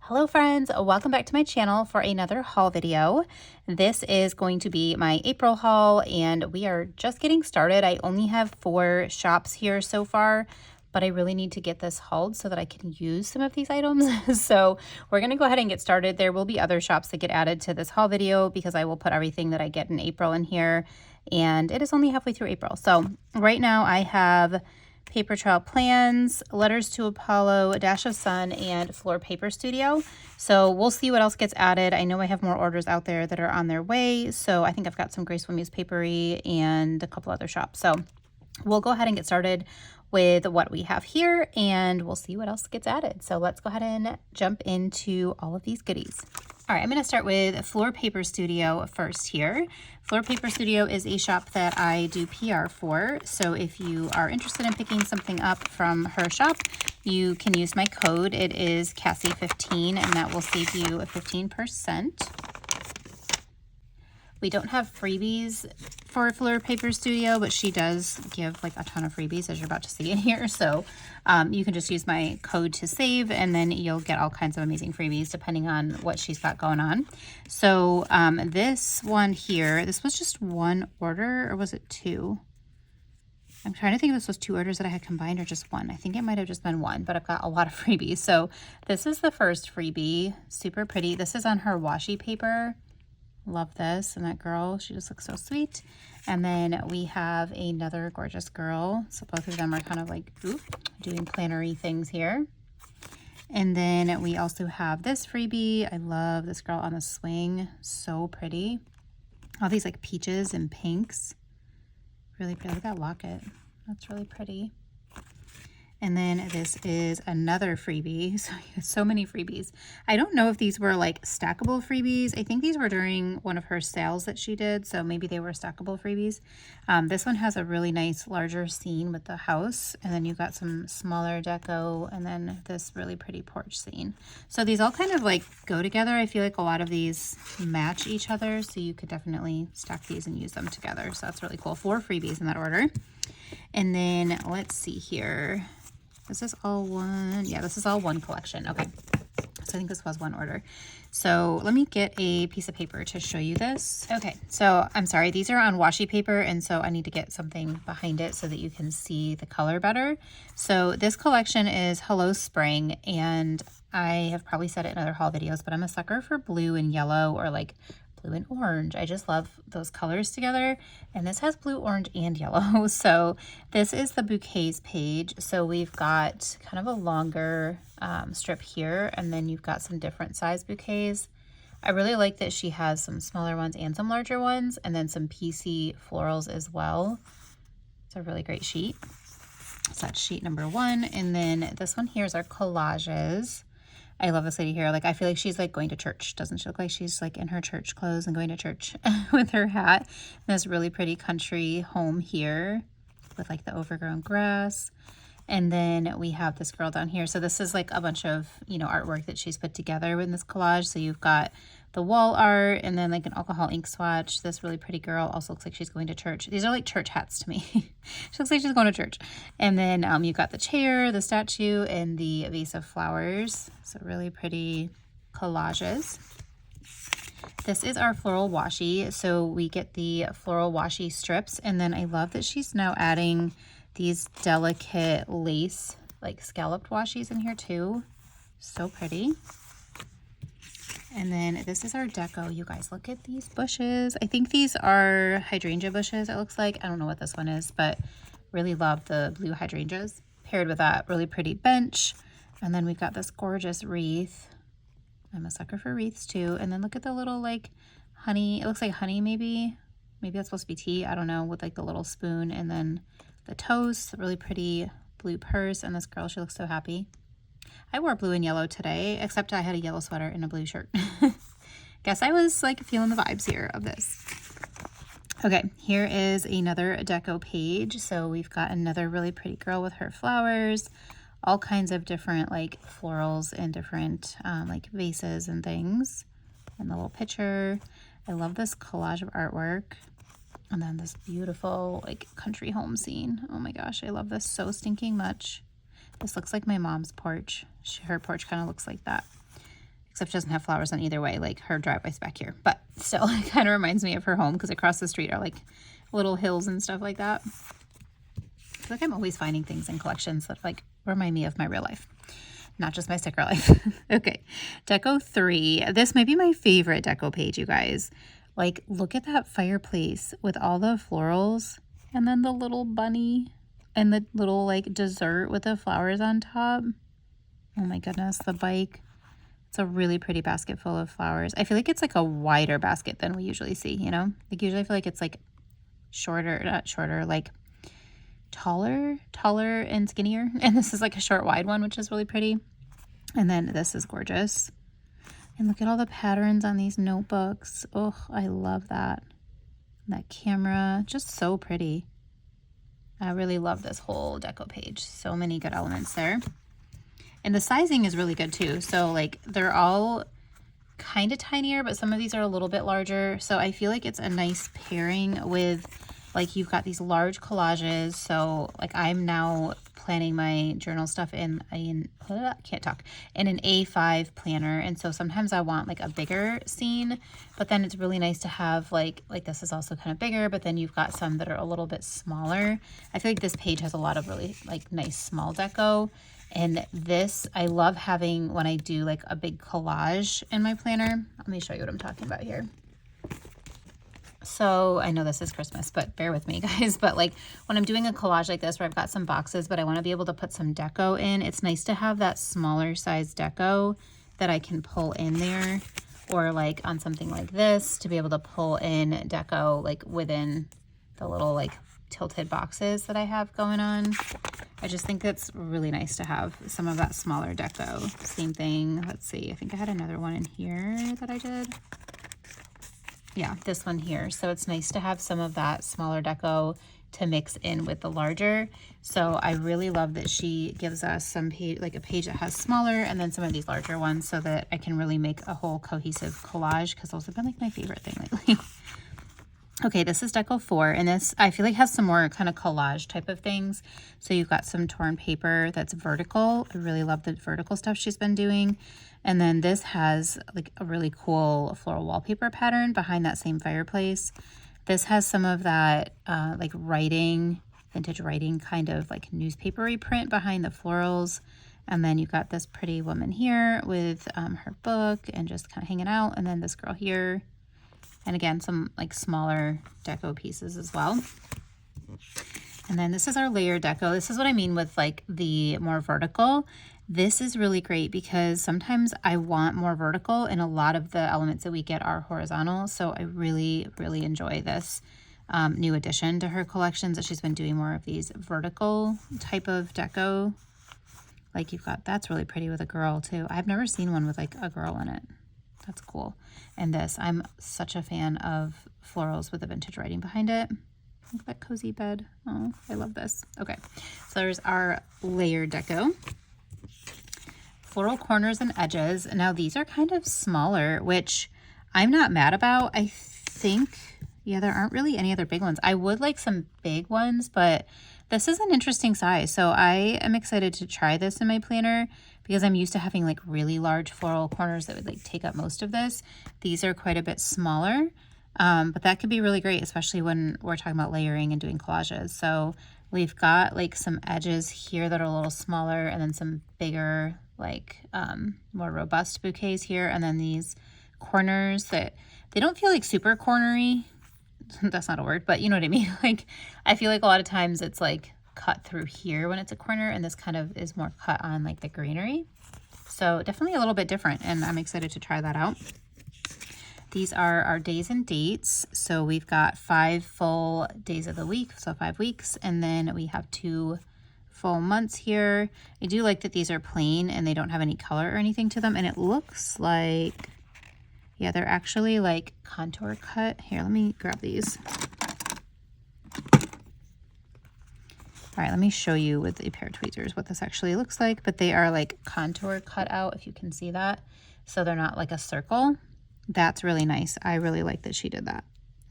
Hello friends, welcome back to my channel for another haul video. This is going to be my April haul and we are just getting started. I only have 4 shops here so far, but I really need to get this hauled so that I can use some of these items. So we're going to go ahead and get started. There will be other shops that get added to this haul video because I will put everything that I get in April in here, and it is only halfway through April. So right now I have Papertrail Plans, Letters to Apollo, A Dash of Sun, and Fleur Paper Studio. So we'll see what else gets added. I know I have more orders out there that are on their way. So I think I've got some Graceful Muse Papery and a couple other shops. So we'll go ahead and get started with what we have here and we'll see what else gets added. So let's go ahead and jump into all of these goodies. All right, I'm going to start with Fleur Paper Studio first here. Fleur Paper Studio is a shop that I do PR for. So if you are interested in picking something up from her shop, you can use my code. It is Cassie15 and that will save you 15%. We don't have freebies for Fleur Paper Studio, but she does give like a ton of freebies, as you're about to see in here. So you can just use my code to save and then you'll get all kinds of amazing freebies depending on what she's got going on. So this one here, this was just 1 order, or was it 2? I'm trying to think if this was 2 orders that I had combined or just 1. I think it might have just been 1, but I've got a lot of freebies. So this is the first freebie, super pretty. This is on her washi paper. Love this. And that girl, she just looks so sweet. And then we have another gorgeous girl. So both of them are kind of like doing plannery things here. And then we also have this freebie. I love this girl on the swing. So pretty. All these like peaches and pinks. Really pretty. Look at that locket. That's really pretty. And then this is another freebie. So many freebies. I don't know if these were like stackable freebies. I think these were during one of her sales that she did. So maybe they were stackable freebies. This one has a really nice larger scene with the house. And then you've got some smaller deco and then this really pretty porch scene. So these all kind of like go together. I feel like a lot of these match each other. So you could definitely stack these and use them together. So that's really cool. 4 freebies in that order. And then let's see here. Is this all one? Yeah, this is all one collection. Okay, so I think this was 1 order. So let me get a piece of paper to show you this. Okay, so I'm sorry, these are on washi paper, and so I need to get something behind it so that you can see the color better. So this collection is Hello Spring, and I have probably said it in other haul videos, but I'm a sucker for blue and yellow, or like blue and orange. I just love those colors together, and this has blue, orange, and yellow. So this is the bouquets page. So we've got kind of a longer strip here, and then you've got some different size bouquets. I really like that she has some smaller ones and some larger ones, and then some PC florals as well. It's a really great sheet. So that's sheet number 1, and then this one here is our collages. I love this lady here. Like, I feel like she's like going to church. Doesn't she look like she's like in her church clothes and going to church with her hat? And this really pretty country home here with like the overgrown grass. And then we have this girl down here. So this is like a bunch of, you know, artwork that she's put together in this collage. So you've got the wall art and then like an alcohol ink swatch. This really pretty girl also looks like she's going to church. These are like church hats to me. She looks like she's going to church. And then you've got the chair, the statue, and the vase of flowers. So really pretty collages. This is our floral washi. So we get the floral washi strips. And then I love that she's now adding these delicate lace, like scalloped washies in here too. So pretty. And then this is our deco. You guys, look at these bushes. I think these are hydrangea bushes, it looks like. I don't know what this one is, but really love the blue hydrangeas paired with that really pretty bench. And then we've got this gorgeous wreath. I'm a sucker for wreaths too. And then look at the little like honey. It looks like honey maybe. Maybe that's supposed to be tea. I don't know, with like the little spoon. And then the toast, really pretty blue purse. And this girl, she looks so happy. I wore blue and yellow today, except I had a yellow sweater and a blue shirt. Guess I was like feeling the vibes here of this. Okay, here is another deco page. So we've got another really pretty girl with her flowers, all kinds of different like florals and different like vases and things. And the little picture. I love this collage of artwork. And then this beautiful like country home scene. Oh my gosh, I love this so stinking much. This looks like my mom's porch. Her porch kind of looks like that. except she doesn't have flowers on either way, like her driveway's back here. But still, it kind of reminds me of her home because across the street are like little hills and stuff like that. I feel like I'm always finding things in collections that like remind me of my real life, not just my sticker life. Okay, Deco 3. This might be my favorite deco page, you guys. Like, look at that fireplace with all the florals and then the little bunny and the little like dessert with the flowers on top. Oh my goodness, the bike. It's a really pretty basket full of flowers. I feel like it's like a wider basket than we usually see, you know? Like usually I feel like it's like shorter, not shorter, like taller and skinnier. And this is like a short, wide one, which is really pretty. And then this is gorgeous. And look at all the patterns on these notebooks. Oh, I love that. That camera, just so pretty. I really love this whole deco page. So many good elements there. And the sizing is really good too. So like they're all kind of tinier, but some of these are a little bit larger. So I feel like it's a nice pairing with, like, you've got these large collages. So like I'm now planning my journal stuff in an A5 planner. And so sometimes I want like a bigger scene, but then it's really nice to have like this is also kind of bigger, but then you've got some that are a little bit smaller. I feel like this page has a lot of really like nice small deco. And this, I love having when I do like a big collage in my planner. Let me show you what I'm talking about here. So I know this is Christmas, but bear with me guys. But like when I'm doing a collage like this where I've got some boxes, but I want to be able to put some deco in, it's nice to have that smaller size deco that I can pull in there, or like on something like this to be able to pull in deco like within the little like tilted boxes that I have going on. I just think it's really nice to have some of that smaller deco. Same thing. Let's see. I think I had another one in here that I did. Yeah, this one here. So it's nice to have some of that smaller deco to mix in with the larger. So I really love that she gives us some page, like a page that has smaller and then some of these larger ones so that I can really make a whole cohesive collage, because those have been like my favorite thing lately. Okay, this is Deco 4, and this I feel like has some more kind of collage type of things. So you've got some torn paper that's vertical. I really love the vertical stuff she's been doing. And then this has like a really cool floral wallpaper pattern behind that same fireplace. This has some of that like writing, vintage writing kind of like newspapery print behind the florals. And then you've got this pretty woman here with her book and just kind of hanging out. And then this girl here. And again, some like smaller deco pieces as well. And then this is our layer deco. This is what I mean with like the more vertical. This is really great because sometimes I want more vertical and a lot of the elements that we get are horizontal. So I really, really enjoy this new addition to her collections, that she's been doing more of these vertical type of deco. Like you've got, that's really pretty with a girl too. I've never seen one with like a girl in it. That's cool. And this, I'm such a fan of florals with the vintage writing behind it. Look at that cozy bed. Oh, I love this. Okay, so there's our layer deco. Floral corners and edges. Now these are kind of smaller, which I'm not mad about. I think, yeah, there aren't really any other big ones. I would like some big ones, but this is an interesting size. So I am excited to try this in my planner because I'm used to having like really large floral corners that would like take up most of this. These are quite a bit smaller, but that could be really great, especially when we're talking about layering and doing collages. So we've got like some edges here that are a little smaller, and then some bigger, like more robust bouquets here. And then these corners that they don't feel like super cornery. That's not a word, but you know what I mean? Like, I feel like a lot of times it's like cut through here when it's a corner, and this kind of is more cut on like the greenery. So definitely a little bit different, and I'm excited to try that out. These are our days and dates. So we've got 5 full days of the week, so 5 weeks, and then we have 2 full months here. I do like that these are plain and they don't have any color or anything to them, and it looks like, yeah, they're actually like contour cut. Here, let me grab these. All right, let me show you with a pair of tweezers what this actually looks like, but they are like contour cut out, if you can see that. So they're not like a circle. That's really nice. I really like that she did that.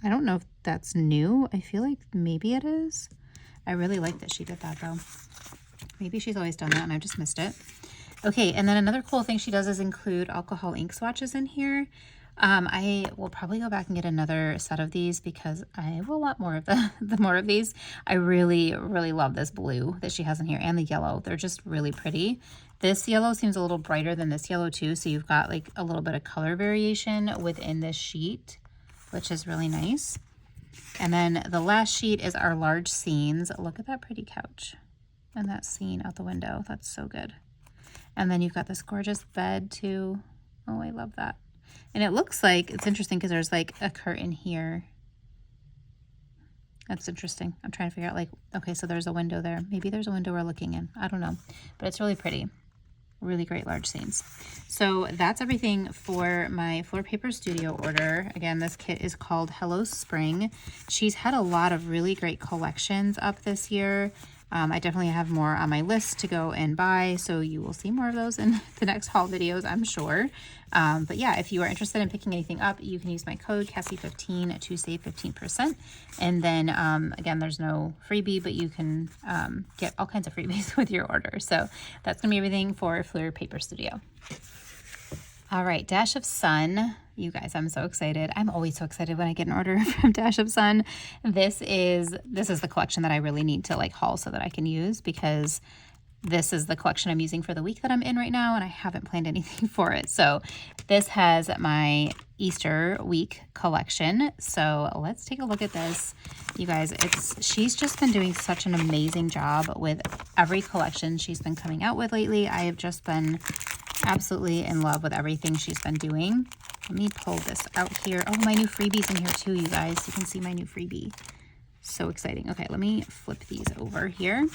I don't know if that's new. I feel like maybe it is. I really like that she did that though. Maybe she's always done that and I just missed it. Okay, and then another cool thing she does is include alcohol ink swatches in here. I will probably go back and get another set of these because I will want more of the more of these. I really, really love this blue that she has in here and the yellow. They're just really pretty. This yellow seems a little brighter than this yellow too, so you've got like a little bit of color variation within this sheet, which is really nice. And then the last sheet is our large scenes. Look at that pretty couch and that scene out the window. That's so good. And then you've got this gorgeous bed too. Oh, I love that. And it looks like, it's interesting because there's like a curtain here. That's interesting. I'm trying to figure out like, okay, so there's a window there. Maybe there's a window we're looking in. I don't know, but it's really pretty. Really great large scenes. So that's everything for my Fleur Paper Studio order. Again, this kit is called Hello Spring. She's had a lot of really great collections up this year. I definitely have more on my list to go and buy, so you will see more of those in the next haul videos, I'm sure. But yeah, if you are interested in picking anything up, you can use my code Cassie15 to save 15%. And then again, there's no freebie, but you can get all kinds of freebies with your order. So that's gonna be everything for Fleur Paper Studio. All right, Dash of Sun. You guys, I'm so excited. I'm always so excited when I get an order from Dash of Sun. This is the collection that I really need to like haul so that I can use, because this is the collection I'm using for the week that I'm in right now, and I haven't planned anything for it. So this has my Easter week collection. So let's take a look at this. You guys, she's just been doing such an amazing job with every collection she's been coming out with lately. I have just been absolutely in love with everything she's been doing. Let me pull this out here. Oh, my new freebie's in here too, you guys. You can see my new freebie. So exciting. Okay, let me flip these over here.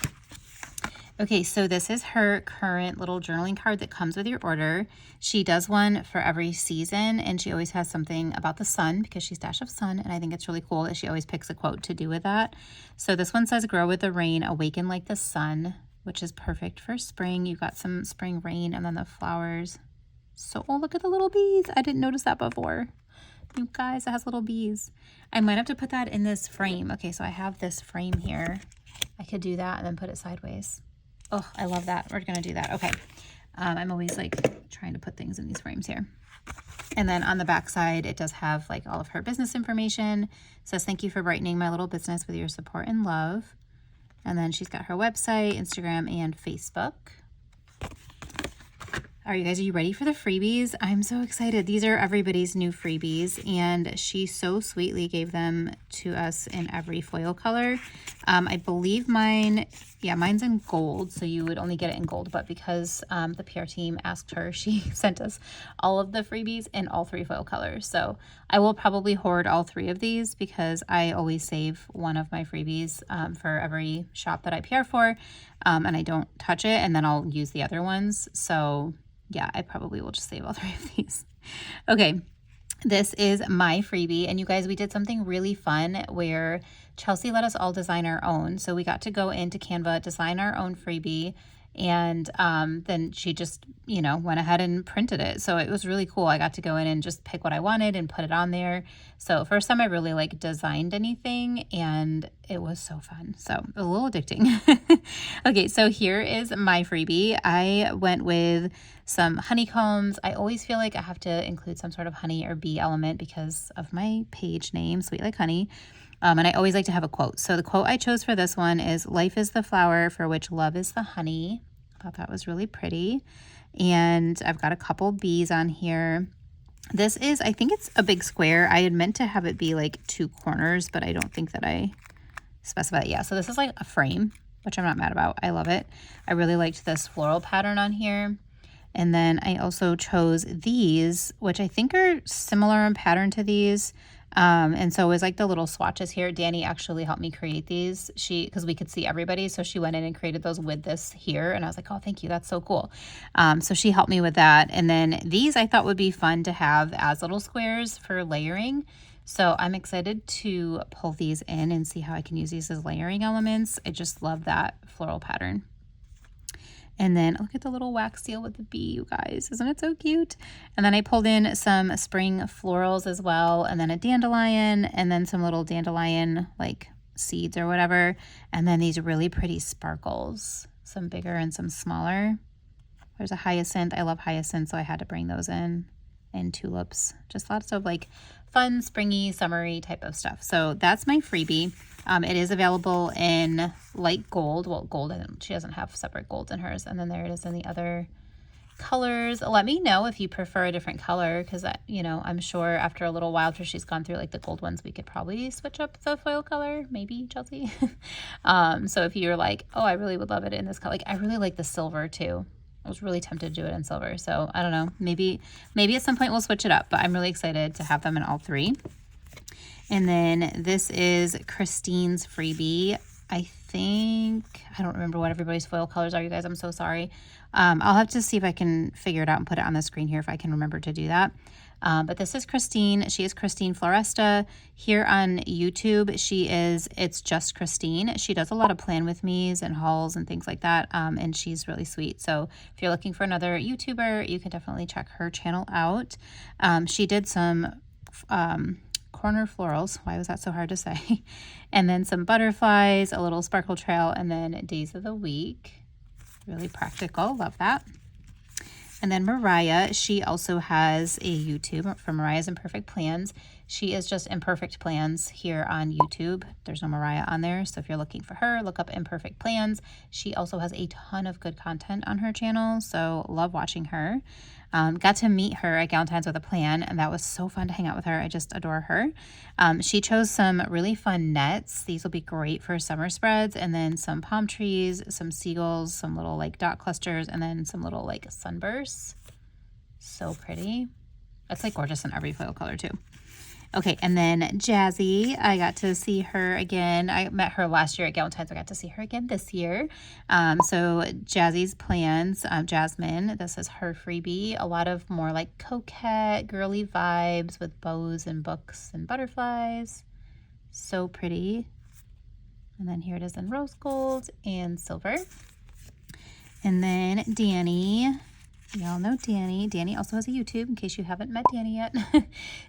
Okay, so this is her current little journaling card that comes with your order. She does one for every season, and she always has something about the sun because she's Dash of Sun, and I think it's really cool that she always picks a quote to do with that. So this one says, "Grow with the rain, awaken like the sun," which is perfect for spring. You've got some spring rain and then the flowers. So, oh, look at the little bees. I didn't notice that before. You guys, it has little bees. I might have to put that in this frame. Okay, so I have this frame here. I could do that and then put it sideways. Oh, I love that. We're gonna do that. Okay. I'm always like trying to put things in these frames here. And then on the back side, it does have like all of her business information. It says, "Thank you for brightening my little business with your support and love." And then she's got her website, Instagram, and Facebook. Are you ready for the freebies? I'm so excited. These are everybody's new freebies, and she so sweetly gave them to us in every foil color. I believe mine's in gold, so you would only get it in gold, but because the PR team asked her, she sent us all of the freebies in all 3 foil colors. So I will probably hoard all 3 of these because I always save one of my freebies for every shop that I PR for, and I don't touch it, and then I'll use the other ones. So yeah, I probably will just save all 3 of these. Okay, this is my freebie. And you guys, we did something really fun where Chelsea let us all design our own. So we got to go into Canva, design our own freebie. And then she just, went ahead and printed it. So it was really cool. I got to go in and just pick what I wanted and put it on there. So first time I really like designed anything, and it was so fun. So a little addicting. Okay, so here is my freebie. I went with some honeycombs. I always feel like I have to include some sort of honey or bee element because of my page name, Sweet Like Honey. And I always like to have a quote. So the quote I chose for this one is, "Life is the flower for which love is the honey." I thought that was really pretty. And I've got a couple bees on here. This is, I think it's a big square. I had meant to have it be like 2 corners, but I don't think that I specified it. Yeah, so this is like a frame, which I'm not mad about. I love it. I really liked this floral pattern on here. And then I also chose these, which I think are similar in pattern to these. And so it was like the little swatches here. Danny actually helped me create these, because we could see everybody. So she went in and created those with this here. And I was like, oh, thank you. That's so cool. So she helped me with that. And then these I thought would be fun to have as little squares for layering. So I'm excited to pull these in and see how I can use these as layering elements. I just love that floral pattern. And then look at the little wax seal with the bee, you guys. Isn't it so cute? And then I pulled in some spring florals as well, and then a dandelion, and then some little dandelion like seeds or whatever. And then these really pretty sparkles, some bigger and some smaller. There's a hyacinth. I love hyacinth, so I had to bring those in. And tulips. Just lots of like fun, springy, summery type of stuff. So that's my freebie. It is available in light gold. Well, gold, and she doesn't have separate golds in hers. And then there it is in the other colors. Let me know if you prefer a different color, because you know, I'm sure after a little while, after she's gone through like the gold ones, we could probably switch up the foil color, maybe, Chelsea. So if you're like, oh, I really would love it in this color, like I really like the silver too. I was really tempted to do it in silver, so I don't know, maybe at some point we'll switch it up, but I'm really excited to have them in all three. And then this is Christine's freebie. I don't remember what everybody's foil colors are, you guys. I'm so sorry. I'll have to see if I can figure it out and put it on the screen here if I can remember to do that. But this is Christine. She is Christine Floresta. Here on YouTube, it's just Christine. She does a lot of plan with me's and hauls and things like that. And she's really sweet. So if you're looking for another YouTuber, you can definitely check her channel out. She did some corner florals. Why was that so hard to say? And then some butterflies, a little sparkle trail, and then days of the week. Really practical. Love that. And then Mariah, she also has a YouTube for Mariah's Imperfect Plans. She is just Imperfect Plans here on YouTube. There's no Mariah on there. So if you're looking for her, look up Imperfect Plans. She also has a ton of good content on her channel. So love watching her. Got to meet her at Galentine's with a Plan, and that was so fun to hang out with her. I just adore her. She chose some really fun nets. These will be great for summer spreads, and then some palm trees, some seagulls, some little like dot clusters, and then some little like sunbursts. So pretty. That's like gorgeous in every foil color too. Okay, and then Jazzy, I got to see her again. I met her last year at Galentine's. I got to see her again this year. So Jazzy's Plans, Jasmine, this is her freebie. A lot of more like coquette, girly vibes with bows and books and butterflies. So pretty. And then here it is in rose gold and silver. And then Danny. Y'all know Danny. Danny also has a YouTube, in case you haven't met Danny yet.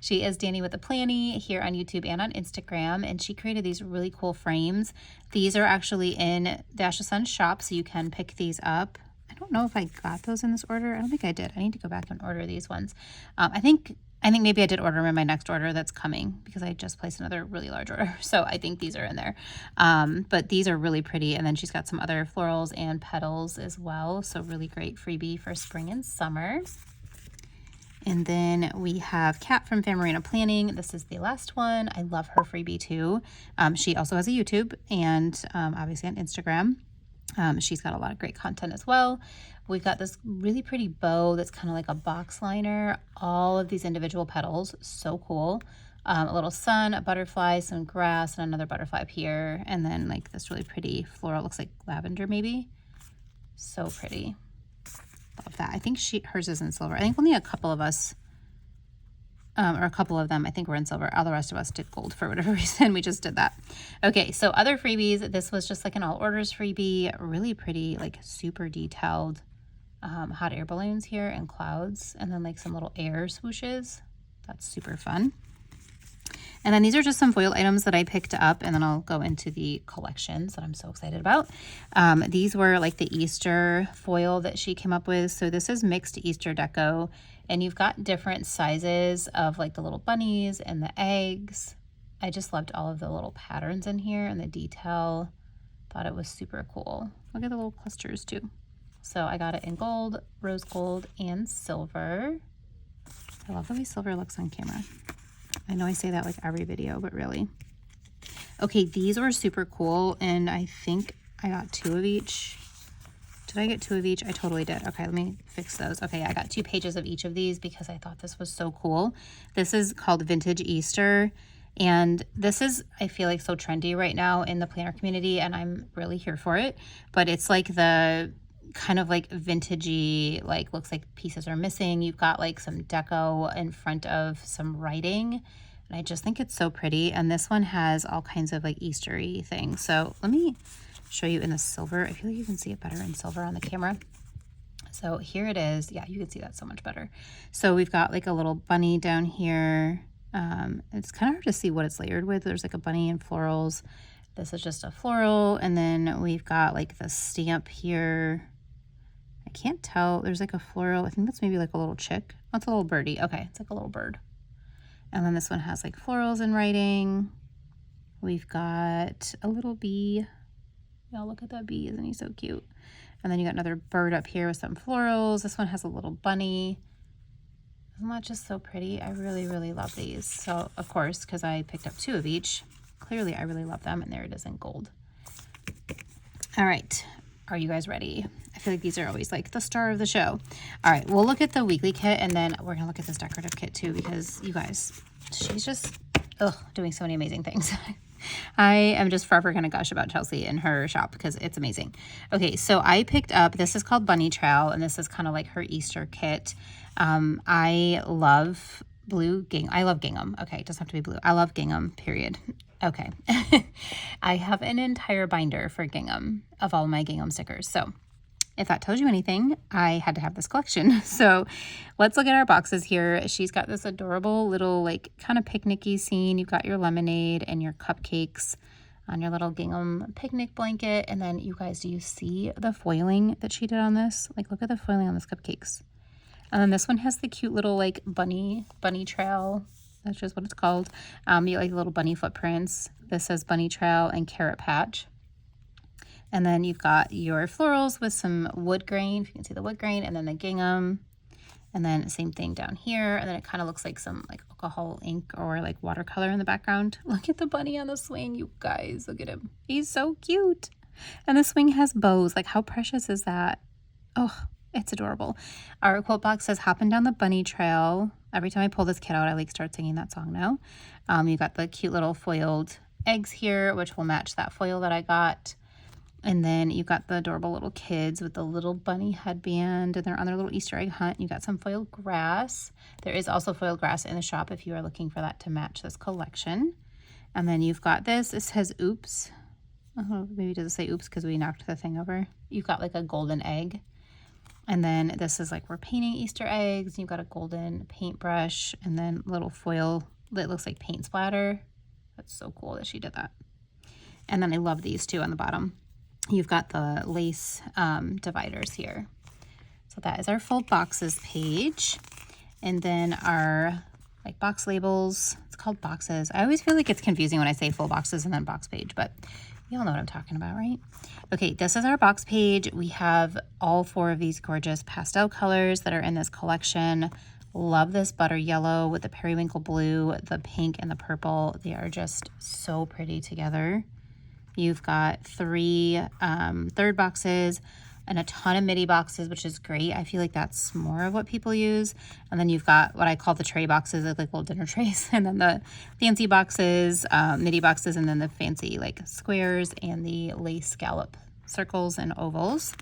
She is Danny with a Planny here on YouTube and on Instagram, and she created these really cool frames. These are actually in Dash of Sun shop, so you can pick these up. I don't know if I got those in this order. I don't think I did. I need to go back and order these ones. I think maybe I did order them in my next order that's coming, because I just placed another really large order. So I think these are in there. But these are really pretty. And then she's got some other florals and petals as well. So really great freebie for spring and summer. And then we have Kat from Famarina Planning. This is the last one. I love her freebie too. She also has a YouTube and obviously on Instagram. She's got a lot of great content as well. We've got this really pretty bow that's kind of like a box liner. All of these individual petals, so cool. A little sun, a butterfly, some grass, and another butterfly up here. And then like this really pretty floral, looks like lavender maybe. So pretty. Love that. I think hers is in silver. I think only a couple of us, or a couple of them, I think were in silver. All the rest of us did gold for whatever reason. We just did that. Okay, so other freebies. This was just like an all orders freebie. Really pretty, like super detailed hot air balloons here and clouds, and then like some little air swooshes. That's super fun. And then these are just some foil items that I picked up, and then I'll go into the collections that I'm so excited about. These were like the Easter foil that she came up with. So this is mixed Easter deco, and you've got different sizes of like the little bunnies and the eggs. I just loved all of the little patterns in here and the detail. Thought it was super cool. Look at the little clusters too. So I got it in gold, rose gold, and silver. I love the way silver looks on camera. I know I say that like every video, but really. Okay, these were super cool, and I think I got 2 of each. Did I get 2 of each? I totally did. Okay, let me fix those. Okay, I got 2 pages of each of these because I thought this was so cool. This is called Vintage Easter, and this is, I feel like, so trendy right now in the planner community, and I'm really here for it. But it's like the kind of like vintagey, like looks like pieces are missing. You've got like some deco in front of some writing, and I just think it's so pretty. And this one has all kinds of like Eastery things. So let me show you in the silver. I feel like you can see it better in silver on the camera. So here it is. Yeah, you can see that so much better. So we've got like a little bunny down here. It's kind of hard to see what it's layered with. There's like a bunny and florals. This is just a floral, and then we've got like the stamp here. I can't tell. There's like a floral. I think that's maybe like a little chick. Oh, it's a little birdie. Okay, it's like a little bird. And then this one has like florals in writing. We've got a little bee. Y'all look at that bee. Isn't he so cute? And then you got another bird up here with some florals. This one has a little bunny. Isn't that just so pretty? I really, really love these. So, of course, because I picked up 2 of each, clearly I really love them. And there it is in gold. All right. Are you guys ready? I feel like these are always like the star of the show. All right. We'll look at the weekly kit, and then we're going to look at this decorative kit too, because you guys, she's just doing so many amazing things. I am just forever going to gush about Chelsea and her shop because it's amazing. Okay, so I picked up, this is called Bunny Trail, and this is kind of like her Easter kit. I love blue gingham. I love gingham. Okay, it doesn't have to be blue. I love gingham, period. Okay. I have an entire binder for gingham of all my gingham stickers. So if that tells you anything, I had to have this collection. So let's look at our boxes here. She's got this adorable little like kind of picnicky scene. You've got your lemonade and your cupcakes on your little gingham picnic blanket. And then you guys, do you see the foiling that she did on this? Like look at the foiling on this cupcakes. And then this one has the cute little like bunny trail. That's just what it's called. You like little bunny footprints. This says Bunny Trail and Carrot Patch. And then you've got your florals with some wood grain, if you can see the wood grain, and then the gingham. And then same thing down here. And then it kind of looks like some like alcohol ink or like watercolor in the background. Look at the bunny on the swing, you guys. Look at him. He's so cute. And the swing has bows. Like how precious is that? Oh, it's adorable. Our quote box says hopping down the bunny trail. Every time I pull this kit out, I like start singing that song now. You got the cute little foiled eggs here, which will match that foil that I got. And then you got the adorable little kids with the little bunny headband, and they're on their little Easter egg hunt. You got some foiled grass. There is also foiled grass in the shop if you are looking for that to match this collection. And then you've got this. It says oops. Oh, maybe it doesn't say oops because we knocked the thing over. You've got like a golden egg. And then this is like we're painting Easter eggs. You've got a golden paintbrush and then little foil that looks like paint splatter. That's so cool that she did that. And then I love these too on the bottom. You've got the lace dividers here. So that is our full boxes page. And then our like box labels. It's called boxes. I always feel like it's confusing when I say full boxes and then box page, but you all know what I'm talking about, right? Okay, this is our box page. We have all 4 of these gorgeous pastel colors that are in this collection. Love this butter yellow with the periwinkle blue, the pink, and the purple. They are just so pretty together. You've got 3 third boxes and a ton of midi boxes, which is great. I feel like that's more of what people use. And then you've got what I call the tray boxes, like little dinner trays, and then the fancy boxes, midi boxes, and then the fancy like squares and the lace scallop circles and ovals.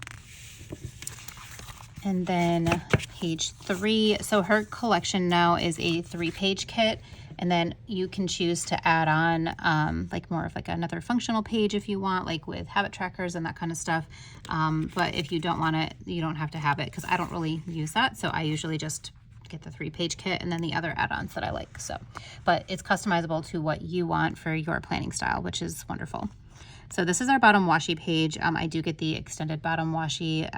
And then page 3. So her collection now is a 3-page kit. And then you can choose to add on like more of like another functional page if you want, like with habit trackers and that kind of stuff. But if you don't want it, you don't have to have it because I don't really use that. So I usually just get the 3-page kit and then the other add-ons that I like. So, but it's customizable to what you want for your planning style, which is wonderful. So this is our bottom washi page. I do get the extended bottom washi.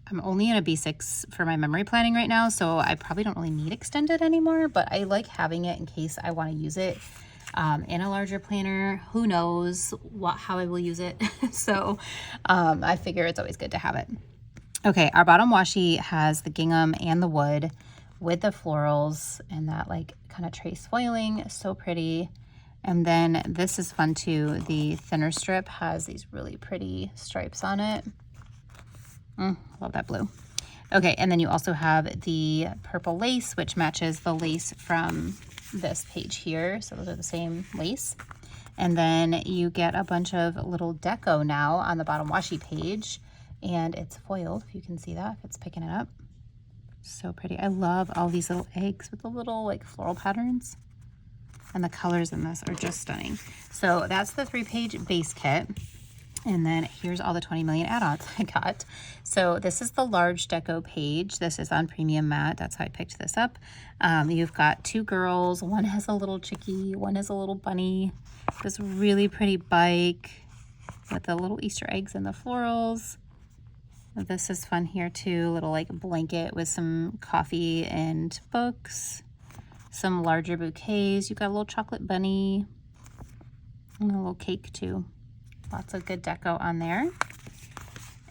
I'm only in a B6 for my memory planning right now, so I probably don't really need extended anymore, but I like having it in case I want to use it in a larger planner. Who knows how I will use it. So I figure it's always good to have it. Okay, our bottom washi has the gingham and the wood with the florals and that like kind of trace foiling. So pretty. And then this is fun too. The thinner strip has these really pretty stripes on it. Love that blue. Okay, and then you also have the purple lace, which matches the lace from this page here. So those are the same lace. And then you get a bunch of little deco now on the bottom washi page. And it's foiled, if you can see that, if it's picking it up. So pretty. I love all these little eggs with the little like floral patterns. And the colors in this are just stunning. So that's the 3-page base kit. And then here's all the 20 million add-ons I got. So this is the large deco page. This is on premium matte. That's how I picked this up. You've got 2 girls. One has a little chickie. One has a little bunny. This really pretty bike with the little Easter eggs and the florals. This is fun here too, little like blanket with some coffee and books, some larger bouquets. You got a little chocolate bunny and a little cake too. Lots of good deco on there.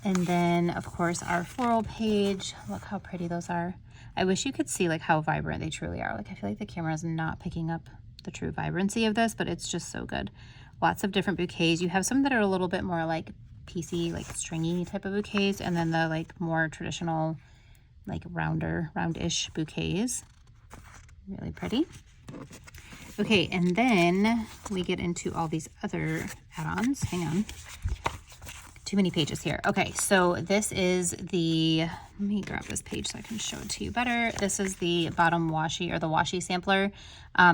And then of course our floral page. Look how pretty those are. I wish you could see like how vibrant they truly are. Like I feel like the camera is not picking up the true vibrancy of this, but it's just so good. Lots of different bouquets. You have some that are a little bit more like piecey, like stringy type of bouquets, and then the like more traditional, like roundish bouquets. Really pretty. Okay, and then we get into all these other add-ons. Hang on. Too many pages here. Okay, so this is the, let me grab this page so I can show it to you better. This is the bottom washi, or the washi sampler.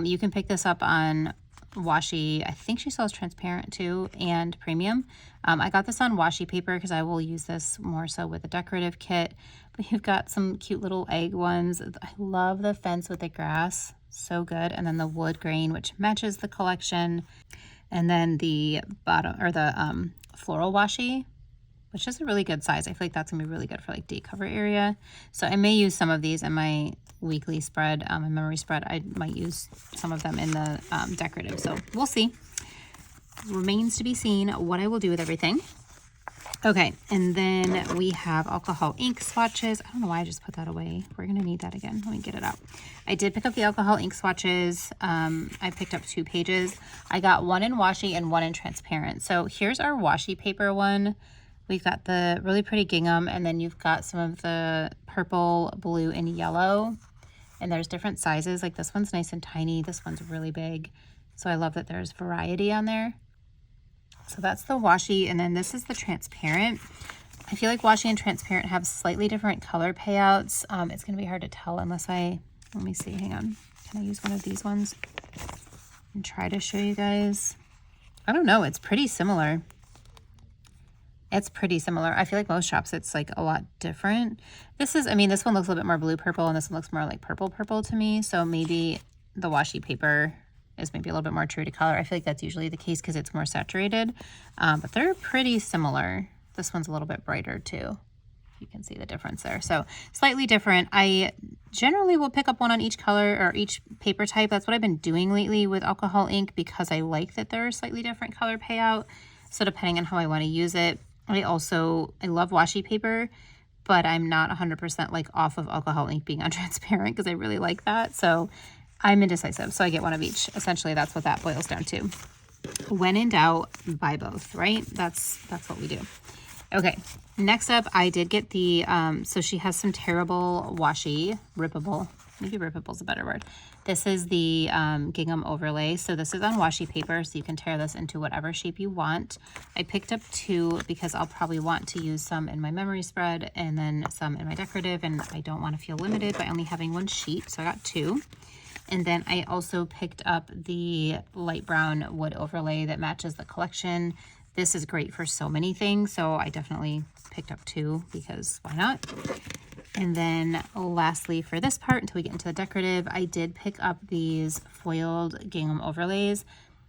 You can pick this up on washi. I think she sells transparent too, and premium. I got this on washi paper because I will use this more so with the decorative kit. But you've got some cute little egg ones. I love the fence with the grass, so good. And then the wood grain, which matches the collection. And then the bottom, or the floral washi, which is a really good size. I feel like that's gonna be really good for like date cover area. So I may use some of these in my weekly spread, my memory spread. I might use some of them in the decorative. So we'll see. Remains to be seen what I will do with everything. Okay, and then we have alcohol ink swatches. I don't know why I just put that away. We're gonna need that again. Let me get it out. I did pick up the alcohol ink swatches. I picked up 2 pages. I got one in washi and one in transparent. So here's our washi paper one. We've got the really pretty gingham, and then you've got some of the purple, blue, and yellow. And there's different sizes. Like this one's nice and tiny. This one's really big. So I love that there's variety on there. So that's the washi, and then this is the transparent. I feel like washi and transparent have slightly different color payouts. It's gonna be hard to tell unless let me see, hang on. Can I use one of these ones and try to show you guys? I don't know, it's pretty similar. It's pretty similar. I feel like most shops it's like a lot different. This one looks a little bit more blue purple, and this one looks more like purple to me. So maybe the washi paper is maybe a little bit more true to color. I feel like that's usually the case because it's more saturated, but they're pretty similar. This one's a little bit brighter too. You can see the difference there. So slightly different. I generally will pick up one on each color or each paper type. That's what I've been doing lately with alcohol ink because I like that they're a slightly different color payout. So depending on how I want to use it. I love washi paper, but I'm not 100% like off of alcohol ink being on transparent because I really like that. So I'm indecisive, so I get one of each. Essentially, that's what that boils down to. When in doubt, buy both, right? That's what we do. Okay, next up, I did get the, so she has some terrible washi, rippable. Maybe rippable is a better word. This is the gingham overlay. So this is on washi paper, so you can tear this into whatever shape you want. I picked up 2 because I'll probably want to use some in my memory spread and then some in my decorative, and I don't want to feel limited by only having 1 sheet, so I got 2. And then I also picked up the light brown wood overlay that matches the collection. This is great for so many things, so I definitely picked up 2 because why not? And then lastly for this part, until we get into the decorative, I did pick up these foiled gingham overlays.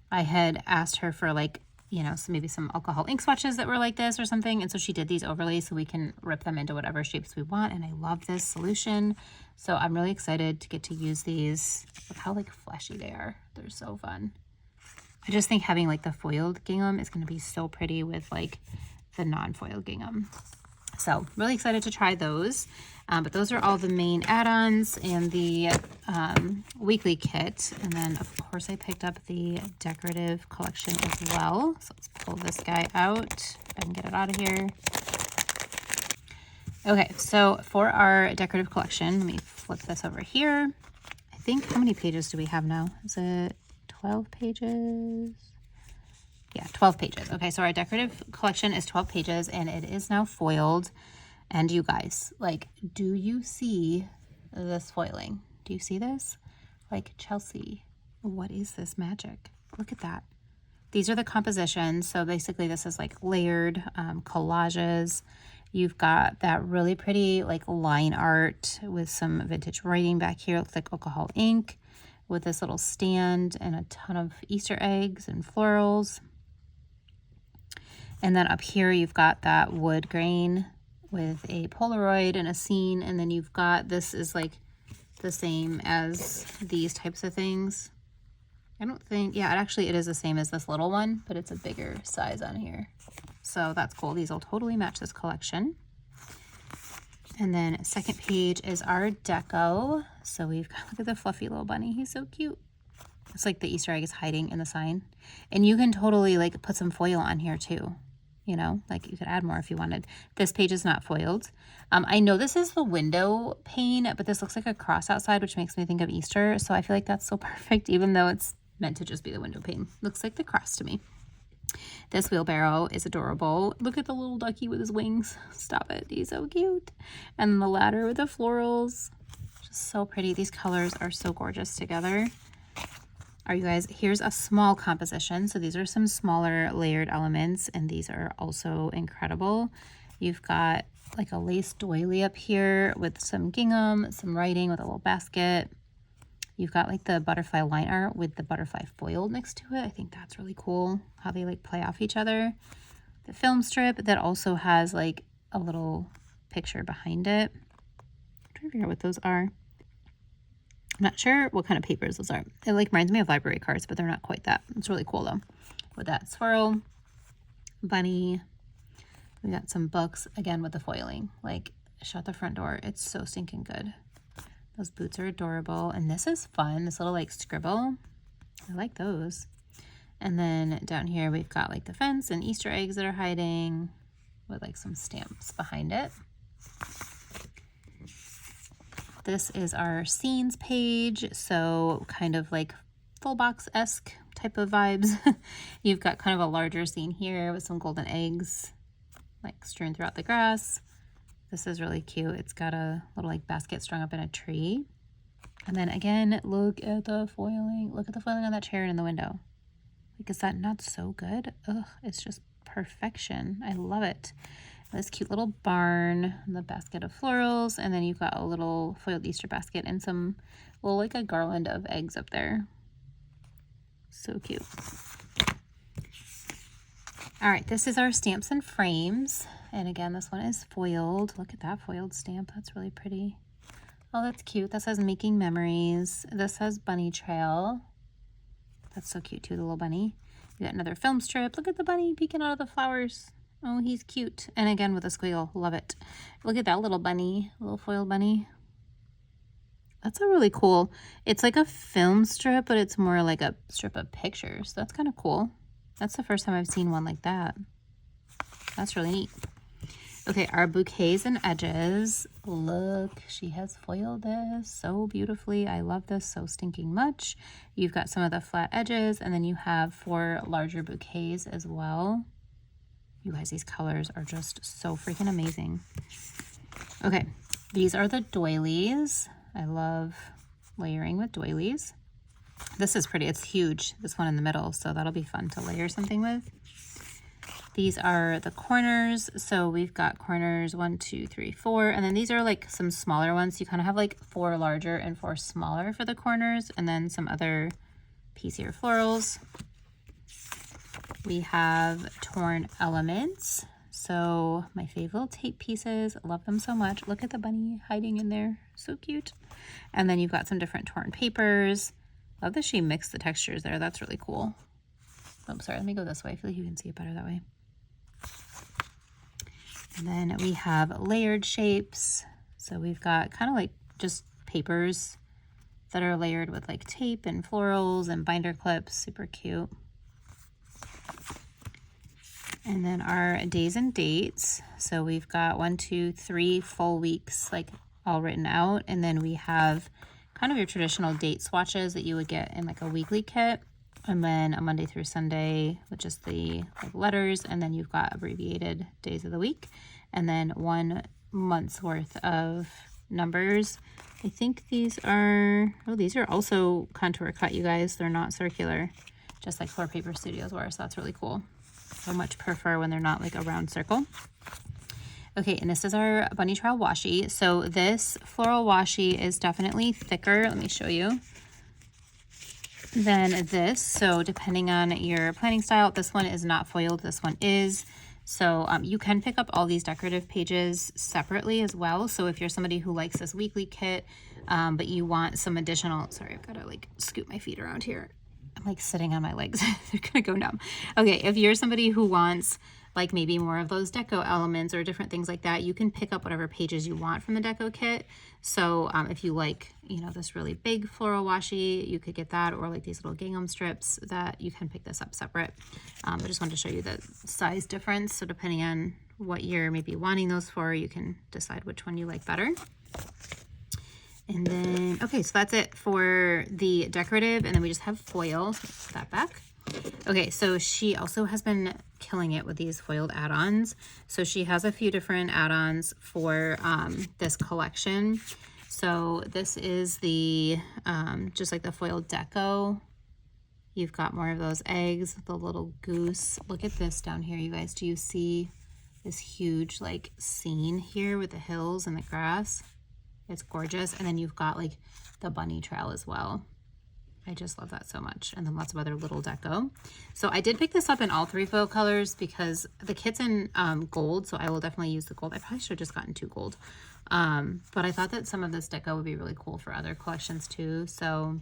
I had asked her for like, so maybe some alcohol ink swatches that were like this or something. And so she did these overlays so we can rip them into whatever shapes we want. And I love this solution. So I'm really excited to get to use these. Look how like fleshy they are. They're so fun. I just think having like the foiled gingham is going to be so pretty with like the non-foiled gingham. So really excited to try those. But those are all the main add-ons and the weekly kit. And then of course I picked up the decorative collection as well. So let's pull this guy out if I can get it out of here. Okay, so for our decorative collection, let me flip this over here. I think, how many pages do we have now? Is it 12 pages? Yeah, 12 pages. Okay, so our decorative collection is 12 pages and it is now foiled. And you guys, like, do you see this foiling? Do you see this? Like, Chelsea, what is this magic? Look at that. These are the compositions. So basically this is like layered collages. You've got that really pretty like line art with some vintage writing back here. It looks like alcohol ink with this little stand and a ton of Easter eggs and florals. And then up here you've got that wood grain with a Polaroid and a scene. And then you've got, this is like the same as these types of things. I don't think, yeah, it is the same as this little one, but it's a bigger size on here. So that's cool. These will totally match this collection. And then second page is our deco. So we've got, look at the fluffy little bunny. He's so cute. It's like the Easter egg is hiding in the sign. And you can totally like put some foil on here too. You know, like you could add more if you wanted. This page is not foiled. I know this is the window pane, but this looks like a cross outside, which makes me think of Easter. So I feel like that's so perfect, even though it's meant to just be the window pane. Looks like the cross to me. This wheelbarrow is adorable. Look at the little ducky with his wings. Stop it. He's so cute. And the ladder with the florals. Just so pretty. These colors are so gorgeous together. All right, you guys, here's a small composition. So these are some smaller layered elements, and these are also incredible. You've got like a lace doily up here with some gingham, some writing with a little basket. You've got like the butterfly line art with the butterfly foiled next to it. I think that's really cool how they like play off each other. The film strip that also has like a little picture behind it. I'm trying to figure out what those are. I'm not sure what kind of papers those are. It like reminds me of library cards, but they're not quite that. It's really cool though. With that swirl, bunny. We got some books again with the foiling. Like shut the front door. It's so stinking good. Those boots are adorable. And this is fun. This little like scribble. I like those. And then down here we've got like the fence and Easter eggs that are hiding with like some stamps behind it. This is our scenes page. So kind of like full box-esque type of vibes. You've got kind of a larger scene here with some golden eggs like strewn throughout the grass. This is really cute. It's got a little like basket strung up in a tree. And then again, look at the foiling. Look at the foiling on that chair and in the window. Like, is that not so good? Ugh, it's just perfection. I love it. This cute little barn, the basket of florals, and then you've got a little foiled Easter basket and some little like a garland of eggs up there. So cute. All right, this is our stamps and frames. And again, this one is foiled. Look at that foiled stamp. That's really pretty. Oh, that's cute. That says Making Memories. This says Bunny Trail. That's so cute too, the little bunny. We got another film strip. Look at the bunny peeking out of the flowers. Oh, he's cute. And again with a squiggle. Love it. Look at that little bunny, little foiled bunny. That's a really cool. It's like a film strip, but it's more like a strip of pictures. That's kind of cool. That's the first time I've seen one like that. That's really neat. Okay, our bouquets and edges. Look, she has foiled this so beautifully. I love this so stinking much. You've got some of the flat edges, and then you have 4 larger bouquets as well. You guys, these colors are just so freaking amazing. Okay, these are the doilies. I love layering with doilies. This is pretty. It's huge, this one in the middle, so that'll be fun to layer something with. These are the corners. So we've got corners 1, 2, 3, 4, and then these are like some smaller ones. You kind of have like 4 larger and 4 smaller for the corners, and then some other piecier florals. We have torn elements. So my fave little tape pieces, love them so much. Look at the bunny hiding in there, so cute. And then you've got some different torn papers. Love that she mixed the textures there. That's really cool. Oh, sorry, let me go this way. I feel like you can see it better that way. And then we have layered shapes. So we've got kind of like just papers that are layered with like tape and florals and binder clips. Super cute. And then our days and dates. So we've got 1, 2, 3 full weeks like all written out. And then we have kind of your traditional date swatches that you would get in like a weekly kit. And then a Monday through Sunday with just the like letters, and then you've got abbreviated days of the week, and then 1 month's worth of numbers. I think these are, oh, these are also contour cut, you guys. They're not circular, just like Fleur Paper Studios were, so that's really cool. So much prefer when they're not like a round circle. Okay, and this is our Bunny Trail washi. So this floral washi is definitely thicker. Let me show you. Than this. So depending on your planning style, this one is not foiled, this one is. So you can pick up all these decorative pages separately as well. So if you're somebody who likes this weekly kit, but you want some additional, sorry, I've got to like scoot my feet around here. I'm like sitting on my legs. They're gonna go numb. Okay, if you're somebody who wants like maybe more of those deco elements or different things like that, you can pick up whatever pages you want from the deco kit. So if you like, you know, this really big floral washi, you could get that, or like these little gingham strips, that you can pick this up separate. I just wanted to show you the size difference. So depending on what you're maybe wanting those for, you can decide which one you like better. And then, okay, so that's it for the decorative, and then we just have foil. Put that back. Okay, so she also has been killing it with these foiled add-ons. So she has a few different add-ons for this collection. So this is the, just like the foiled deco. You've got more of those eggs, the little goose. Look at this down here, you guys. Do you see this huge like scene here with the hills and the grass? It's gorgeous. And then you've got like the bunny trail as well. I just love that so much. And then lots of other little deco. So I did pick this up in all 3 foil colors because the kit's in gold. So I will definitely use the gold. I probably should have just gotten 2 gold. But I thought that some of this deco would be really cool for other collections too. So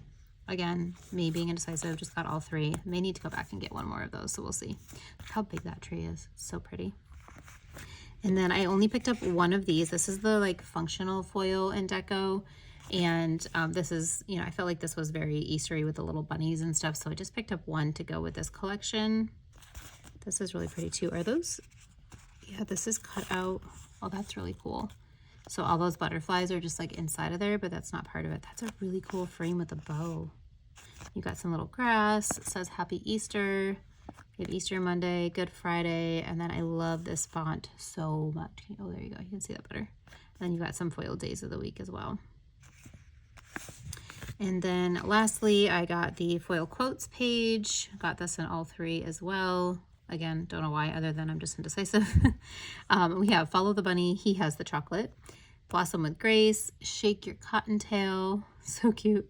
again, me being indecisive, just got all 3. May need to go back and get one more of those. So we'll see. Look how big that tree is. It's so pretty. And then I only picked up one of these. This is the like functional foil in deco. And this is, you know, I felt like this was very Eastery with the little bunnies and stuff. So I just picked up one to go with this collection. This is really pretty too. Are those? Yeah, this is cut out. Oh, that's really cool. So all those butterflies are just like inside of there, but that's not part of it. That's a really cool frame with a bow. You got some little grass. It says Happy Easter. You have Easter Monday, Good Friday, and then I love this font so much. Oh, there you go. You can see that better. And then you got some foiled days of the week as well. And then lastly, I got the foil quotes page. Got this in all 3 as well. Again, don't know why, other than I'm just indecisive. We have Follow the Bunny. He has the chocolate. Blossom with Grace. Shake Your Cottontail. So cute.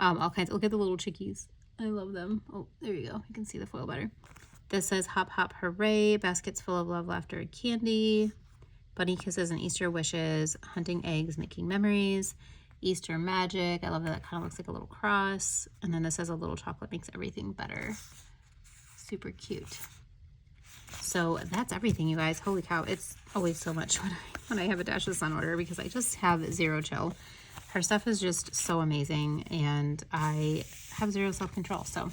All kinds. Look at the little chickies. I love them. Oh, there you go. You can see the foil better. This says Hop Hop Hooray. Baskets full of love, laughter, and candy. Bunny Kisses and Easter Wishes. Hunting Eggs, Making Memories. Easter Magic. I love that. That kind of looks like a little cross. And then this says a little chocolate makes everything better. Super cute. So that's everything, you guys. Holy cow. It's always so much when I have a Dash of Sun order because I just have zero chill. Her stuff is just so amazing and I have zero self-control. So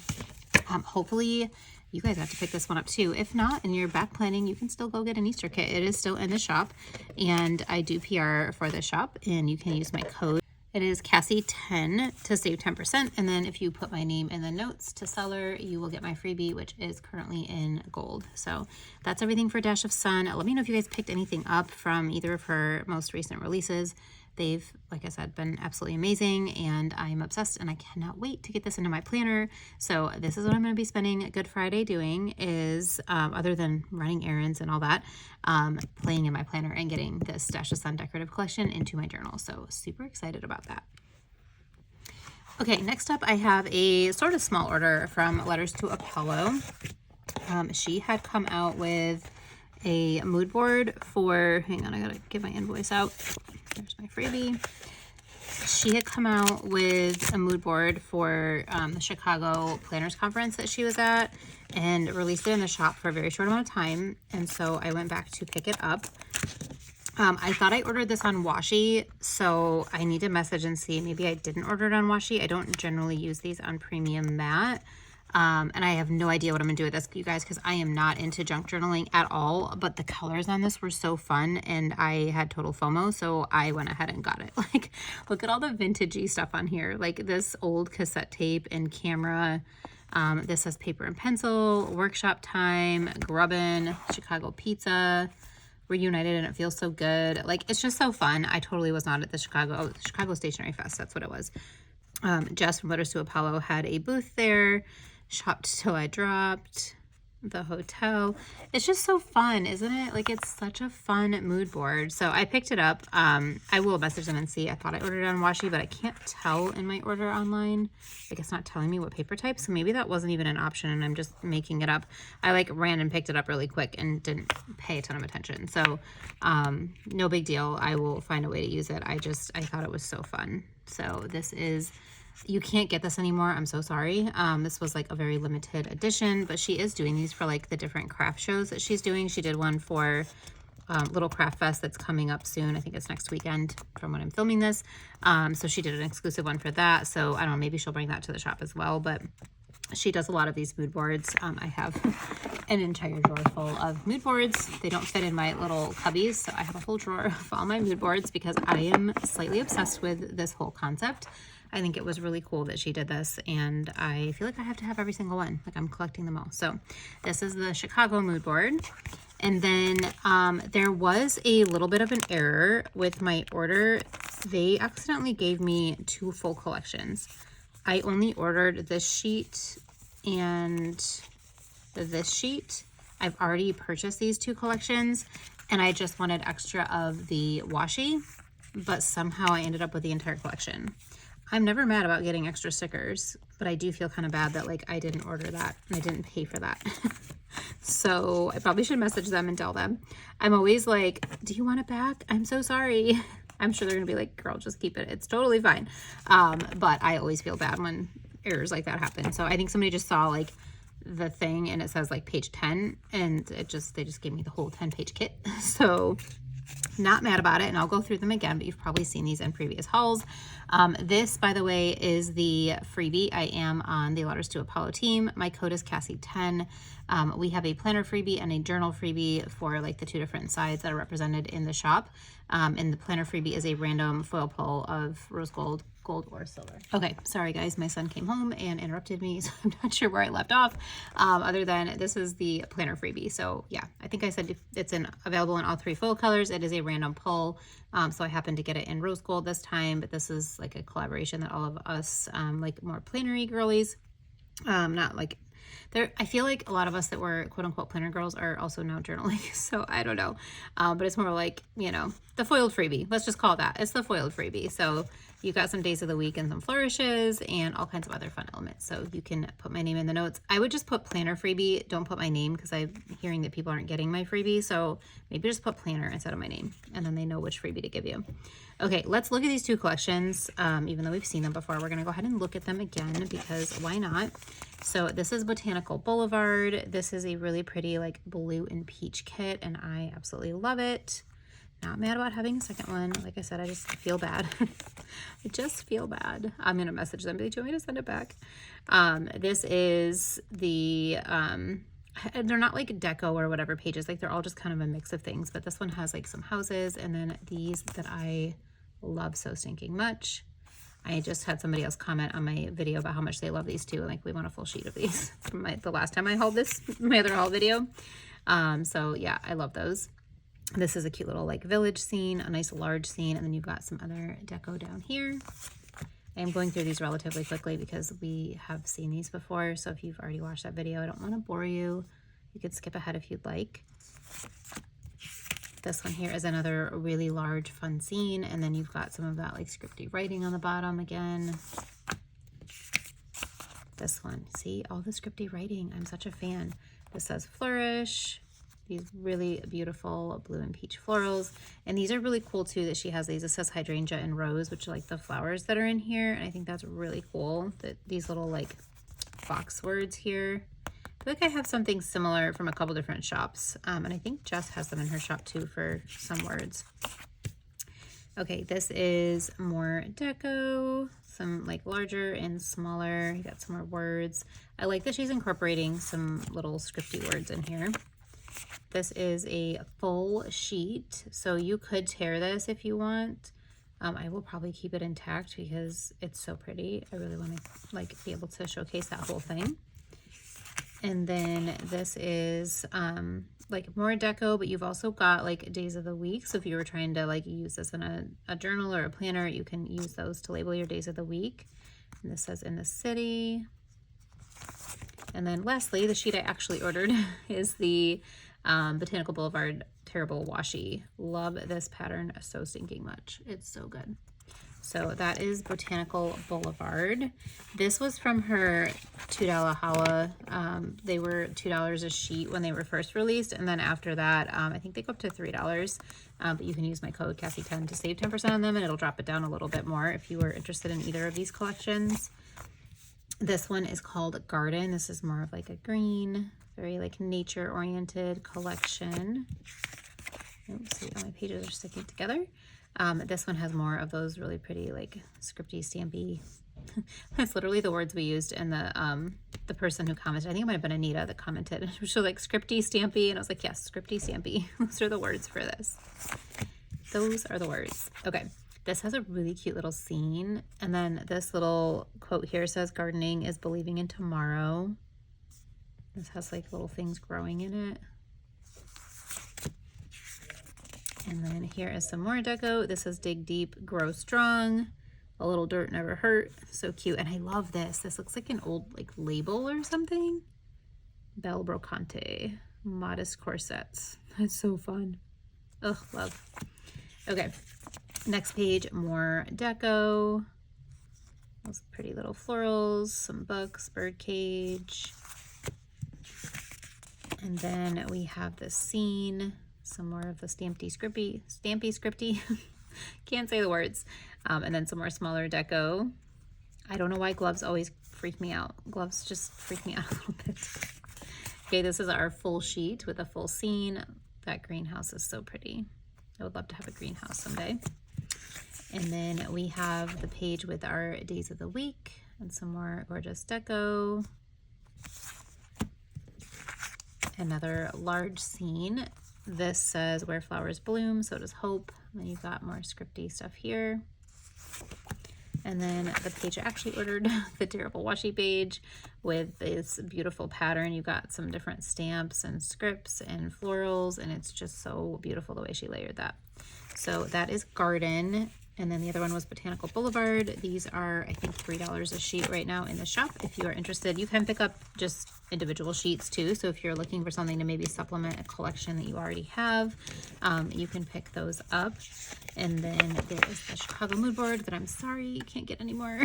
hopefully you guys have to pick this one up too. If not, and you're back planning, you can still go get an Easter kit. It is still in the shop and I do PR for the shop and you can use my code. It is Cassie10 to save 10%. And then if you put my name in the notes to seller, you will get my freebie, which is currently in gold. So that's everything for Dash of Sun. Let me know if you guys picked anything up from either of her most recent releases. They've, like I said, been absolutely amazing and I'm obsessed and I cannot wait to get this into my planner. So this is what I'm going to be spending Good Friday doing is, other than running errands and all that, playing in my planner and getting this Dash of Sun decorative collection into my journal. So super excited about that. Okay, next up I have a sort of small order from Letters to Apollo. She had come out with a mood board for, hang on, I gotta get my invoice out. There's my freebie. She had come out with a mood board for the Chicago Planners Conference that she was at and released it in the shop for a very short amount of time. And so I went back to pick it up. I thought I ordered this on washi, so I need to message and see. Maybe I didn't order it on washi. I don't generally use these on premium matte. And I have no idea what I'm gonna do with this, you guys, because I am not into junk journaling at all, but the colors on this were so fun and I had total FOMO, so I went ahead and got it. Like, look at all the vintagey stuff on here, like this old cassette tape and camera. This says paper and pencil, workshop time, grubbin, Chicago pizza, reunited and it feels so good. Like, it's just so fun. I totally was not at the Chicago Stationery Fest, that's what it was. Jess from Letters to Apollo had a booth there. Shopped till I dropped. the hotel. It's just so fun, isn't it? Like, it's such a fun mood board. So I picked it up. I will message them and see. I thought I ordered it on Washi, but I can't tell in my order online. Like, it's not telling me what paper type, so maybe that wasn't even an option and I'm just making it up. I like ran and picked it up really quick and didn't pay a ton of attention. So no big deal. I will find a way to use it. I thought it was so fun. So this is, you can't get this anymore. I'm so sorry. This was like a very limited edition, but she is doing these for like the different craft shows that she's doing. She did one for Little Craft Fest that's coming up soon. I think it's next weekend from when I'm filming this. So she did an exclusive one for that. So I don't know, maybe she'll bring that to the shop as well, but she does a lot of these mood boards. I have an entire drawer full of mood boards. They don't fit in my little cubbies, so I have a whole drawer of all my mood boards because I am slightly obsessed with this whole concept. I think it was really cool that she did this, and I feel like I have to have every single one. Like, I'm collecting them all. So this is the Chicago mood board. And then there was a little bit of an error with my order. They accidentally gave me 2 full collections. I only ordered this sheet and this sheet. I've already purchased these 2 collections, and I just wanted extra of the washi, but somehow I ended up with the entire collection. I'm never mad about getting extra stickers, but I do feel kind of bad that like I didn't order that and I didn't pay for that. So I probably should message them and tell them. I'm always like, do you want it back? I'm so sorry. I'm sure they're gonna be like, girl, just keep it. It's totally fine. But I always feel bad when errors like that happen. So I think somebody just saw like the thing and it says like page 10 and they just gave me the whole 10-page kit. So not mad about it, and I'll go through them again, but you've probably seen these in previous hauls. This, by the way, is the freebie. I am on the Letters to Apollo team. My code is Cassie10. We have a planner freebie and a journal freebie for like the 2 different sides that are represented in the shop. And the planner freebie is a random foil pull of rose gold, gold, or silver. Okay, sorry guys, my son came home and interrupted me, so I'm not sure where I left off, other than this is the planner freebie. So yeah, I think I said it's available in all 3 foil colors. It is a random pull, so I happened to get it in rose gold this time, but this is like a collaboration that all of us like more plannery girlies, not like I feel like a lot of us that were quote unquote planner girls are also now journaling. So I don't know. But it's more like, you know, the foiled freebie. Let's just call it that. It's the foiled freebie. So you've got some days of the week and some flourishes and all kinds of other fun elements. So you can put my name in the notes. I would just put planner freebie. Don't put my name because I'm hearing that people aren't getting my freebie. So maybe just put planner instead of my name and then they know which freebie to give you. Okay, let's look at these 2 collections. Even though we've seen them before, we're going to go ahead and look at them again because why not? So this is Botanical Boulevard. This is a really pretty like blue and peach kit and I absolutely love it. Not mad about having a second one. Like I said, I just feel bad. I just feel bad. I'm going to message them. They told me to send it back. This is the, they're not like deco or whatever pages. Like they're all just kind of a mix of things. But this one has like some houses and then these that I love so stinking much. I just had somebody else comment on my video about how much they love these 2. Like we want a full sheet of these from the last time I hauled this, my other haul video. So yeah, I love those. This is a cute little like village scene, a nice large scene, and then you've got some other deco down here. I'm going through these relatively quickly because we have seen these before. So if you've already watched that video, I don't want to bore you. You could skip ahead if you'd like. This one here is another really large fun scene, and then you've got some of that like scripty writing on the bottom again. This one, see all the scripty writing. I'm such a fan. This says flourish. These really beautiful blue and peach florals, and these are really cool too that she has these. It says hydrangea and rose, which are like the flowers that are in here, and I think that's really cool that these little like box words here. I feel like I have something similar from a couple different shops, and I think Jess has them in her shop too for some words. Okay, this is more deco, some like larger and smaller. You got some more words. I like that she's incorporating some little scripty words in here. This is a full sheet, so you could tear this if you want. I will probably keep it intact because it's so pretty. I really want to like be able to showcase that whole thing. And then this is like more deco, but you've also got like days of the week. So if you were trying to like use this in a journal or a planner, you can use those to label your days of the week. And this says in the city. And then lastly, the sheet I actually ordered is the Botanical Boulevard Terrible Washi. Love this pattern so stinking much. It's so good. So that is Botanical Boulevard. This was from her $2 holla. They were $2 a sheet when they were first released. And then after that, I think they go up to $3. But you can use my code Cassie10 to save 10% on them, and it'll drop it down a little bit more if you were interested in either of these collections. This one is called Garden. This is more of like a green, very like nature oriented collection. Oops, see, all my pages are sticking together. This one has more of those really pretty like scripty, stampy. That's literally the words we used in the person who commented. I think it might have been Anita that commented. She was like scripty, stampy, and I was like, yes, scripty, stampy. Those are the words for this. Those are the words. Okay. This has a really cute little scene. And then this little quote here says, gardening is believing in tomorrow. This has like little things growing in it. And then here is some more deco. This is dig deep, grow strong. A little dirt never hurt. So cute. And I love this. This looks like an old like label or something. Belle Brocante. Modest corsets. That's so fun. Ugh, love. Okay. Next page, more deco. Those pretty little florals, some books, bird cage. And then we have this scene, some more of the stampy scripty. Can't say the words. And then some more smaller deco. I don't know why gloves always freak me out. Gloves just freak me out a little bit. Okay, this is our full sheet with a full scene. That greenhouse is so pretty. I would love to have a greenhouse someday. And then we have the page with our days of the week and some more gorgeous deco. Another large scene. This says where flowers bloom, so does hope. And then you've got more scripty stuff here. And then the page I actually ordered, the Terrible Washi page with this beautiful pattern. You've got some different stamps and scripts and florals, and it's just so beautiful the way she layered that. So that is Garden. And then the other one was Botanical Boulevard. These are, I think, $3 a sheet right now in the shop. If you are interested, you can pick up just individual sheets too. So if you're looking for something to maybe supplement a collection that you already have, you can pick those up. And then there is the Chicago mood board that I'm sorry you can't get anymore.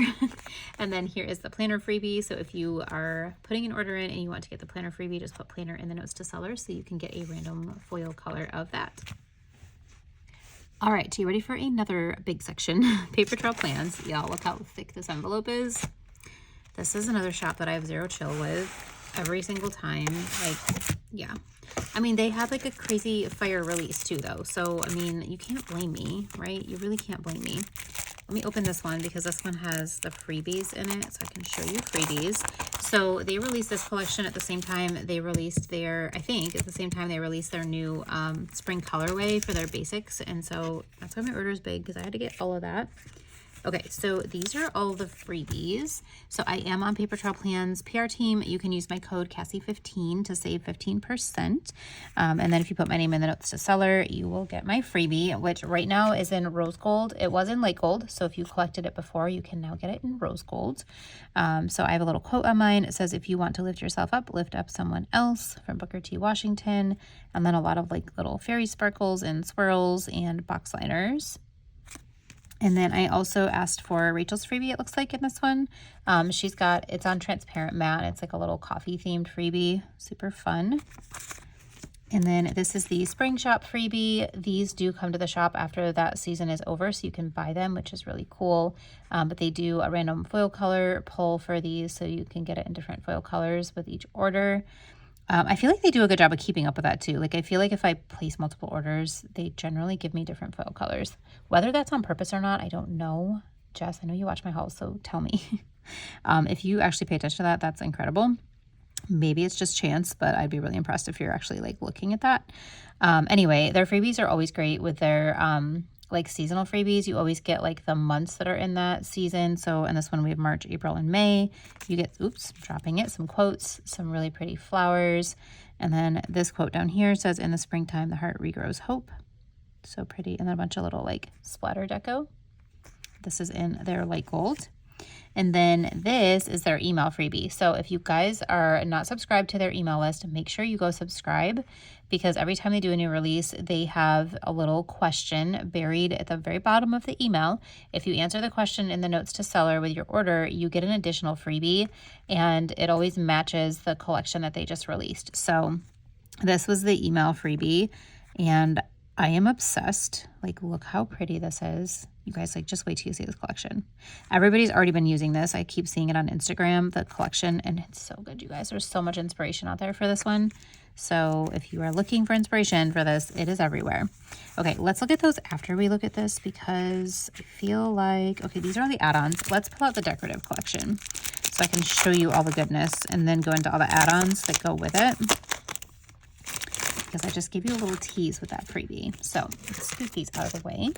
And then here is the planner freebie. So if you are putting an order in and you want to get the planner freebie, just put planner in the notes to seller so you can get a random foil color of that. All right, so you ready for another big section? Papertrail Plans. Y'all, look how thick this envelope is. This is another shop that I have zero chill with every single time. Like, yeah. I mean, they had like a crazy fire release too, though. So, I mean, you can't blame me, right? You really can't blame me. Let me open this one because this one has the freebies in it, so I can show you freebies. So they released this collection at the same time they released their, I think, at the same time they released their new spring colorway for their basics. And so that's why my order is big, because I had to get all of that. Okay, so these are all the freebies. So I am on Papertrail Plans PR team. You can use my code Cassie15 to save 15%. And then if you put my name in the notes to seller, you will get my freebie, which right now is in rose gold. It was in light gold. So if you collected it before, you can now get it in rose gold. So I have a little quote on mine. It says, if you want to lift yourself up, lift up someone else, from Booker T. Washington. And then a lot of like little fairy sparkles and swirls and box liners. And then I also asked for Rachel's freebie, it looks like, in this one. She's got, it's on transparent matte. It's like a little coffee themed freebie. Super fun. And then this is the spring shop freebie. These do come to the shop after that season is over, so you can buy them, which is really cool. But they do a random foil color pull for these, so you can get it in different foil colors with each order. I feel like they do a good job of keeping up with that too. Like, I feel like if I place multiple orders, they generally give me different foil colors. Whether that's on purpose or not, I don't know. Jess, I know you watch my hauls, so tell me. If you actually pay attention to that, that's incredible. Maybe it's just chance, but I'd be really impressed if you're actually like looking at that. Anyway, their freebies are always great with their like seasonal freebies. You always get like the months that are in that season. So in this one we have March, April, and May. You get, oops, dropping it, some quotes, some really pretty flowers. And then this quote down here says, in the springtime, the heart regrows hope. So pretty. And then a bunch of little like splatter deco. This is in their light gold. And then this is their email freebie. So if you guys are not subscribed to their email list, make sure you go subscribe, because every time they do a new release, they have a little question buried at the very bottom of the email. If you answer the question in the notes to seller with your order, you get an additional freebie, and it always matches the collection that they just released. So this was the email freebie, and I am obsessed. Like, look how pretty this is. You guys, like, just wait till you see this collection. Everybody's already been using this. I keep seeing it on Instagram, the collection, and it's so good, you guys. There's so much inspiration out there for this one. So if you are looking for inspiration for this, it is everywhere. Okay, let's look at those after we look at this, because I feel like, okay, these are all the add-ons. Let's pull out the decorative collection so I can show you all the goodness and then go into all the add-ons that go with it, because I just gave you a little tease with that freebie. So let's scoot these out of the way.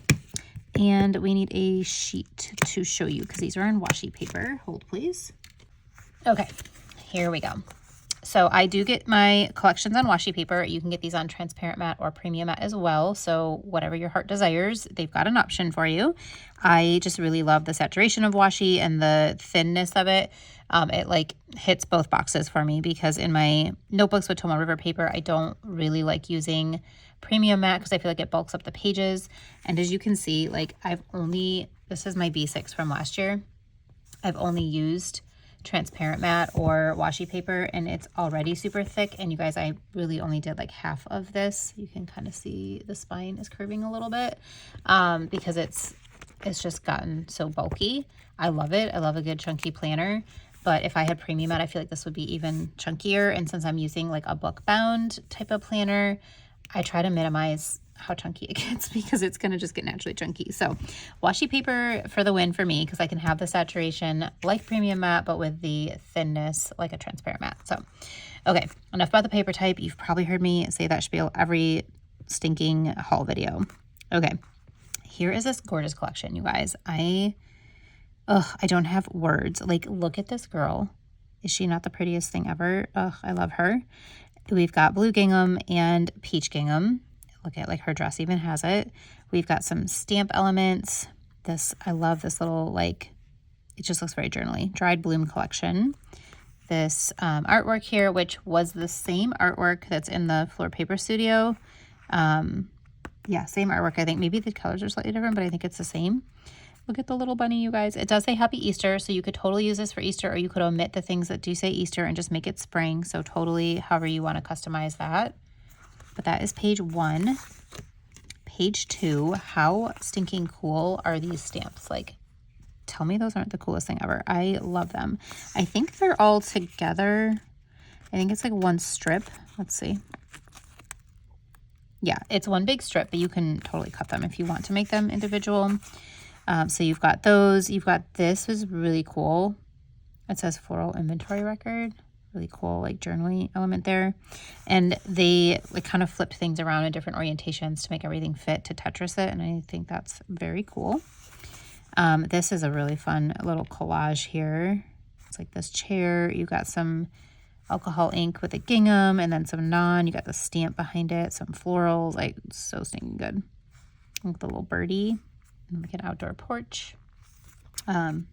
And we need a sheet to show you, because these are on washi paper. Hold, please. Okay, here we go. So I do get my collections on washi paper. You can get these on transparent matte or premium matte as well. So whatever your heart desires, they've got an option for you. I just really love the saturation of washi and the thinness of it. It like hits both boxes for me, because in my notebooks with Tomoe River paper, I don't really like using premium matte because I feel like it bulks up the pages. And as you can see, like this is my B6 from last year. I've only used transparent matte or washi paper, and it's already super thick. And you guys, I really only did like half of this. You can kind of see the spine is curving a little bit because it's just gotten so bulky. I love it. I love a good chunky planner. But if I had premium matte, I feel like this would be even chunkier. And since I'm using like a book bound type of planner, I try to minimize how chunky it gets, because it's going to just get naturally chunky. So washi paper for the win for me, because I can have the saturation like premium matte, but with the thinness like a transparent matte. So, okay, enough about the paper type. You've probably heard me say that spiel every stinking haul video. Okay, here is this gorgeous collection, you guys. I don't have words. Like, look at this girl. Is she not the prettiest thing ever? I love her. We've got blue gingham and peach gingham. Look at, like, her dress even has it. We've got some stamp elements. I love this little, like, it just looks very journaly. Dried bloom collection. This artwork here, which was the same artwork that's in the Fleur Paper Studio. Yeah, same artwork. I think maybe the colors are slightly different, but I think it's the same. Look at the little bunny, you guys. It does say Happy Easter, so you could totally use this for Easter, or you could omit the things that do say Easter and just make it spring. So totally however you want to customize that. But that is page 1. Page 2, how stinking cool are these stamps? Like, tell me those aren't the coolest thing ever. I love them. I think they're all together. I think it's like one strip. Let's see. Yeah, it's one big strip, but you can totally cut them if you want to make them individual. So you've got those. You've got this is really cool. It says floral inventory record. Really cool, like, journaling element there. And they like kind of flipped things around in different orientations to make everything fit to Tetris it. And I think that's very cool. This is a really fun little collage here. It's like this chair. You got some alcohol ink with a gingham, and then some non. You got the stamp behind it, some florals. Like, so stinking good. Look at the little birdie. And like an outdoor porch. Not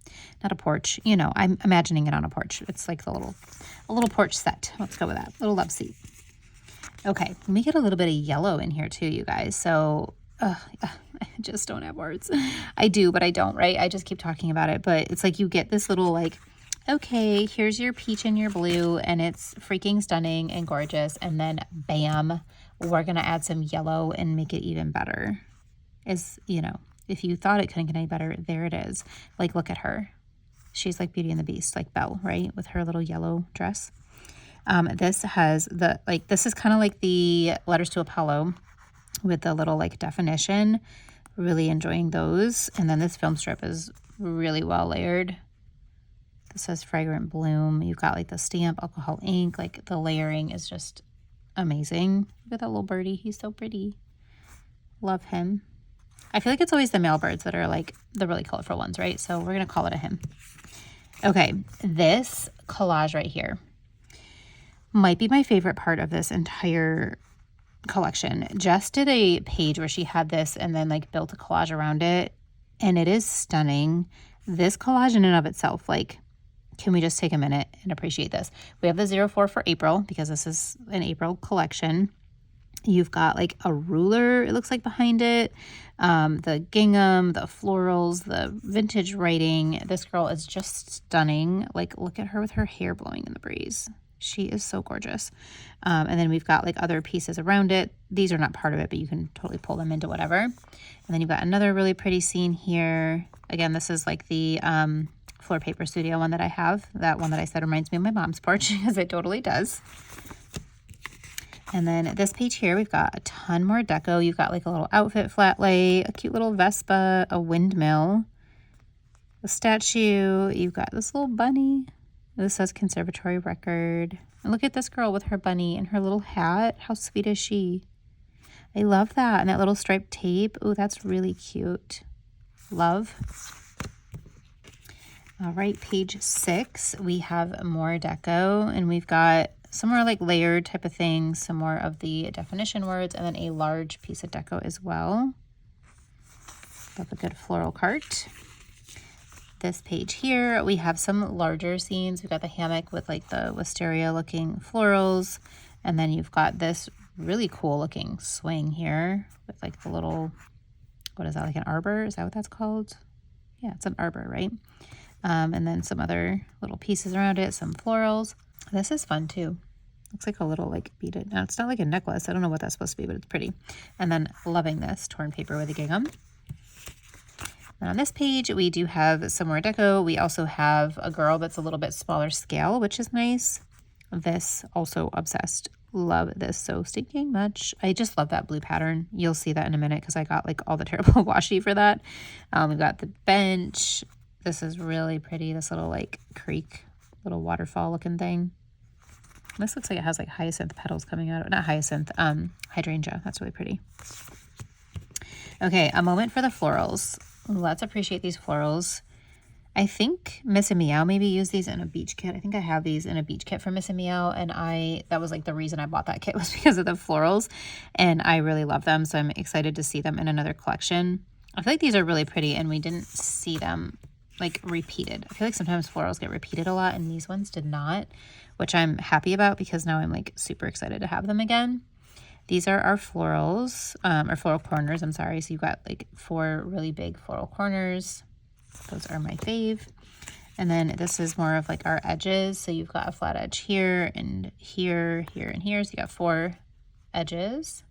a porch, you know, I'm imagining it on a porch. It's like a little porch set. Let's go with that. Little love seat. Okay, let me get a little bit of yellow in here too, you guys. So I just don't have words. I do, but I don't, right? I just keep talking about it, but it's like you get this little, like, okay, here's your peach and your blue, and it's freaking stunning and gorgeous. And then bam, we're going to add some yellow and make it even better. You know, if you thought it couldn't get any better, there it is. Like, look at her. She's like Beauty and the Beast, like Belle, right? With her little yellow dress. This has this is kind of like the Letters to Apollo with the little, like, definition. Really enjoying those. And then this film strip is really well layered. This says Fragrant Bloom. You've got, like, the stamp, alcohol ink. Like, the layering is just amazing. Look at that little birdie. He's so pretty. Love him. I feel like it's always the male birds that are, like, the really colorful ones, right? So we're going to call it a him. Okay, this collage right here might be my favorite part of this entire collection. Jess did a page where she had this and then, like, built a collage around it, and it is stunning. This collage in and of itself, like, can we just take a minute and appreciate this? We have the 04 for April because this is an April collection. You've got like a ruler, it looks like, behind it. The gingham, the florals, the vintage writing. This girl is just stunning. Like, look at her with her hair blowing in the breeze. She is so gorgeous. And then we've got like other pieces around it. These are not part of it, but you can totally pull them into whatever. And then you've got another really pretty scene here. Again, this is like the Fleur Paper Studio one that I have. That one that I said reminds me of my mom's porch, because it totally does. And then this page here, we've got a ton more deco. You've got like a little outfit flat lay, a cute little Vespa, a windmill, a statue. You've got this little bunny. This says conservatory record. And look at this girl with her bunny and her little hat. How sweet is she? I love that. And that little striped tape. Oh, that's really cute. Love. All right, page 6, we have more deco, and we've got some more like layered type of things, some more of the definition words, and then a large piece of deco as well. Love a good floral cart. This page here, we have some larger scenes. We've got the hammock with like the wisteria looking florals, and then you've got this really cool looking swing here with like the little, what is that, like an arbor? Is that what that's called? Yeah, it's an arbor, right? And then some other little pieces around it, some florals. This is fun too. Looks like a little like beaded. Now it's not like a necklace. I don't know what that's supposed to be, but it's pretty. And then loving this torn paper with a gingham. And on this page, we do have some more deco. We also have a girl that's a little bit smaller scale, which is nice. This, also obsessed. Love this so stinking much. I just love that blue pattern. You'll see that in a minute because I got like all the terrible washi for that. We've got the bench. This is really pretty. This little like creek, little waterfall looking thing. This looks like it has like hyacinth petals coming out of it. Not hyacinth, hydrangea. That's really pretty. Okay, a moment for the florals. Let's appreciate these florals. I think Miss and Meow maybe used these in a beach kit. I think I have these in a beach kit for Miss and Meow, and that was like the reason I bought that kit, was because of the florals, and I really love them, so I'm excited to see them in another collection. I feel like these are really pretty, and we didn't see them like repeated. I feel like sometimes florals get repeated a lot, and these ones did not, which I'm happy about because now I'm like super excited to have them again. These are our florals, or floral corners, I'm sorry. So you've got like 4 really big floral corners. Those are my fave. And then this is more of like our edges. So you've got a flat edge here and here, here, and here. So you got 4 edges.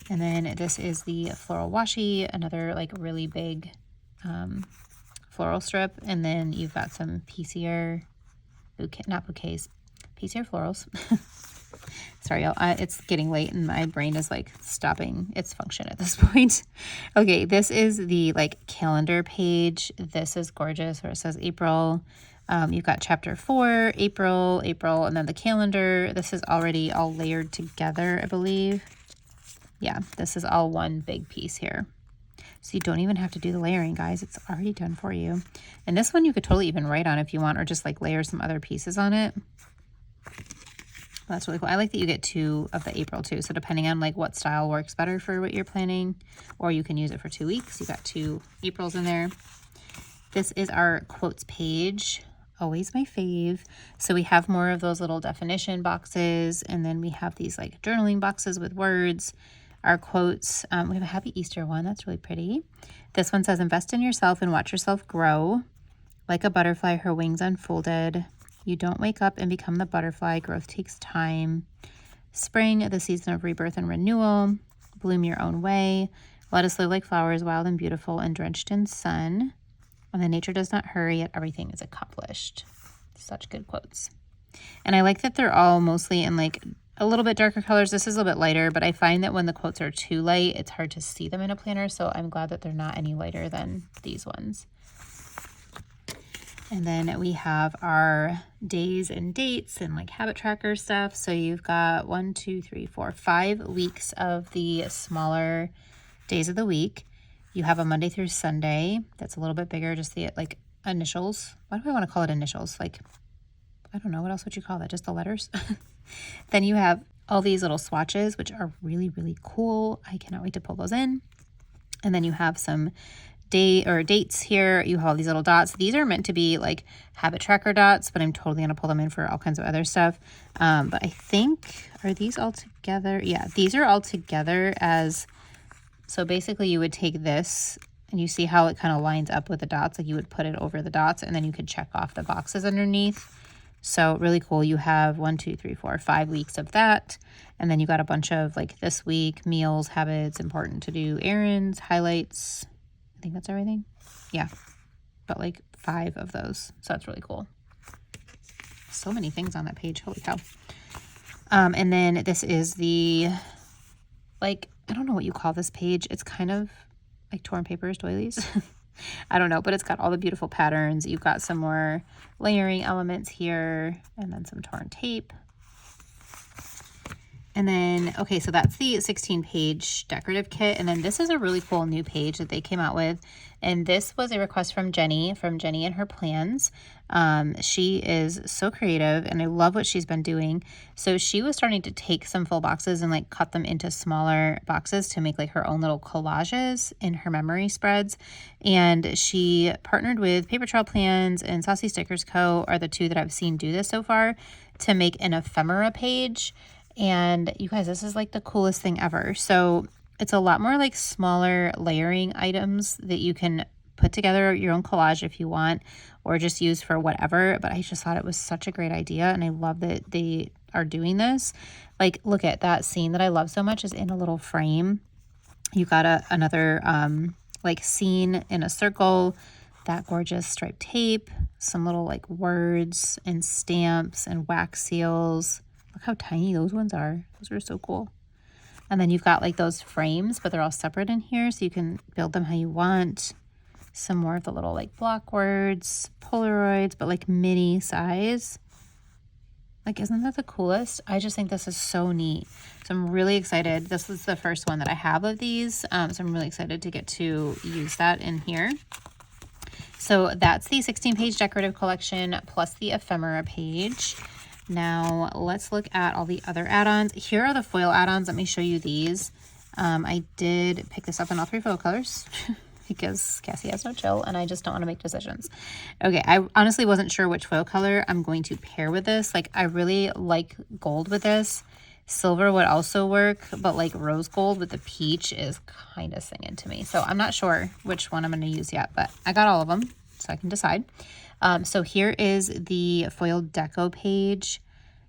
And then this is the floral washi, another like really big floral strip. And then you've got some piecier, not bouquets, piecier florals. Sorry, y'all. It's getting late and my brain is like stopping its function at this point. Okay, this is the like calendar page. This is gorgeous, where it says April. You've got chapter 4, April, and then the calendar. This is already all layered together, I believe. Yeah, this is all one big piece here. So you don't even have to do the layering, guys. It's already done for you. And this one you could totally even write on if you want, or just like layer some other pieces on it. That's really cool. I like that you get 2 of the April too. So depending on like what style works better for what you're planning, or you can use it for 2 weeks. You got 2 Aprils in there. This is our quotes page. Always my fave. So we have more of those little definition boxes, and then we have these like journaling boxes with words. Our quotes, we have a happy Easter one. That's really pretty. This one says, invest in yourself and watch yourself grow. Like a butterfly, her wings unfolded. You don't wake up and become the butterfly. Growth takes time. Spring, the season of rebirth and renewal. Bloom your own way. Let us live like flowers, wild and beautiful and drenched in sun. And then nature does not hurry, yet everything is accomplished. Such good quotes. And I like that they're all mostly in like a little bit darker colors. This is a little bit lighter, but I find that when the quotes are too light, it's hard to see them in a planner. So I'm glad that they're not any lighter than these ones. And then we have our days and dates and like habit tracker stuff. So you've got 1, 2, 3, 4, 5 weeks of the smaller days of the week. You have a Monday through Sunday. That's a little bit bigger, just the like initials. Why do I want to call it initials? Like, I don't know. What else would you call that? Just the letters? Then you have all these little swatches, which are really, really cool. I cannot wait to pull those in. And then you have some dates here. You have all these little dots. These are meant to be like habit tracker dots, but I'm totally gonna pull them in for all kinds of other stuff. But I think, are these all together? Yeah, these are all together as, so basically you would take this and you see how it kind of lines up with the dots, like you would put it over the dots and then you could check off the boxes underneath. So really cool. You have 1, 2, 3, 4, 5 weeks of that. And then you got a bunch of like this week, meals, habits, important to do, errands, highlights. I think that's everything. Yeah, but like 5 of those. So that's really cool. So many things on that page. Holy cow. And then this is the, like, I don't know what you call this page. It's kind of like torn papers, doilies. I don't know, but it's got all the beautiful patterns. You've got some more layering elements here and then some torn tape. And then, okay, so that's the 16-page decorative kit. And then this is a really cool new page that they came out with. And this was a request from Jenny and her plans. She is so creative and I love what she's been doing. So she was starting to take some full boxes and like cut them into smaller boxes to make like her own little collages in her memory spreads. And she partnered with Papertrail Plans and Saucy Stickers Co. are the two that I've seen do this so far to make an ephemera page. And you guys, this is like the coolest thing ever. So it's a lot more like smaller layering items that you can put together your own collage if you want, or just use for whatever. But I just thought it was such a great idea. And I love that they are doing this. Like, look at that scene that I love so much is in a little frame. You got another like scene in a circle, that gorgeous striped tape, some little like words and stamps and wax seals. Look how tiny those ones are. Those are so cool. And then you've got like those frames, but they're all separate in here, so you can build them how you want. Some more of the little like block words, Polaroids, but like mini size. Like, isn't that the coolest? I just think this is so neat. So I'm really excited. This is the first one that I have of these. So I'm really excited to get to use that in here. So that's the 16-page decorative collection plus the ephemera page. Now let's look at all the other add-ons. Here are the foil add-ons. Let me show you these. I did pick this up in all 3 foil colors because Cassie has no chill and I just don't want to make decisions. Okay, I honestly wasn't sure which foil color I'm going to pair with this. Like, I really like gold with this. Silver would also work, but like rose gold with the peach is kind of singing to me. So I'm not sure which one I'm going to use yet, but I got all of them so I can decide. So here is the foil deco page.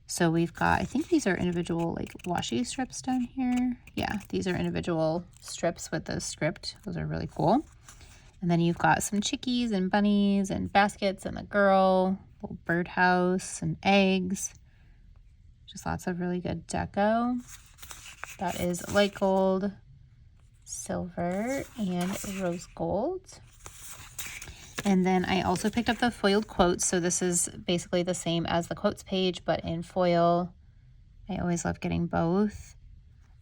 So we've got, I think these are individual like washi strips down here. Yeah, these are individual strips with the script. Those are really cool. And then you've got some chickies and bunnies and baskets and the girl, little birdhouse and eggs. Just lots of really good deco. That is light gold, silver, and rose gold. And then I also picked up the foiled quotes. So this is basically the same as the quotes page, but in foil. I always love getting both.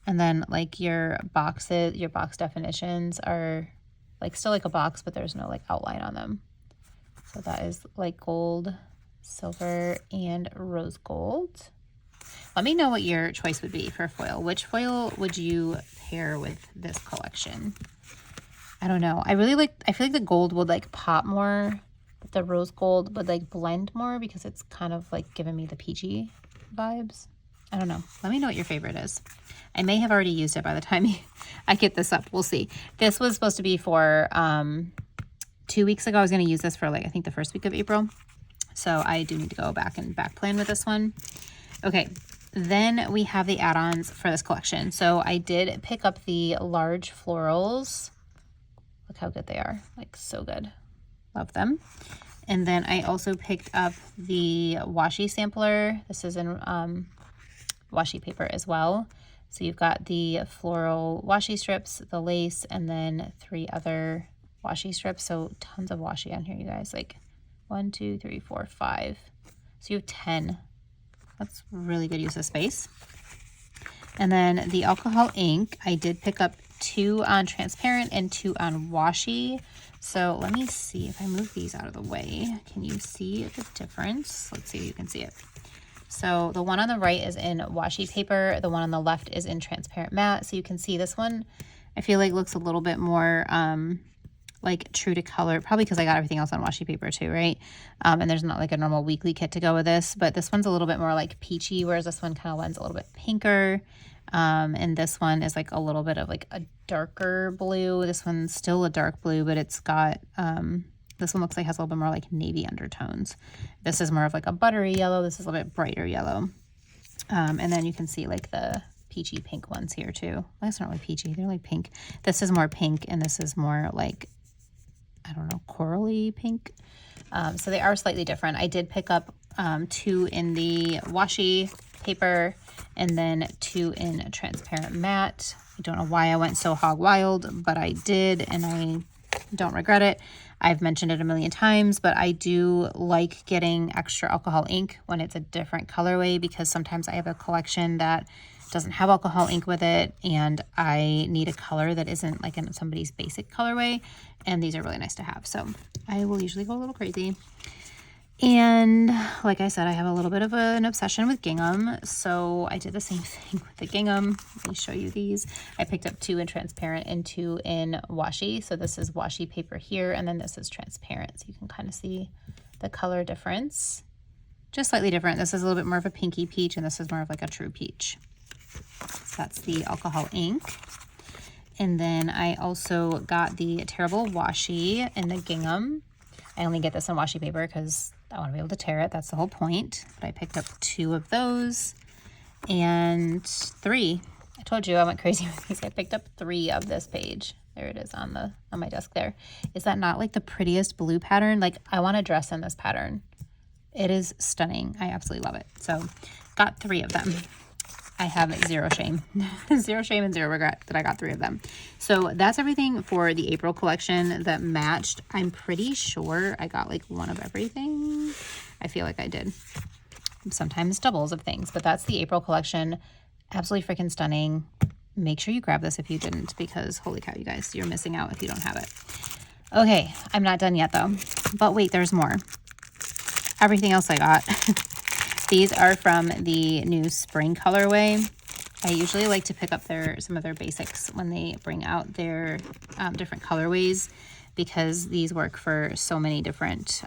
And then like your boxes, your box definitions are like still like a box, but there's no like outline on them. So that is like gold, silver, and rose gold. Let me know what your choice would be for foil. Which foil would you pair with this collection? I don't know. I feel like the gold would like pop more, but the rose gold would like blend more because it's kind of like giving me the peachy vibes. I don't know. Let me know what your favorite is. I may have already used it by the time I get this up. We'll see. This was supposed to be for 2 weeks ago. I was going to use this for like, I think the first week of April. So I do need to go back and back plan with this one. Okay. Then we have the add-ons for this collection. So I did pick up the large florals. Look how good they are. Like, so good. Love them. And then I also picked up the washi sampler. This is in washi paper as well. So you've got the floral washi strips, the lace, and then 3 other washi strips. So tons of washi on here, you guys. Like 1, 2, 3, 4, 5. So you have 10. That's really good use of space. And then the alcohol ink, I did pick up 2 on transparent and 2 on washi. So let me see if I move these out of the way. Can you see the difference? Let's see if you can see it. So the one on the right is in washi paper. The one on the left is in transparent matte. So you can see this one, I feel like looks a little bit more like true to color, probably because I got everything else on washi paper too, right? And there's not like a normal weekly kit to go with this, but this one's a little bit more like peachy, whereas this one kind of lends a little bit pinker. And this one is like a little bit of like a darker blue. This one's still a dark blue, but it's got, this one looks like it has a little bit more like navy undertones. This is more of like a buttery yellow. This is a little bit brighter yellow. And then you can see like the peachy pink ones here too. Well, that's not really peachy, they're like pink. This is more pink and this is more like, I don't know, corally pink. So they are slightly different. I did pick up 2 in the washi paper and then 2 in transparent matte. I don't know why I went so hog wild, but I did, and I don't regret it. I've mentioned it a million times, but I do like getting extra alcohol ink when it's a different colorway, because sometimes I have a collection that doesn't have alcohol ink with it and I need a color that isn't like in somebody's basic colorway, and these are really nice to have. So I will usually go a little crazy. And like I said, I have a little bit of an obsession with gingham, so I did the same thing with the gingham. Let me show you these. I picked up 2 in transparent and 2 in washi. So this is washi paper here, and then this is transparent, so you can kind of see the color difference. Just slightly different. This is a little bit more of a pinky peach, and this is more of like a true peach. So that's the alcohol ink. And then I also got the Terrible Washi in the gingham. I only get this on washi paper because I want to be able to tear it. That's the whole point. But I picked up 2 of those and 3. I told you I went crazy with these. I picked up 3 of this page. There it is on my desk there. Is that not like the prettiest blue pattern? Like, I want to dress in this pattern. It is stunning. I absolutely love it. So got 3 of them. I have zero shame. Zero shame and zero regret that I got 3 of them. So that's everything for the April collection that matched. I'm pretty sure I got like 1 of everything. I feel like I did. Sometimes doubles of things, but that's the April collection. Absolutely freaking stunning. Make sure you grab this if you didn't, because holy cow, you guys, you're missing out if you don't have it. Okay, I'm not done yet though. But wait, there's more. Everything else I got. These are from the new spring colorway. I usually like to pick up some of their basics when they bring out their different colorways, because these work for so many different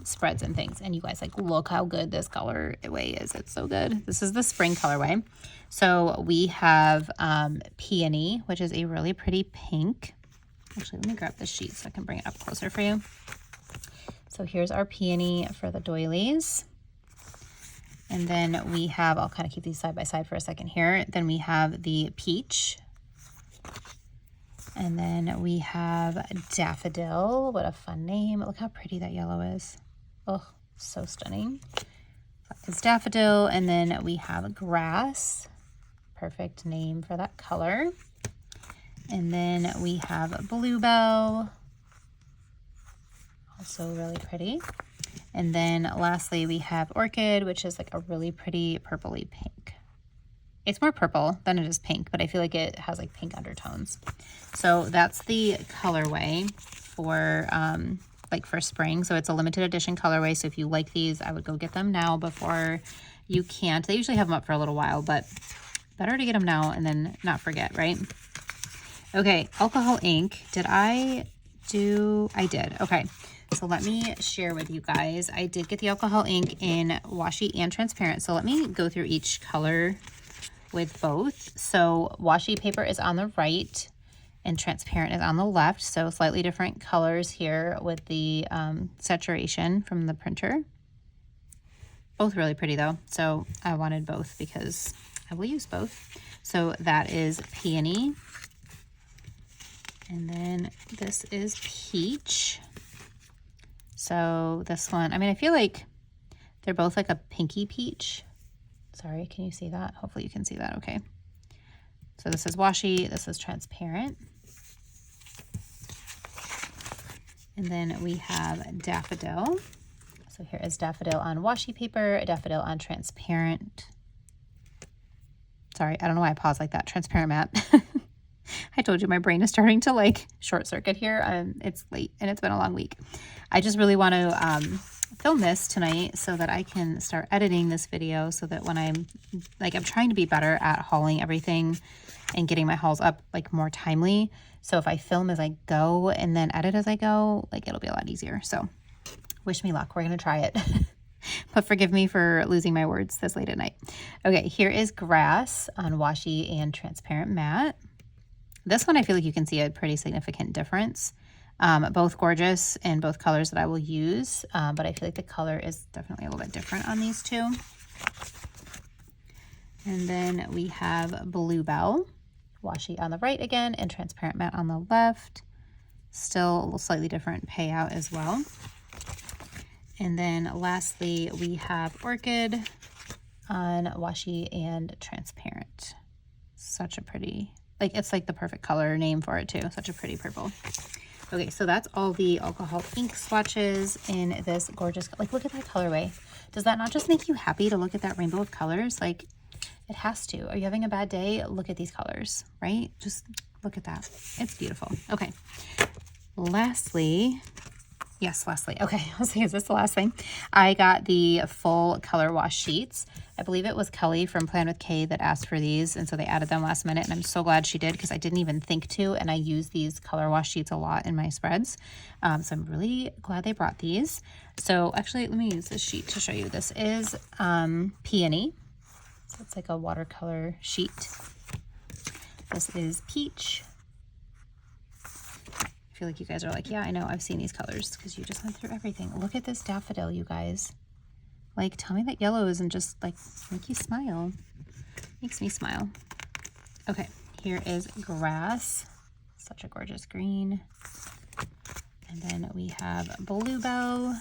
spreads and things. And you guys, like, look how good this colorway is. It's so good. This is the spring colorway. So we have Peony, which is a really pretty pink. Actually, let me grab this sheet so I can bring it up closer for you. So here's our Peony for the doilies. And then we have, I'll kind of keep these side by side for a second here. Then we have the Peach. And then we have Daffodil. What a fun name. Look how pretty that yellow is. Oh, so stunning. It's Daffodil. And then we have Grass. Perfect name for that color. And then we have Bluebell. Also really pretty. And then lastly, we have Orchid, which is like a really pretty purpley pink. It's more purple than it is pink, but I feel like it has like pink undertones. So that's the colorway for like for spring. So it's a limited edition colorway. So if you like these, I would go get them now before you can't. They usually have them up for a little while, but better to get them now and then not forget, right? Okay, alcohol ink. I did. Okay. So let me share with you guys. I did get the alcohol ink in washi and transparent. So let me go through each color with both. So washi paper is on the right and transparent is on the left. So slightly different colors here with the saturation from the printer. Both really pretty though. So I wanted both because I will use both. So that is Peony. And then this is Peach. So this one, I mean, I feel like they're both like a pinky peach. Sorry, can you see that? Hopefully you can see that okay. So this is washi, this is transparent. And then we have Daffodil. So here is Daffodil on washi paper, Daffodil on transparent. Sorry, I don't know why I paused like that. Transparent matte. I told you my brain is starting to like short circuit here. It's late and it's been a long week. I just really want to film this tonight so that I can start editing this video, so that when I'm trying to be better at hauling everything and getting my hauls up like more timely. So if I film as I go and then edit as I go, like it'll be a lot easier. So wish me luck. We're going to try it. But forgive me for losing my words this late at night. Okay, here is Grass on washi and transparent matte. This one I feel like you can see a pretty significant difference. Both gorgeous and both colors that I will use, but I feel like the color is definitely a little bit different on these two. And then we have Bluebell, washi on the right again, and transparent matte on the left. Still a little slightly different payout as well. And then lastly, we have Orchid on washi and transparent. Such a pretty, like it's like the perfect color name for it too. Such a pretty purple. Okay, so that's all the alcohol ink swatches in this gorgeous, like look at that colorway. Does that not just make you happy to look at that rainbow of colors? Like it has to. Are you having a bad day? Look at these colors, right? Just look at that. It's beautiful. Okay, lastly, okay, I'll say, is this the last thing? I got the full color wash sheets. I believe it was Kelly from Plan with K that asked for these, and so they added them last minute, and I'm so glad she did because I didn't even think to, and I use these color wash sheets a lot in my spreads. So I'm really glad they brought these. So actually, let me use this sheet to show you. This is Peony. So it's like a watercolor sheet. This is Peach. I feel like you guys are like, yeah, I know, I've seen these colors because you just went through everything. Look at this daffodil, you guys. Like, tell me that yellow isn't just like make you smile. Makes me smile. Okay, here is Grass. Such a gorgeous green. And then we have Bluebell.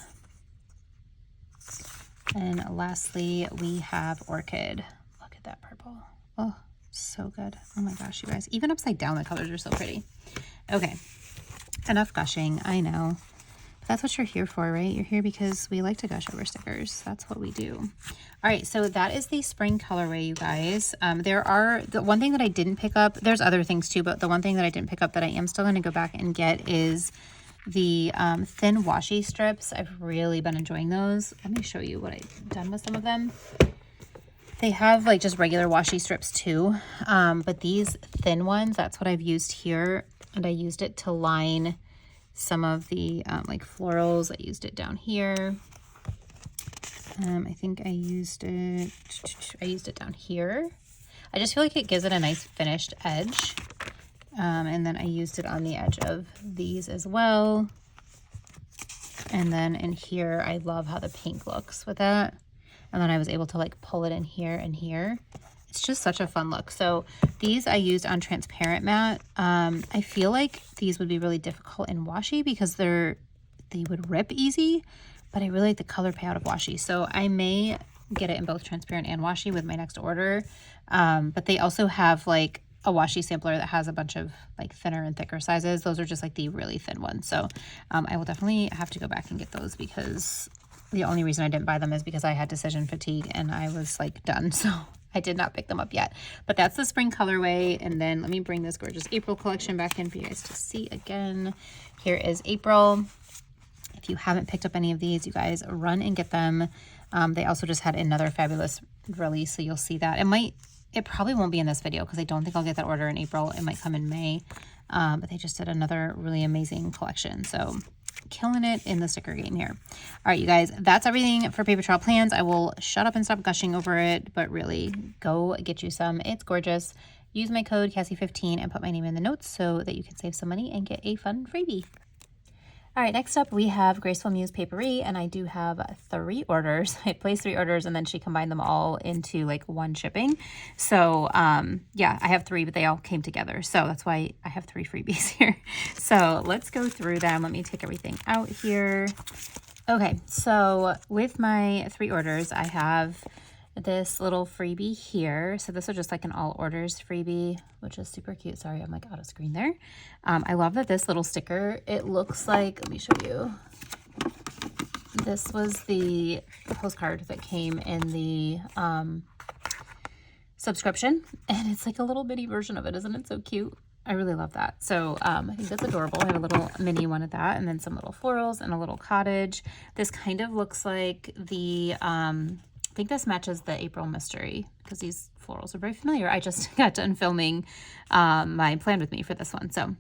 And lastly, we have Orchid. Look at that purple. Oh, so good. Oh my gosh, you guys. Even upside down, the colors are so pretty. Okay. Enough gushing, I know. But that's what you're here for, right? You're here because we like to gush over stickers. That's what we do. All right, so that is the spring colorway, you guys. The one thing that I didn't pick up, there's other things too, but the one thing that I didn't pick up that I am still going to go back and get is the thin washi strips. I've really been enjoying those. Let me show you what I've done with some of them. They have like just regular washi strips too, but these thin ones, that's what I've used here. And I used it to line some of the like florals. I used it down here. I think I used it down here. I just feel like it gives it a nice finished edge. And then I used it on the edge of these as well. And then in here, I love how the pink looks with that. And then I was able to like pull it in here and here. It's just such a fun look. So these I used on transparent matte. I feel like these would be really difficult in washi because they would rip easy, but I really like the color payout of washi. So I may get it in both transparent and washi with my next order. But they also have like a washi sampler that has a bunch of like thinner and thicker sizes. Those are just like the really thin ones. So I will definitely have to go back and get those because the only reason I didn't buy them is because I had decision fatigue and I was like done. So I did not pick them up yet, but that's the spring colorway. And then let me bring this gorgeous April collection back in for you guys to see again. Here is April. If you haven't picked up any of these, you guys run and get them. They also just had another fabulous release, so you'll see that. It probably won't be in this video because I don't think I'll get that order in April. It might come in May, but they just did another really amazing collection. So killing it in the sticker game here. All right, you guys, that's everything for Papertrail Plans. I will shut up and stop gushing over it, but really go get you some. It's gorgeous. Use my code Cassie15 and put my name in the notes so that you can save some money and get a fun freebie. All right, next up we have Graceful Muse Papery, and I do have 3 orders. I placed 3 orders and then she combined them all into like one shipping. So yeah, I have 3, but they all came together. So that's why I have 3 freebies here. So let's go through them. Let me take everything out here. Okay, so with my 3 orders, I have this little freebie here. So this is just like an all orders freebie, which is super cute. Sorry, I'm like out of screen there. I love that this little sticker, it looks like, let me show you. This was the postcard that came in the subscription, and it's like a little bitty version of it. Isn't it so cute? I really love that. So I think that's adorable. I have a little mini one of that, and then some little florals and a little cottage. This kind of looks like the, I think this matches the April Mystery because these florals are very familiar. I just got done filming my Plan With Me for this one. So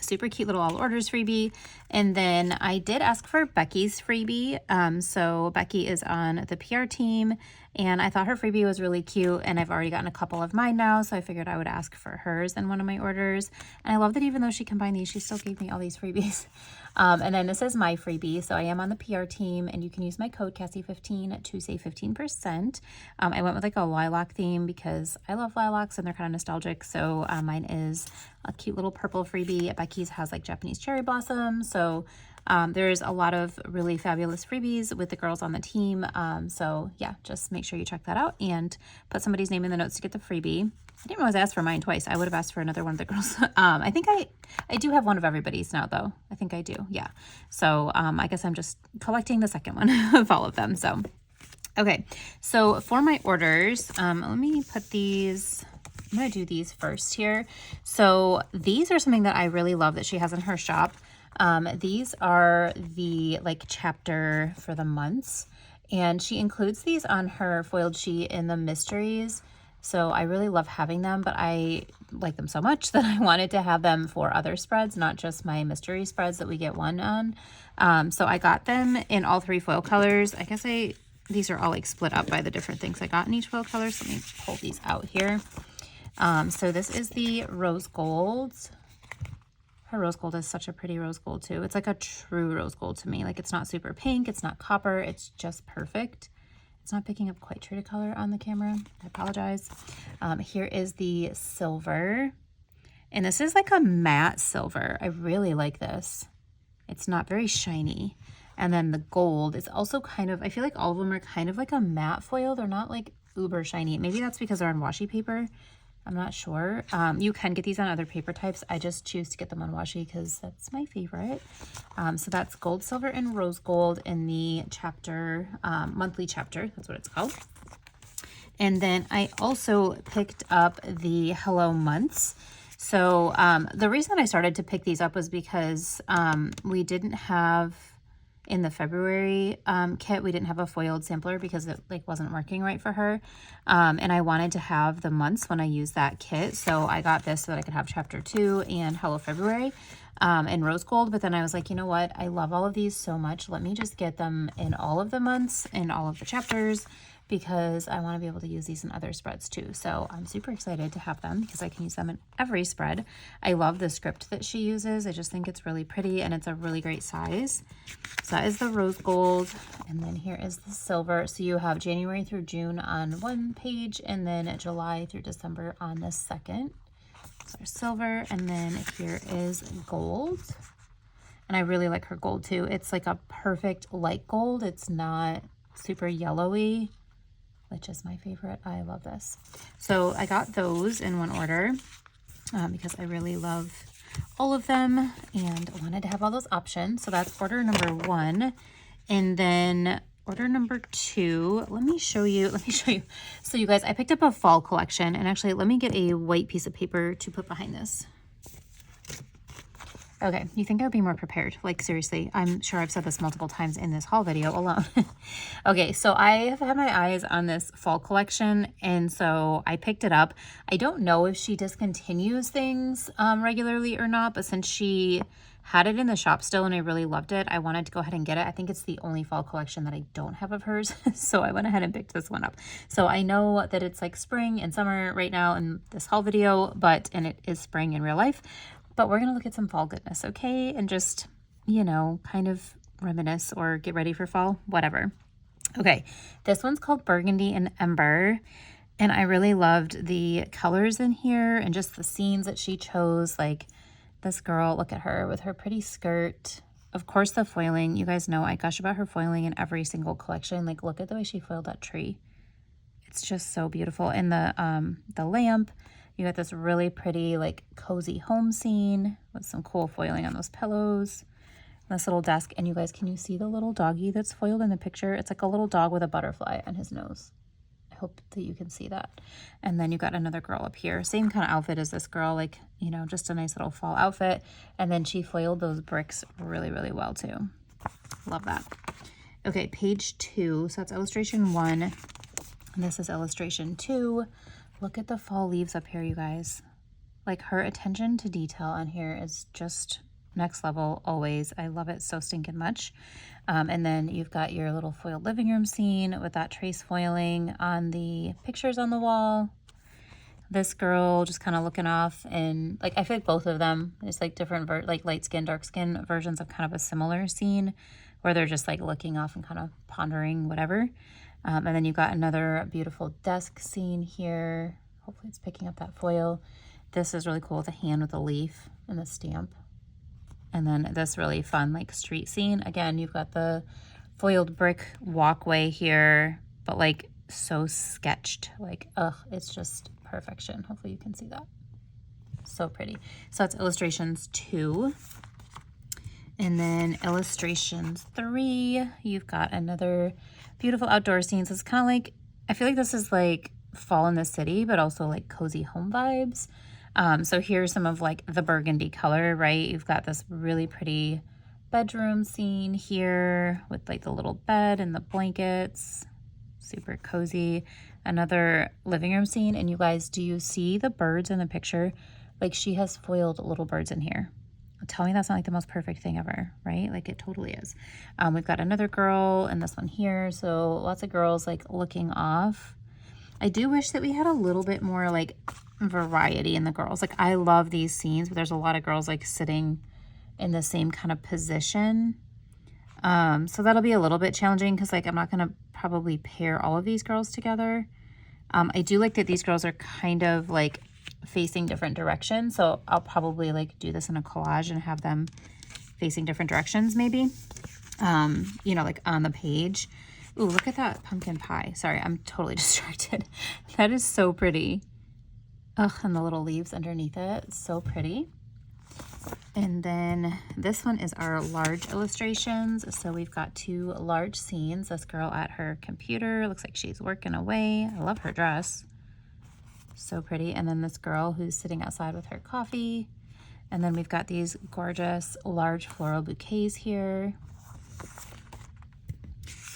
super cute little all orders freebie. And then I did ask for Becky's freebie. So Becky is on the PR team, and I thought her freebie was really cute, and I've already gotten a couple of mine now, so I figured I would ask for hers in one of my orders. And I love that even though she combined these, she still gave me all these freebies. And then this is my freebie. So I am on the PR team, and you can use my code Cassie15 to save 15%. I went with like a lilac theme because I love lilacs and they're kind of nostalgic. So mine is a cute little purple freebie. Becky's has like Japanese cherry blossom. So there's a lot of really fabulous freebies with the girls on the team. So yeah, just make sure you check that out and put somebody's name in the notes to get the freebie. I didn't realize I asked for mine twice. I would have asked for another one of the girls. I think I do have one of everybody's now though. I think I do. Yeah. So I guess I'm just collecting the second one of all of them. So, okay. So for my orders, let me put these, I'm going to do these first here. So these are something that I really love that she has in her shop. These are the like chapter for the months, and she includes these on her foiled sheet in the mysteries. So I really love having them, but I like them so much that I wanted to have them for other spreads, not just my mystery spreads that we get one on. So I got them in all three foil colors. I guess these are all like split up by the different things I got in each foil color. So let me pull these out here. So this is the rose gold. Her rose gold is such a pretty rose gold too. It's like a true rose gold to me. Like it's not super pink, it's not copper, it's just perfect. It's not picking up quite true to color on the camera. I apologize. Here is the silver. And this is like a matte silver. I really like this. It's not very shiny. And then the gold is also kind of, I feel like all of them are kind of like a matte foil. They're not like uber shiny. Maybe that's because they're on washi paper. I'm not sure. You can get these on other paper types. I just choose to get them on washi because that's my favorite. So that's gold, silver, and rose gold in the chapter, monthly chapter. That's what it's called. And then I also picked up the Hello Months. So the reason that I started to pick these up was because we didn't have, in the February kit, we didn't have a foiled sampler because it like wasn't working right for her. And I wanted to have the months when I used that kit. So I got this so that I could have chapter 2 and Hello February in rose gold. But then I was like, you know what? I love all of these so much. Let me just get them in all of the months and all of the chapters, because I want to be able to use these in other spreads too. So I'm super excited to have them because I can use them in every spread. I love the script that she uses. I just think it's really pretty and it's a really great size. So that is the rose gold. And then here is the silver. So you have January through June on one page, and then July through December on the second. So there's silver, and then here is gold. And I really like her gold too. It's like a perfect light gold. It's not super yellowy, which is my favorite. I love this. So I got those in one order because I really love all of them and wanted to have all those options. So that's order number 1. And then order number 2, let me show you. So you guys, I picked up a fall collection, and actually let me get a white piece of paper to put behind this. Okay, you think I would be more prepared? Like seriously, I'm sure I've said this multiple times in this haul video alone. Okay, so I have had my eyes on this fall collection, and so I picked it up. I don't know if she discontinues things regularly or not, but since she had it in the shop still and I really loved it, I wanted to go ahead and get it. I think it's the only fall collection that I don't have of hers, so I went ahead and picked this one up. So I know that it's like spring and summer right now in this haul video, and it is spring in real life. But we're going to look at some fall goodness, okay? And just, you know, kind of reminisce or get ready for fall, whatever. Okay, this one's called Burgundy and Ember. And I really loved the colors in here and just the scenes that she chose. Like this girl, look at her with her pretty skirt. Of course, the foiling. You guys know I gush about her foiling in every single collection. Like, look at the way she foiled that tree. It's just so beautiful. And the lamp. You got this really pretty, like, cozy home scene with some cool foiling on those pillows. This little desk. And you guys, can you see the little doggy that's foiled in the picture? It's like a little dog with a butterfly on his nose. Oh, hope that you can see that. And then you got another girl up here. Same kind of outfit as this girl, like, you know, just a nice little fall outfit. And then she foiled those bricks really, really well too. Love that. Okay, page 2. So that's illustration 1. And this is illustration 2. Look at the fall leaves up here, you guys. Like, her attention to detail on here is just next level always. I love it so stinking much. And then you've got your little foiled living room scene with that trace foiling on the pictures on the wall. This girl just kind of looking off, and like I feel like both of them is like different like light skin, dark skin versions of kind of a similar scene where they're just like looking off and kind of pondering whatever. And then you've got another beautiful desk scene here. Hopefully it's picking up that foil. This is really cool with a hand with a leaf and a stamp. And then this really fun like street scene. Again, you've got the foiled brick walkway here, but like so sketched. Like, ugh, it's just perfection. Hopefully you can see that. So pretty. So that's illustrations 2. And then illustrations 3, you've got another beautiful outdoor scene. So it's kind of like, I feel like this is like fall in the city, but also like cozy home vibes. So here's some of like the burgundy color, right? You've got this really pretty bedroom scene here with like the little bed and the blankets, super cozy. Another living room scene. And you guys, do you see the birds in the picture? Like, she has foiled little birds in here. Tell me that's not like the most perfect thing ever, right? Like, it totally is. We've got another girl and this one here. So lots of girls like looking off. I do wish that we had a little bit more like variety in the girls. Like, I love these scenes, but there's a lot of girls like sitting in the same kind of position. So that'll be a little bit challenging because like I'm not going to probably pair all of these girls together. I do like that these girls are kind of like facing different directions. So I'll probably like do this in a collage and have them facing different directions maybe, you know, like on the page. Ooh, look at that pumpkin pie. Sorry, I'm totally distracted. That is so pretty. Ugh, and the little leaves underneath it. So pretty. And then this one is our large illustrations. So we've got 2 large scenes. This girl at her computer. Looks like she's working away. I love her dress. So pretty. And then this girl who's sitting outside with her coffee. And then we've got these gorgeous large floral bouquets here.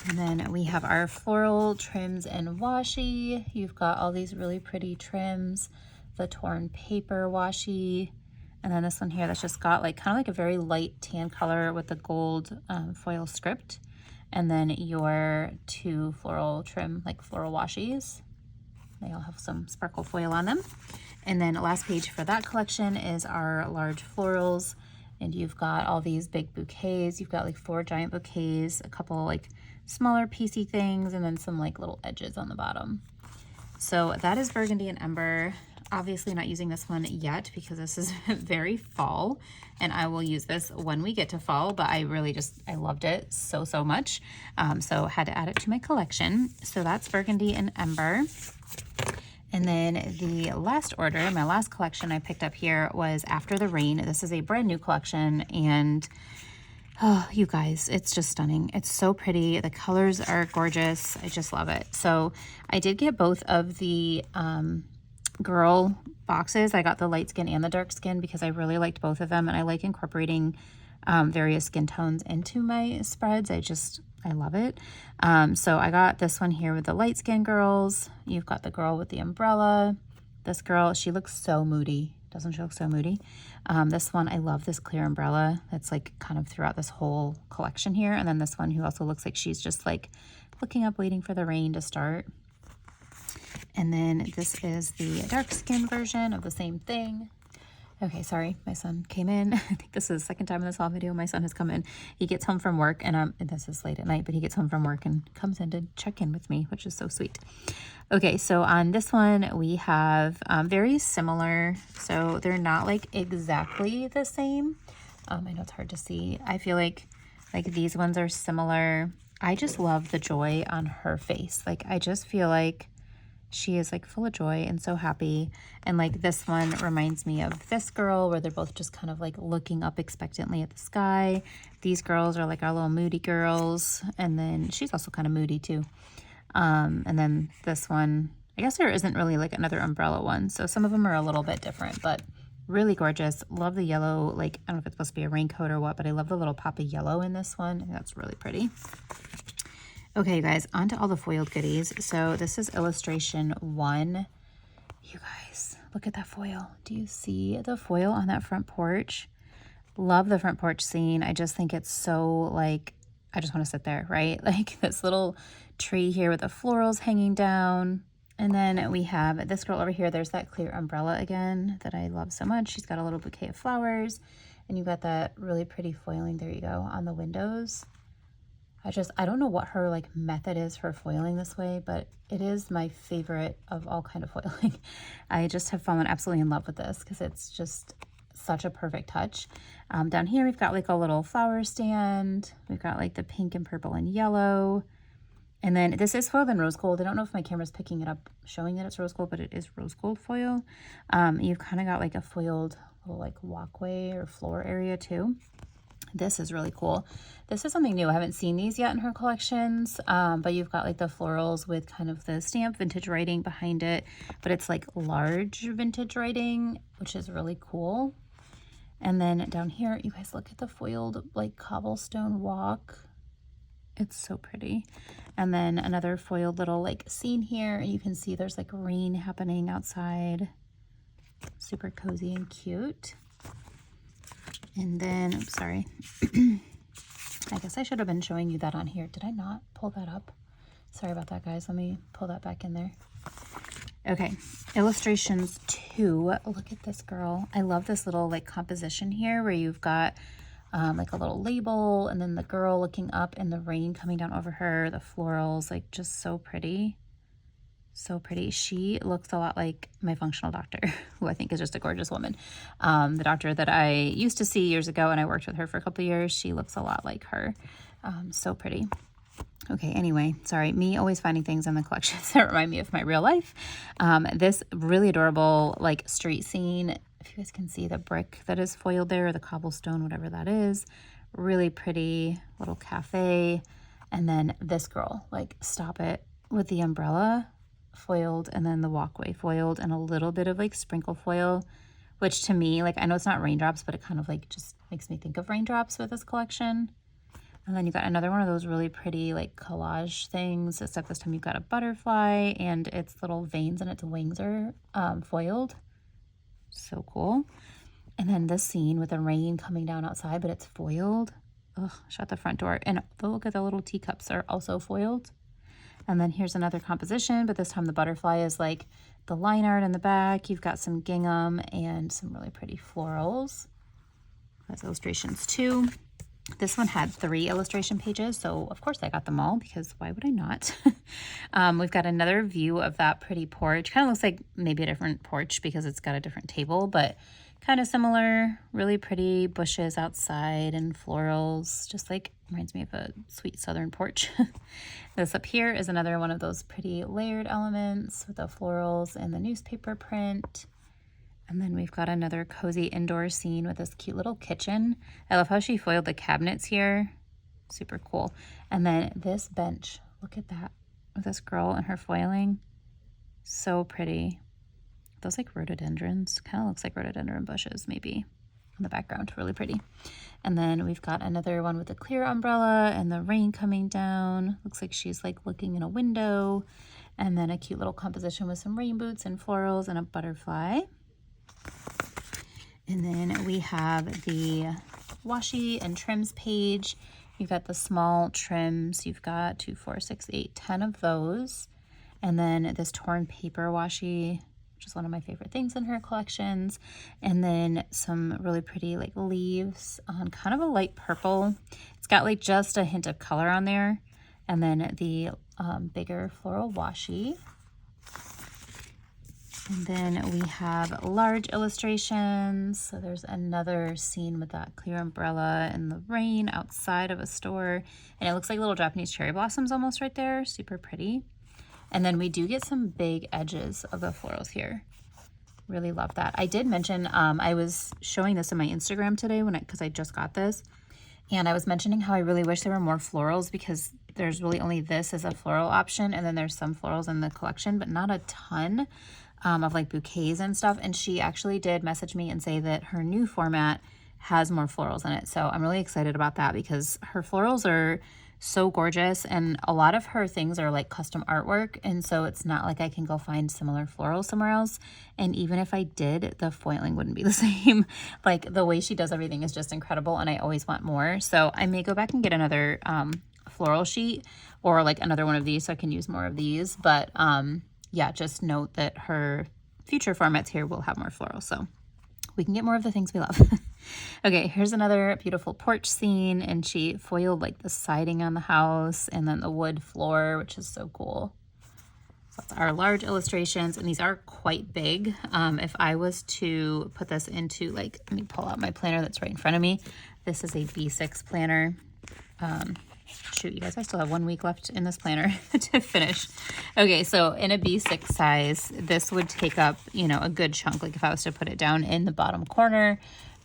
And then we have our floral trims and washi. You've got all these really pretty trims, the torn paper washi, and then this one here that's just got like kind of like a very light tan color with the gold foil script. And then your 2 floral trim, like floral washies. They all have some sparkle foil on them. And then last page for that collection is our large florals. And you've got all these big bouquets. You've got like 4 giant bouquets, a couple like smaller piecey things, and then some like little edges on the bottom. So that is Burgundy and Ember. Obviously not using this one yet because this is very fall, and I will use this when we get to fall, but I really I loved it so, so much. So had to add it to my collection. So that's Burgundy and Ember. And then the last order, my last collection I picked up here was After the Rain. This is a brand new collection, and oh, you guys, it's just stunning. It's so pretty. The colors are gorgeous. I just love it. So I did get both of the girl boxes. I got the light skin and the dark skin because I really liked both of them, and I like incorporating various skin tones into my spreads. I love it. So I got this one here with the light skin girls. You've got the girl with the umbrella. This girl, she looks so moody. Doesn't she look so moody? This one, I love this clear umbrella that's like kind of throughout this whole collection here. And then this one who also looks like she's just like looking up, waiting for the rain to start. And then this is the dark skin version of the same thing. Okay, sorry, my son came in. I think this is the second time in this haul video my son has come in. He gets home from work, and this is late at night, but he gets home from work and comes in to check in with me, which is so sweet. Okay, so on this one, we have very similar. So they're not like exactly the same. I know it's hard to see. I feel like these ones are similar. I just love the joy on her face. Like, I just feel like she is like full of joy and so happy. And like this one reminds me of this girl where they're both just kind of like looking up expectantly at the sky. These girls are like our little moody girls. And then she's also kind of moody too. And then this one, I guess there isn't really like another umbrella one. So some of them are a little bit different, but really gorgeous. Love the yellow, like, I don't know if it's supposed to be a raincoat or what, but I love the little pop of yellow in this one. I think that's really pretty. Okay, you guys, on to all the foiled goodies. So this is illustration 1. You guys, look at that foil. Do you see the foil on that front porch? Love the front porch scene. I just think it's so, like, I just want to sit there, right? Like this little tree here with the florals hanging down. And then we have this girl over here. There's that clear umbrella again that I love so much. She's got a little bouquet of flowers, and you've got that really pretty foiling, there you go, on the windows. I don't know what her like method is for foiling this way, but it is my favorite of all kind of foiling. I just have fallen absolutely in love with this because it's just such a perfect touch. Down here we've got like a little flower stand. We've got like the pink and purple and yellow. And then this is foiled in rose gold. I don't know if my camera's picking it up, showing that it's rose gold, but it is rose gold foil. You've kind of got like a foiled little like walkway or floor area too. This is really cool. This is something new. I haven't seen these yet in her collections, but you've got like the florals with kind of the stamp vintage writing behind it, but it's like large vintage writing, which is really cool. And then down here, you guys look at the foiled like cobblestone walk. It's so pretty. And then another foiled little like scene here, and you can see there's like rain happening outside. Super cozy and cute. And then, oops, sorry. I guess I should have been showing you that on here. Did I not pull that up? Sorry about that, guys. Let me pull that back in there. Okay, illustrations 2. Look at this girl. I love this little like composition here where you've got like a little label, and then the girl looking up and the rain coming down over her, the florals, like just so pretty. So pretty. She looks a lot like my functional doctor, who I think is just a gorgeous woman. The doctor that I used to see years ago, and I worked with her for a couple of years. She looks a lot like her. So pretty. Okay, anyway, sorry, me always finding things in the collections that remind me of my real life. This really adorable like street scene, if you guys can see the brick that is foiled there, the cobblestone, whatever that is, really pretty little cafe. And then this girl, like, stop it, with the umbrella foiled, and then the walkway foiled, and a little bit of like sprinkle foil, which to me, like, I know it's not raindrops, but it kind of like just makes me think of raindrops with this collection. And then you've got another one of those really pretty like collage things, except this time you've got a butterfly and its little veins and its wings are foiled. So cool. And then this scene with the rain coming down outside, but it's foiled. Ugh, shut the front door. And look at the little teacups are also foiled. And then here's another composition, but this time the butterfly is like the line art in the back. You've got some gingham and some really pretty florals. That's illustrations 2. This one had 3 illustration pages, so of course I got them all because why would I not? We've got another view of that pretty porch. Kind of looks like maybe a different porch because it's got a different table, but kind of similar. Really pretty bushes outside and florals, just like reminds me of a sweet southern porch. This up here is another one of those pretty layered elements with the florals and the newspaper print. And then we've got another cozy indoor scene with this cute little kitchen. I love how she foiled the cabinets here. Super cool. And then this bench, look at that, with this girl and her foiling. So pretty. Those like rhododendrons, kind of looks like rhododendron bushes maybe in the background. Really pretty. And then we've got another one with a clear umbrella and the rain coming down. Looks like she's like looking in a window. And then a cute little composition with some rain boots and florals and a butterfly. And then we have the washi and trims page. You've got the small trims. You've got 2, 4, 6, 8, 10 of those. And then this torn paper washi, which is one of my favorite things in her collections. And then some really pretty like leaves on kind of a light purple. It's got like just a hint of color on there. And then the bigger floral washi. And then we have large illustrations. So there's another scene with that clear umbrella in the rain outside of a store. And it looks like little Japanese cherry blossoms almost right there. Super pretty. And then we do get some big edges of the florals here. Really love that. I did mention, I was showing this in my Instagram today because I just got this. And I was mentioning how I really wish there were more florals because there's really only this as a floral option, and then there's some florals in the collection, but not a ton of like bouquets and stuff. And she actually did message me and say that her new format has more florals in it. So I'm really excited about that because her florals are so gorgeous, and a lot of her things are like custom artwork, and so it's not like I can go find similar florals somewhere else. And even if I did, the foiling wouldn't be the same. Like the way she does everything is just incredible, and I always want more. So I may go back and get another floral sheet or like another one of these so I can use more of these. But yeah, just note that her future formats here will have more florals, so we can get more of the things we love. Okay, here's another beautiful porch scene, and she foiled like the siding on the house and then the wood floor, which is so cool. So that's our large illustrations, and these are quite big. If I was to put this into like, let me pull out my planner that's right in front of me. This is a B6 planner. Shoot, you guys, I still have 1 week left in this planner to finish. Okay, so in a B6 size, this would take up, you know, a good chunk. Like if I was to put it down in the bottom corner,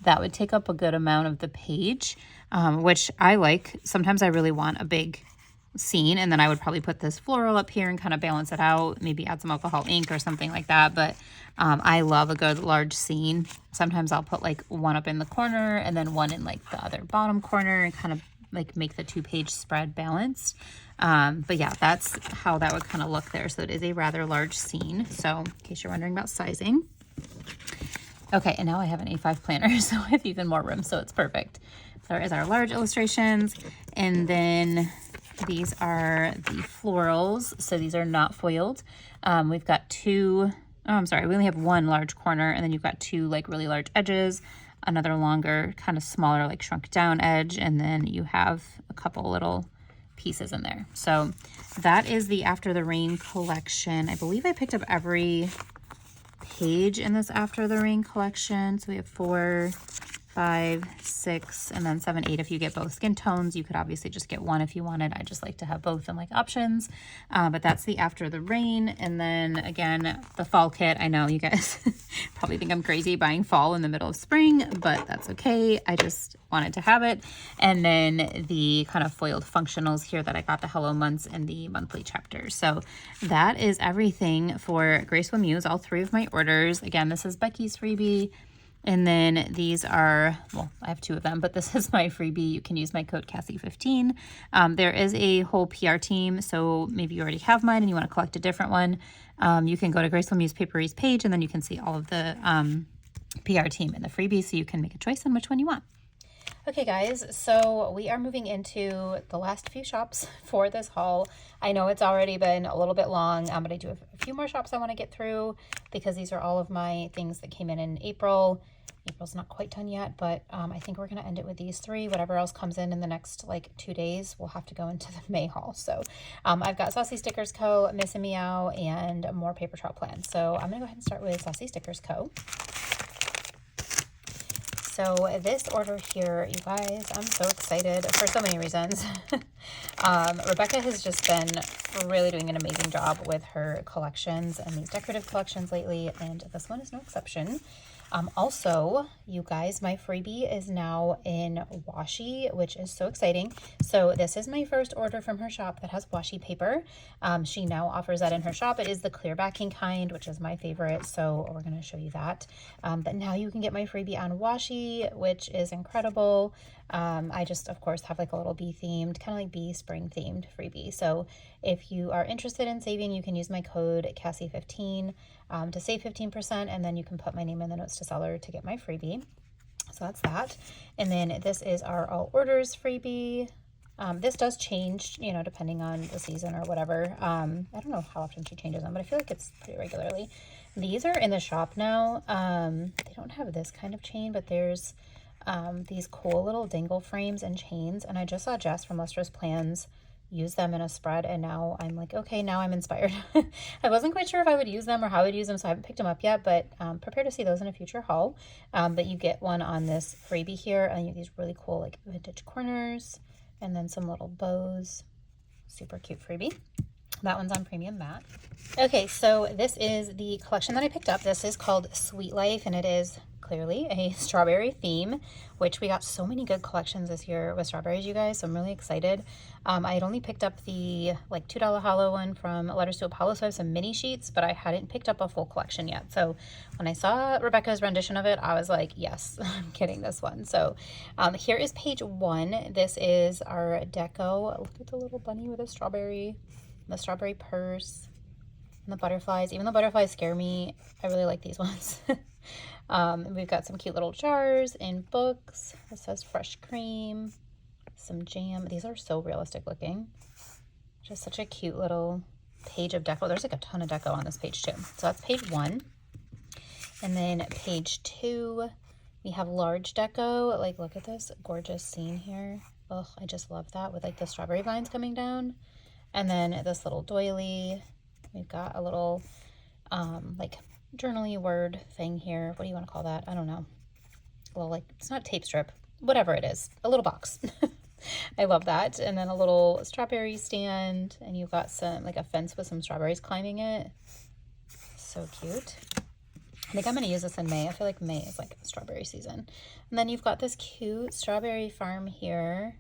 that would take up a good amount of the page, which I like. Sometimes I really want a big scene, and then I would probably put this floral up here and kind of balance it out, maybe add some alcohol ink or something like that. But I love a good large scene. Sometimes I'll put like one up in the corner and then one in like the other bottom corner and kind of like make the 2-page spread balanced. But yeah, that's how that would kind of look there. So it is a rather large scene. So in case you're wondering about sizing. Okay, and now I have an A5 planner, so I have even more room, so it's perfect. So there is our large illustrations, and then these are the florals. So these are not foiled. We've got two, oh, I'm sorry, we only have one large corner, and then you've got two like really large edges, another longer, kind of smaller, like shrunk down edge, and then you have a couple little pieces in there. So that is the After the Rain collection. I believe I picked up every page in this After the Rain collection. So we have 4, 5, 6, and then 7, 8. If you get both skin tones, you could obviously just get one if you wanted. I just like to have both in like options. But that's the After the Rain. And then again, the fall kit. I know you guys probably think I'm crazy buying fall in the middle of spring, but that's okay. I just wanted to have it. And then the kind of foiled functionals here that I got, the Hello Months and the monthly chapters. So that is everything for Graceful Muse, all 3 of my orders. Again, this is Becky's freebie. And then these are, well, I have 2 of them, but this is my freebie. You can use my code Cassie15. There is a whole PR team, so maybe you already have mine and you want to collect a different one. You can go to Graceful Muse Paperie's page, and then you can see all of the PR team and the freebie, so you can make a choice on which one you want. Okay guys, so we are moving into the last few shops for this haul. I know it's already been a little bit long, but I do have a few more shops I want to get through because these are all of my things that came in April. April's not quite done yet, but I think we're going to end it with these 3. Whatever else comes in the next like 2 days, we'll have to go into the May haul. So I've got Saucy Stickers Co, Miss and Meow, and more Papertrail Plans. So I'm going to go ahead and start with Saucy Stickers Co. So this order here, you guys, I'm so excited for so many reasons. Rebecca has just been really doing an amazing job with her collections and these decorative collections lately, and this one is no exception. Also, you guys, my freebie is now in washi, which is so exciting. So this is my first order from her shop that has washi paper. She now offers that in her shop. It is the clear backing kind, which is my favorite. So we're going to show you that. But now you can get my freebie on washi, which is incredible. I just, of course, have like a little bee themed, kind of like bee spring themed freebie. So if you are interested in saving, you can use my code Cassie15 to save 15%, and then you can put my name in the notes to seller to get my freebie. So that's that. And then this is our all orders freebie. This does change, you know, depending on the season or whatever. I don't know how often she changes them, but I feel like it's pretty regularly. These are in the shop now. They don't have this kind of chain, but there's these cool little dangle frames and chains, and I just saw Jess from Lustrous Plans use them in a spread, and now I'm like, okay, now I'm inspired. I wasn't quite sure if I would use them or how I would use them, so I haven't picked them up yet, but prepare to see those in a future haul. But you get one on this freebie here, and you get these really cool like vintage corners and then some little bows. Super cute freebie. That one's on premium matte. Okay, so this is the collection that I picked up. This is called Sweet Life, and it is clearly a strawberry theme, which we got so many good collections this year with strawberries, you guys, so I'm really excited. I had only picked up the like $2 hollow one from Letters to Apollo, so I have some mini sheets, but I hadn't picked up a full collection yet. So when I saw Rebecca's rendition of it, I was like, yes, I'm getting this one. So here is page 1. This is our deco. Look at the little bunny with a strawberry, the strawberry purse, and the butterflies. Even the butterflies scare me, I really like these ones. We've got some cute little jars and books. This says fresh cream, some jam. These are so realistic looking. Just such a cute little page of deco. There's like a ton of deco on this page too. So that's page 1. And then page 2, we have large deco. Like, look at this gorgeous scene here. Oh, I just love that with like the strawberry vines coming down. And then this little doily. We've got a little like journaly word thing here. What do you want to call that? I don't know. A little, like, it's not tape strip, whatever it is, a little box. I love that. And then a little strawberry stand, and you've got some like a fence with some strawberries climbing it. So cute. I think I'm going to use this in May. I feel like May is like strawberry season. And then you've got this cute strawberry farm here.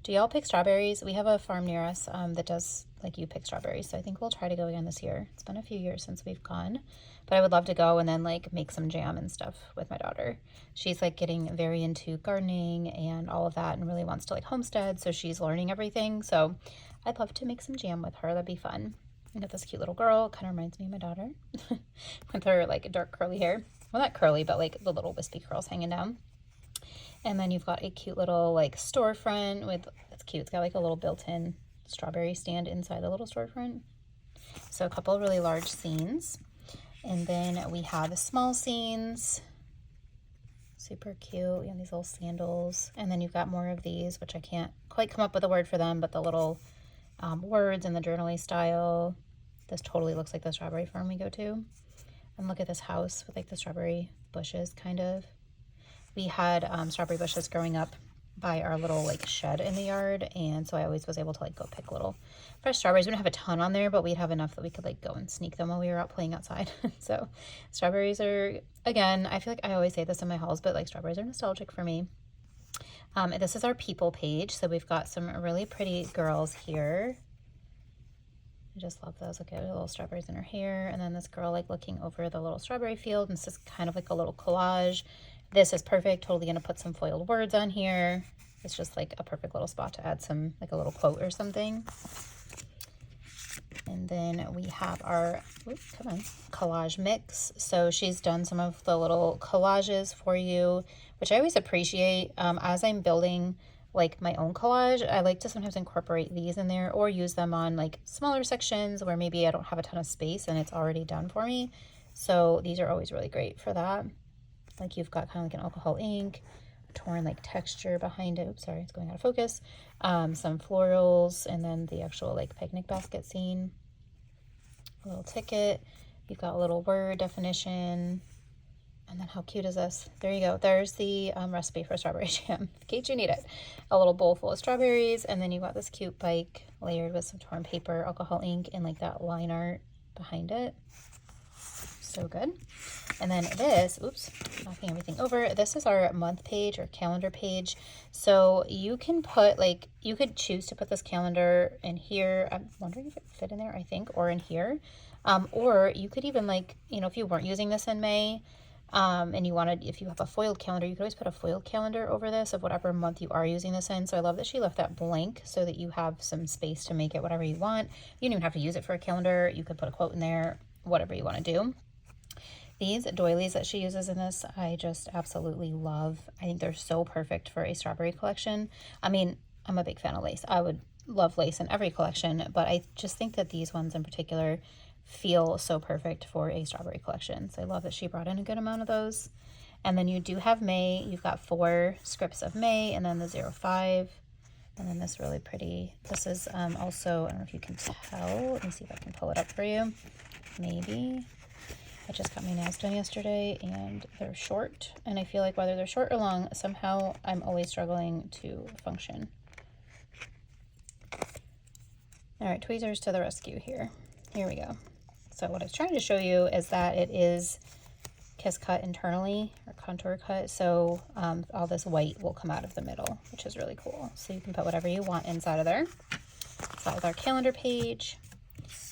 Do y'all pick strawberries? We have a farm near us that does like you pick strawberries. So I think we'll try to go again this year. It's been a few years since we've gone, but I would love to go and then like make some jam and stuff with my daughter. She's like getting very into gardening and all of that and really wants to like homestead. So she's learning everything. So I'd love to make some jam with her. That'd be fun. I got this cute little girl. Kind of reminds me of my daughter with her like dark curly hair. Well, not curly, but like the little wispy curls hanging down. And then you've got a cute little like storefront with, it's cute. It's got like a little built-in strawberry stand inside the little storefront. So a couple really large scenes. And then we have small scenes. Super cute. You have these little sandals. And then you've got more of these, which I can't quite come up with a word for them, but the little words in the journaly style. This totally looks like the strawberry farm we go to. And look at this house with like the strawberry bushes kind of. We had strawberry bushes growing up by our little like shed in the yard, and so I always was able to like go pick little fresh strawberries. We didn't have a ton on there, but we'd have enough that we could like go and sneak them while we were out playing outside. So strawberries are, again, I feel like I always say this in my hauls, but like strawberries are nostalgic for me. This is our people page, so we've got some really pretty girls here. I just love those. Look at the little strawberries in her hair, and then this girl like looking over the little strawberry field, and this is kind of like a little collage. This is perfect. Totally going to put some foiled words on here. It's just like a perfect little spot to add some, like a little quote or something. And then we have our, oops, come on, collage mix. So she's done some of the little collages for you, which I always appreciate. As I'm building like my own collage, I like to sometimes incorporate these in there or use them on like smaller sections where maybe I don't have a ton of space and it's already done for me. So these are always really great for that. Like you've got kind of like an alcohol ink, a torn like texture behind it. Oops, sorry, it's going out of focus. Some florals, and then the actual like picnic basket scene. A little ticket. You've got a little word definition. And then how cute is this? There you go. There's the recipe for strawberry jam, in case you need it. A little bowl full of strawberries, and then you got this cute bike layered with some torn paper, alcohol ink, and like that line art behind it. So good. And then this, oops, knocking everything over. This is our month page or calendar page. So you can put like, you could choose to put this calendar in here. I'm wondering if it fit in there, I think, or in here. Or you could even like, you know, if you weren't using this in May, and you wanted, if you have a foiled calendar, you could always put a foiled calendar over this of whatever month you are using this in. So I love that she left that blank so that you have some space to make it whatever you want. You don't even have to use it for a calendar. You could put a quote in there, whatever you want to do. These doilies that she uses in this, I just absolutely love. I think they're so perfect for a strawberry collection. I mean, I'm a big fan of lace. I would love lace in every collection, but I just think that these ones in particular feel so perfect for a strawberry collection. So I love that she brought in a good amount of those. And then you do have May. You've got 4 scripts of May, and then the 05. And then this really pretty, this is also, I don't know if you can tell. Let me see if I can pull it up for you. Maybe. I just got my nails done yesterday and they're short, and I feel like whether they're short or long, somehow I'm always struggling to function. All right, tweezers to the rescue here. Here we go. So what I was trying to show you is that it is kiss cut internally, or contour cut, so all this white will come out of the middle, which is really cool. So you can put whatever you want inside of there. So that is our calendar page.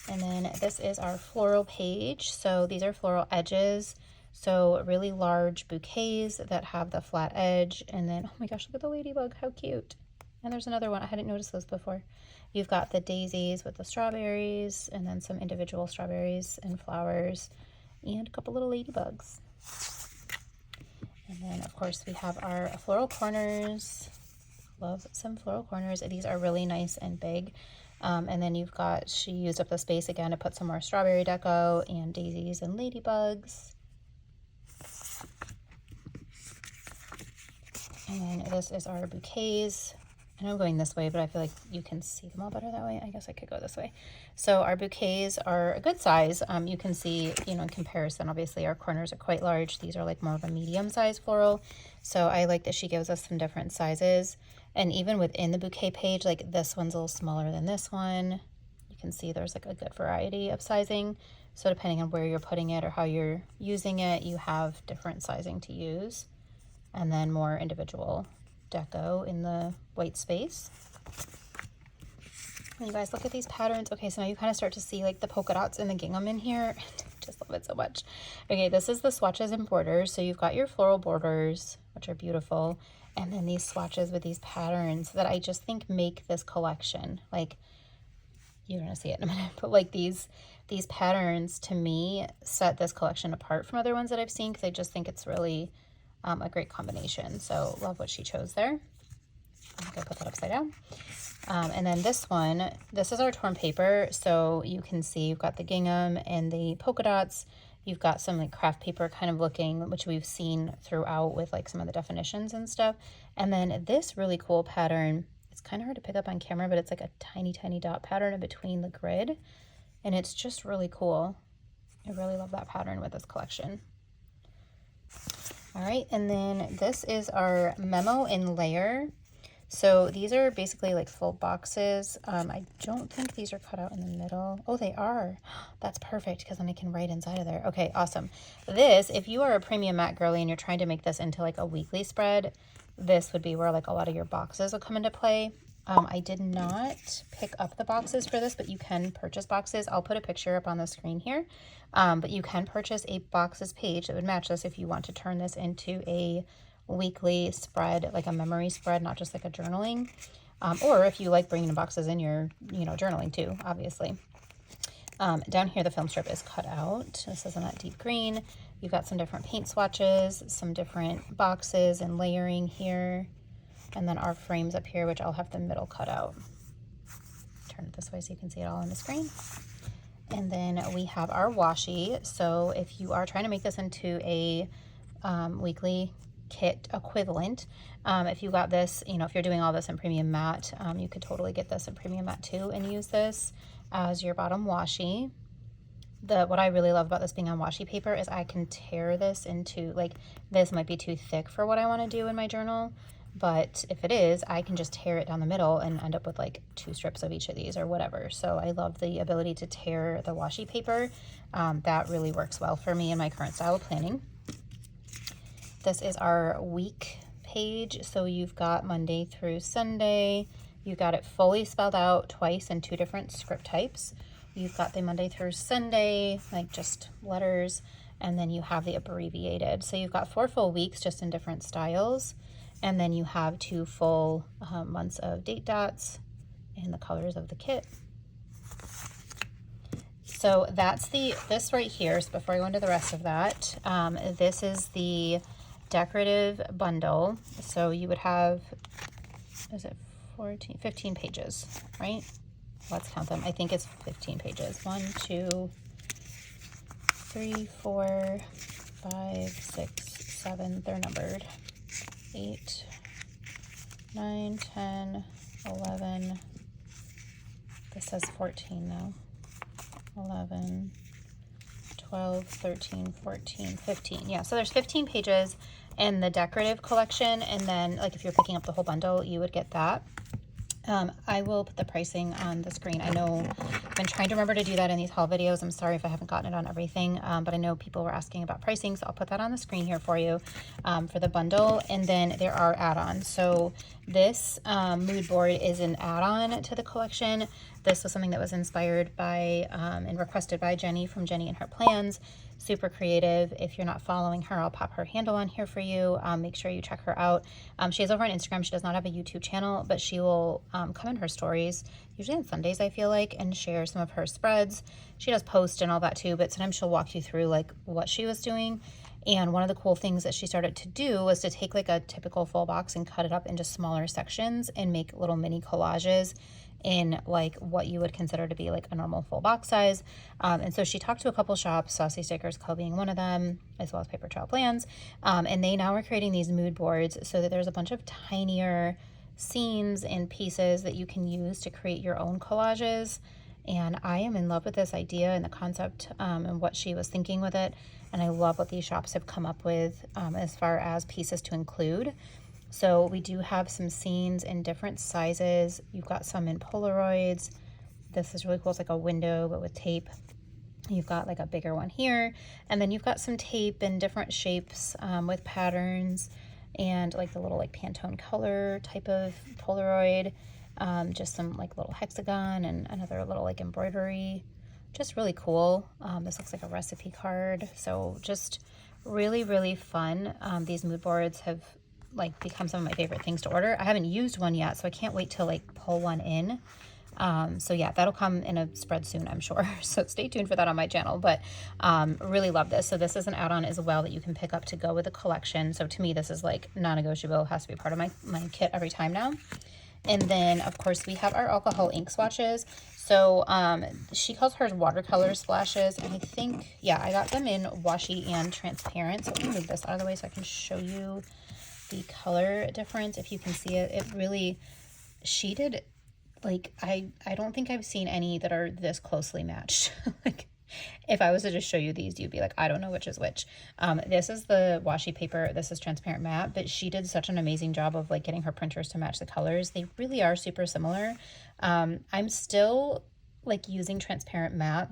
And then this is our floral page. So these are floral edges. So really large bouquets that have the flat edge. And then, oh my gosh, look at the ladybug, how cute. And there's another one, I hadn't noticed those before. You've got the daisies with the strawberries, and then some individual strawberries and flowers, and a couple little ladybugs. And then of course we have our floral corners. Love some floral corners. These are really nice and big. And then you've got, she used up the space again to put some more strawberry deco and daisies and ladybugs. And then this is our bouquets. And I'm going this way, but I feel like you can see them all better that way. I guess I could go this way. So our bouquets are a good size. You can see, you know, in comparison, obviously our corners are quite large. These are like more of a medium-sized floral. So I like that she gives us some different sizes. And even within the bouquet page, like this one's a little smaller than this one. You can see there's like a good variety of sizing. So depending on where you're putting it or how you're using it, you have different sizing to use. And then more individual deco in the white space. And you guys, look at these patterns. Okay, so now you kind of start to see like the polka dots and the gingham in here. Just love it so much. Okay, this is the swatches and borders. So you've got your floral borders, which are beautiful, and then these swatches with these patterns that I just think make this collection, like, you're gonna see it in a minute, but like these patterns to me set this collection apart from other ones that I've seen, because I just think it's really a great combination. So love what she chose there. I'm gonna put that upside down. And then this one, this is our torn paper. So you can see you've got the gingham and the polka dots. You've got some like craft paper kind of looking, which we've seen throughout with like some of the definitions and stuff. And then this really cool pattern, it's kind of hard to pick up on camera, but it's like a tiny, tiny dot pattern in between the grid. And it's just really cool. I really love that pattern with this collection. All right, and then this is our memo and layer. So these are basically like full boxes. I don't think these are cut out in the middle. Oh, they are. That's perfect, because then I can write inside of there. Okay, awesome. This, if you are a premium matte girly and you're trying to make this into like a weekly spread, this would be where like a lot of your boxes will come into play. I did not pick up the boxes for this, but you can purchase boxes. I'll put a picture up on the screen here. But you can purchase a boxes page that would match this if you want to turn this into a weekly spread, like a memory spread, not just like a journaling. Or if you like bringing boxes in your, you know, journaling too, obviously. Down here, the film strip is cut out. This is in that deep green. You've got some different paint swatches, some different boxes and layering here. And then our frames up here, which I'll have the middle cut out. Turn it this way so you can see it all on the screen. And then we have our washi. So if you are trying to make this into a weekly kit equivalent, if you got this, you know, if you're doing all this in premium matte, you could totally get this in premium matte too and use this as your bottom washi. What I really love about this being on washi paper is I can tear this into, like, this might be too thick for what I want to do in my journal. But if it is, I can just tear it down the middle and end up with like 2 strips of each of these or whatever. So I love the ability to tear the washi paper. That really works well for me in my current style of planning. This is our week page. So you've got Monday through Sunday. You've got it fully spelled out twice in 2 different script types. You've got the Monday through Sunday, like just letters, and then you have the abbreviated. So you've got 4 full weeks just in different styles. And then you have 2 full months of date dots and the colors of the kit. So that's this right here. So before I go into the rest of that, this is the decorative bundle. So you would have, is it 15 pages, right? Let's count them. I think it's 15 pages. 1, 2, 3, 4, 5, 6, 7. They're numbered. 8, 9, 10, 11, this says 14 now, 11, 12, 13, 14, 15. Yeah, so there's 15 pages in the decorative collection, and then like if you're picking up the whole bundle, you would get that. I will put the pricing on the screen. I know I've been trying to remember to do that in these haul videos. I'm sorry if I haven't gotten it on everything, but I know people were asking about pricing, so I'll put that on the screen here for you for the bundle. And then there are add-ons. So this mood board is an add-on to the collection. This was something that was inspired by and requested by Jenny from Jenny and Her Plans. Super creative. If you're not following her, I'll pop her handle on here for you. Make sure you check her out. She is over on Instagram. She does not have a YouTube channel, but she will come in her stories, usually on Sundays, I feel like, and share some of her spreads. She does post and all that too, but sometimes she'll walk you through like what she was doing. And one of the cool things that she started to do was to take like a typical full box and cut it up into smaller sections and make little mini collages in like what you would consider to be like a normal full box size. And so she talked to a couple shops, Saucy Stickers Co being one of them, as well as Papertrail Plans. And they now are creating these mood boards so that there's a bunch of tinier scenes and pieces that you can use to create your own collages. And I am in love with this idea and the concept and what she was thinking with it. And I love what these shops have come up with as far as pieces to include. So we do have some scenes in different sizes. You've got some in Polaroids. This is really cool. It's like a window, but with tape. You've got like a bigger one here. And then you've got some tape in different shapes with patterns and like the little like Pantone color type of Polaroid. Just some like little hexagon and another little like embroidery. Just really cool. This looks like a recipe card. So just really, really fun. These mood boards have like become some of my favorite things to order. I haven't used one yet, so I can't wait to like pull one in. So yeah, that'll come in a spread soon, I'm sure. So stay tuned for that on my channel, but really love this. So this is an add-on as well that you can pick up to go with the collection. So to me, this is like non-negotiable, has to be part of my kit every time now. And then of course we have our alcohol ink swatches. So she calls hers watercolor splashes, and I think, yeah, I got them in washi and transparent. So let me move this out of the way so I can show you the color difference. If you can see it, it really, she did like, I don't think I've seen any that are this closely matched. Like if I was to just show you these, you'd be like, I don't know which is which. This is the washi paper, this is transparent matte, but she did such an amazing job of like getting her printers to match the colors. They really are super similar. I'm still like using transparent matte.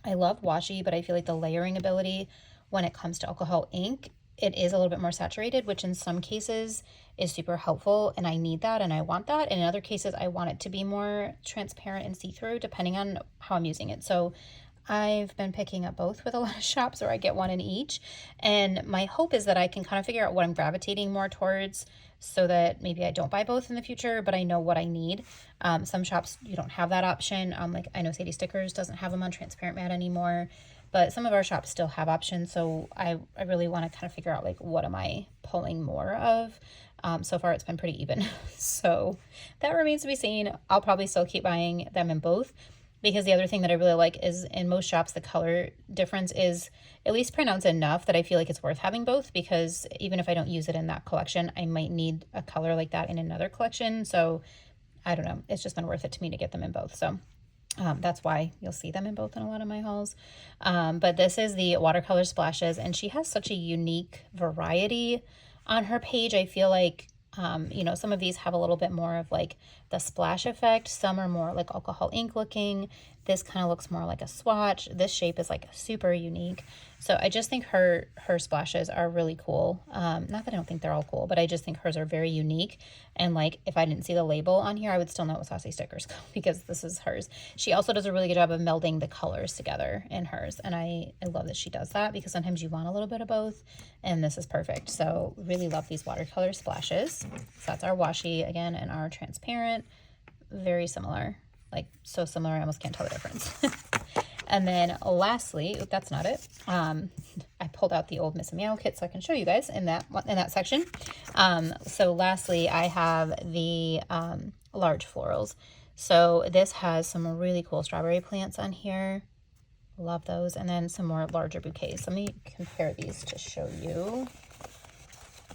I love washi, but I feel like the layering ability when it comes to alcohol ink, it is a little bit more saturated, which in some cases is super helpful, and I need that and I want that. And in other cases, I want it to be more transparent and see-through depending on how I'm using it. So I've been picking up both with a lot of shops, or I get one in each. And my hope is that I can kind of figure out what I'm gravitating more towards so that maybe I don't buy both in the future, but I know what I need. Some shops, you don't have that option. Like I know Sadies Stickers doesn't have them on transparent matte anymore. But some of our shops still have options, so I really want to kind of figure out like what am I pulling more of. So far it's been pretty even. So that remains to be seen. I'll probably still keep buying them in both, because the other thing that I really like is in most shops the color difference is at least pronounced enough that I feel like it's worth having both, because even if I don't use it in that collection, I might need a color like that in another collection. So I don't know, it's just been worth it to me to get them in both. So that's why you'll see them in both in a lot of my hauls. But this is the watercolor splashes, and she has such a unique variety on her page. I feel like, you know, some of these have a little bit more of like the splash effect. Some are more like alcohol ink looking. This kind of looks more like a swatch. This shape is like super unique. So I just think her splashes are really cool. Not that I don't think they're all cool, but I just think hers are very unique. And like, if I didn't see the label on here, I would still know it was Saucy Stickers Co because this is hers. She also does a really good job of melding the colors together in hers. And I love that she does that, because sometimes you want a little bit of both, and this is perfect. So really love these watercolor splashes. So that's our washi again, and our transparent, very similar. Like so similar, I almost can't tell the difference. And then lastly, that's not it. I pulled out the old Miss Meow kit so I can show you guys in that section. So lastly, I have the large florals. So this has some really cool strawberry plants on here. Love those. And then some more larger bouquets. Let me compare these to show you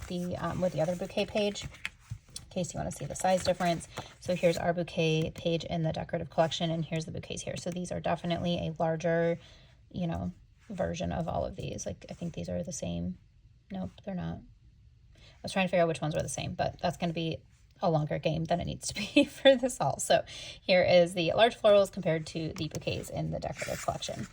the with the other bouquet page, in case you want to see the size difference. So here's our bouquet page in the decorative collection, and here's the bouquets here. So these are definitely a larger, you know, version of all of these. Like I think these are the same. Nope, they're not. I was trying to figure out which ones were the same, but that's going to be a longer game than it needs to be for this haul. So here is the large florals compared to the bouquets in the decorative collection.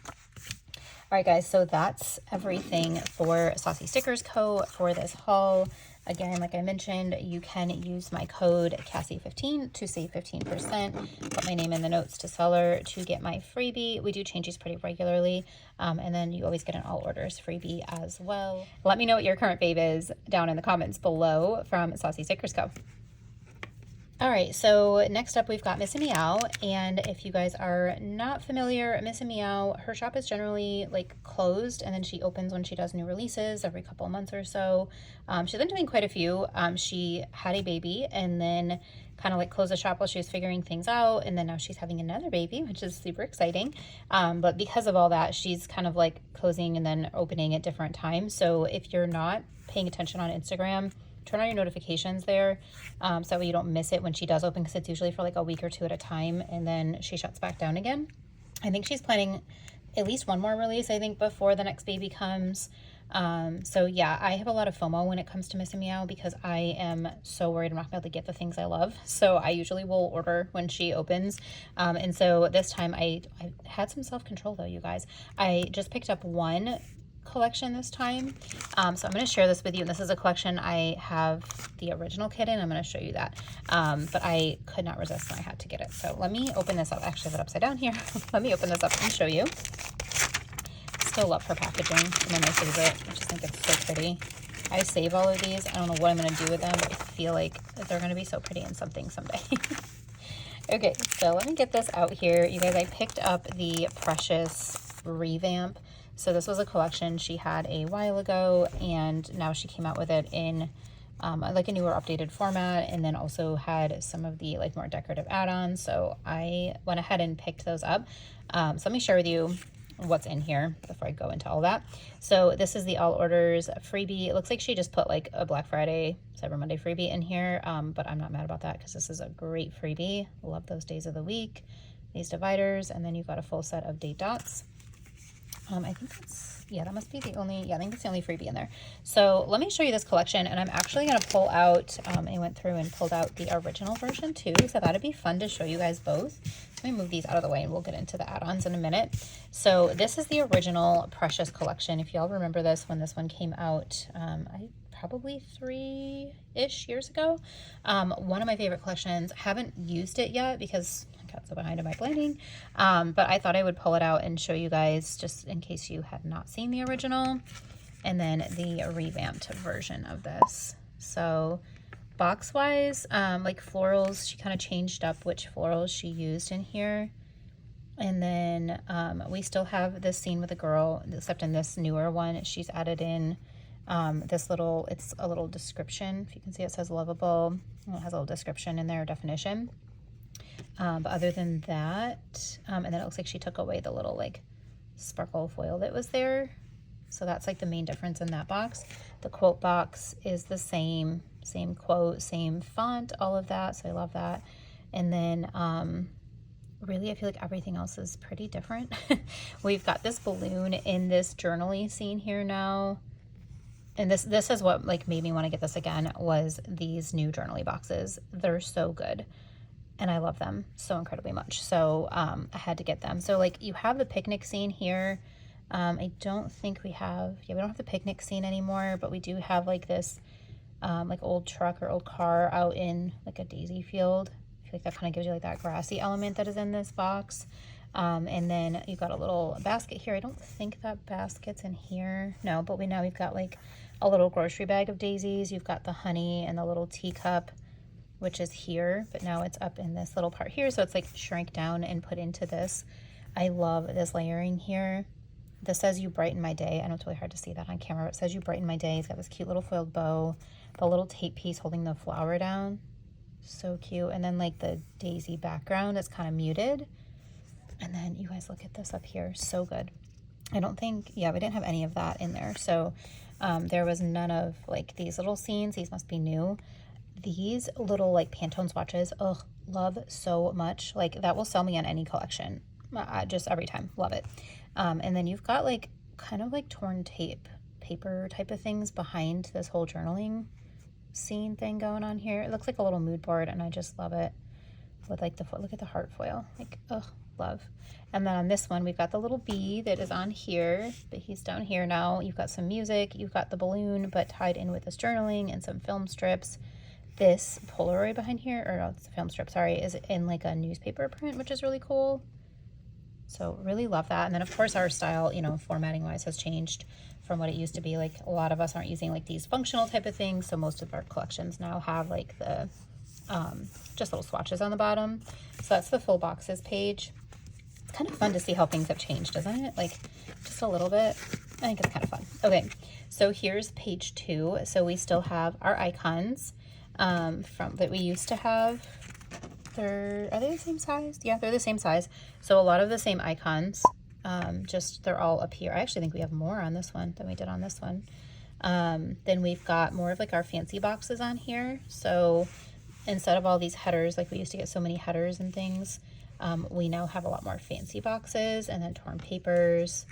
All right, guys, so that's everything for Saucy Stickers Co. for this haul. Again, like I mentioned, you can use my code Cassie15 to save 15%. Put my name in the notes to seller to get my freebie. We do change these pretty regularly. And then you always get an all orders freebie as well. Let me know what your current fave is down in the comments below from Saucy Stickers Co. All right, so next up we've got Miss Meow, and if you guys are not familiar, Miss Meow, her shop is generally like closed, and then she opens when she does new releases every couple of months or so. She's been doing quite a few. She had a baby and then kind of like closed the shop while she was figuring things out, and then now she's having another baby, which is super exciting. But because of all that, she's kind of like closing and then opening at different times. So if you're not paying attention on Instagram, turn on your notifications there, so that way you don't miss it when she does open, because it's usually for like a week or two at a time, and then she shuts back down again. I think she's planning at least one more release, I think, before the next baby comes. So yeah, I have a lot of FOMO when it comes to Miss Meow, because I am so worried I'm not going to be able to get the things I love. So I usually will order when she opens. And so this time I had some self-control though, you guys. I just picked up one collection this time, so I'm going to share this with you, and this is a collection I have the original kit in. I'm going to show you that, but I could not resist and I had to get it. So let me open this up. Actually, I have it upside down here. Let me open this up and show you. Still love her packaging. One of my favorite. I just think it's so pretty. I save all of these. I don't know what I'm going to do with them, but I feel like they're going to be so pretty in something someday. Okay, so let me get this out here, you guys. I picked up the Precious revamp. So this was a collection she had a while ago, and now she came out with it in like a newer updated format, and then also had some of the like more decorative add-ons. So I went ahead and picked those up. So let me share with you what's in here before I go into all that. So this is the all orders freebie. It looks like she just put like a Black Friday, Cyber Monday freebie in here, but I'm not mad about that because this is a great freebie. Love those days of the week, these dividers, and then you've got a full set of date dots. I think that's, yeah, that must be the only, yeah, I think that's the only freebie in there. So let me show you this collection, and I'm actually going to pull out, I went through and pulled out the original version too, so that'd be fun to show you guys both. Let me move these out of the way and we'll get into the add-ons in a minute. So this is the original Precious collection. If y'all remember this, when this one came out, probably 3-ish years ago. One of my favorite collections. Haven't used it yet because I got so behind in my planning, but I thought I would pull it out and show you guys just in case you had not seen the original, and then the revamped version of this. So box wise, like florals, she kind of changed up which florals she used in here. And then we still have this scene with a girl, except in this newer one she's added in this little, it's a little description. If you can see, it says lovable. It has a little description in there, definition. But other than that, and then it looks like she took away the little like sparkle foil that was there. So that's like the main difference in that box. The quote box is the same quote, same font, all of that. So I love that. And then really, I feel like everything else is pretty different. We've got this balloon in this journaly scene here now. And this is what like made me want to get this again, was these new journaly boxes. They're so good, and I love them so incredibly much. So I had to get them. So like you have the picnic scene here. I don't think we have, we don't have the picnic scene anymore, but we do have like this like old truck or old car out in like a daisy field. I feel like that kind of gives you like that grassy element that is in this box. And then you've got a little basket here. I don't think that basket's in here. No, but now we've got like a little grocery bag of daisies. You've got the honey and the little teacup, which is here, but now it's up in this little part here. So it's like shrank down and put into this. I love this layering here. This says "You brighten my day." I know it's really hard to see that on camera, but it says "You brighten my day." It's got this cute little foiled bow, the little tape piece holding the flower down. So cute. And then like the daisy background is kind of muted. And then you guys look at this up here. So good. I don't think, yeah, we didn't have any of that in there. So there was none of like these little scenes. These must be new. These little like Pantone swatches, ugh, love so much. Like that will sell me on any collection. Just every time. Love it. And then you've got like kind of like torn tape, paper type of things behind this whole journaling. scene thing going on here. It looks like a little mood board, and I just love it with like the, look at the heart foil, like, ugh, love. And then on this one, we've got the little bee that is on here, but he's down here now. You've got some music, you've got the balloon, but tied in with this journaling and some film strips. This Polaroid behind here, or no, it's a film strip, sorry, is in like a newspaper print, which is really cool. So really love that. And then of course our style, you know, formatting wise has changed from what it used to be. Like a lot of us aren't using like these functional type of things. So most of our collections now have like the, just little swatches on the bottom. So that's the full boxes page. It's kind of fun to see how things have changed, doesn't it? Like just a little bit. I think it's kind of fun. Okay, so here's page 2. So we still have our icons from that we used to have. Are they the same size? Yeah, they're the same size. So a lot of the same icons, just they're all up here. I actually think we have more on this one than we did on this one. Then we've got more of like our fancy boxes on here. So instead of all these headers, like we used to get so many headers and things, we now have a lot more fancy boxes, and then torn papers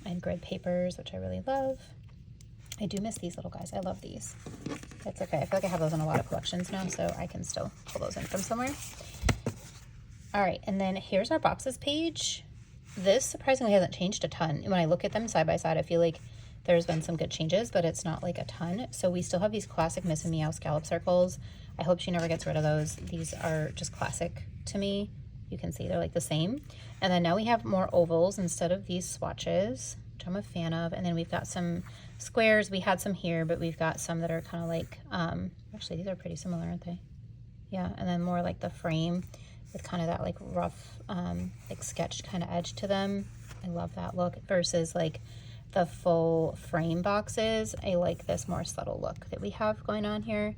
and grid papers, which I really love. I do miss these little guys. I love these. It's okay. I feel like I have those in a lot of collections now, so I can still pull those in from somewhere. All right, and then here's our boxes page. This surprisingly hasn't changed a ton. When I look at them side by side, I feel like there's been some good changes, but it's not like a ton. So we still have these classic Miss and Meow scallop circles. I hope she never gets rid of those. These are just classic to me. You can see they're like the same. And then now we have more ovals instead of these swatches, which I'm a fan of. And then we've got some squares. We had some here, but we've got some that are kind of like, actually these are pretty similar, aren't they? Yeah, and then more like the frame with kind of that like rough, like sketched kind of edge to them. I love that look versus like the full frame boxes. I like this more subtle look that we have going on here.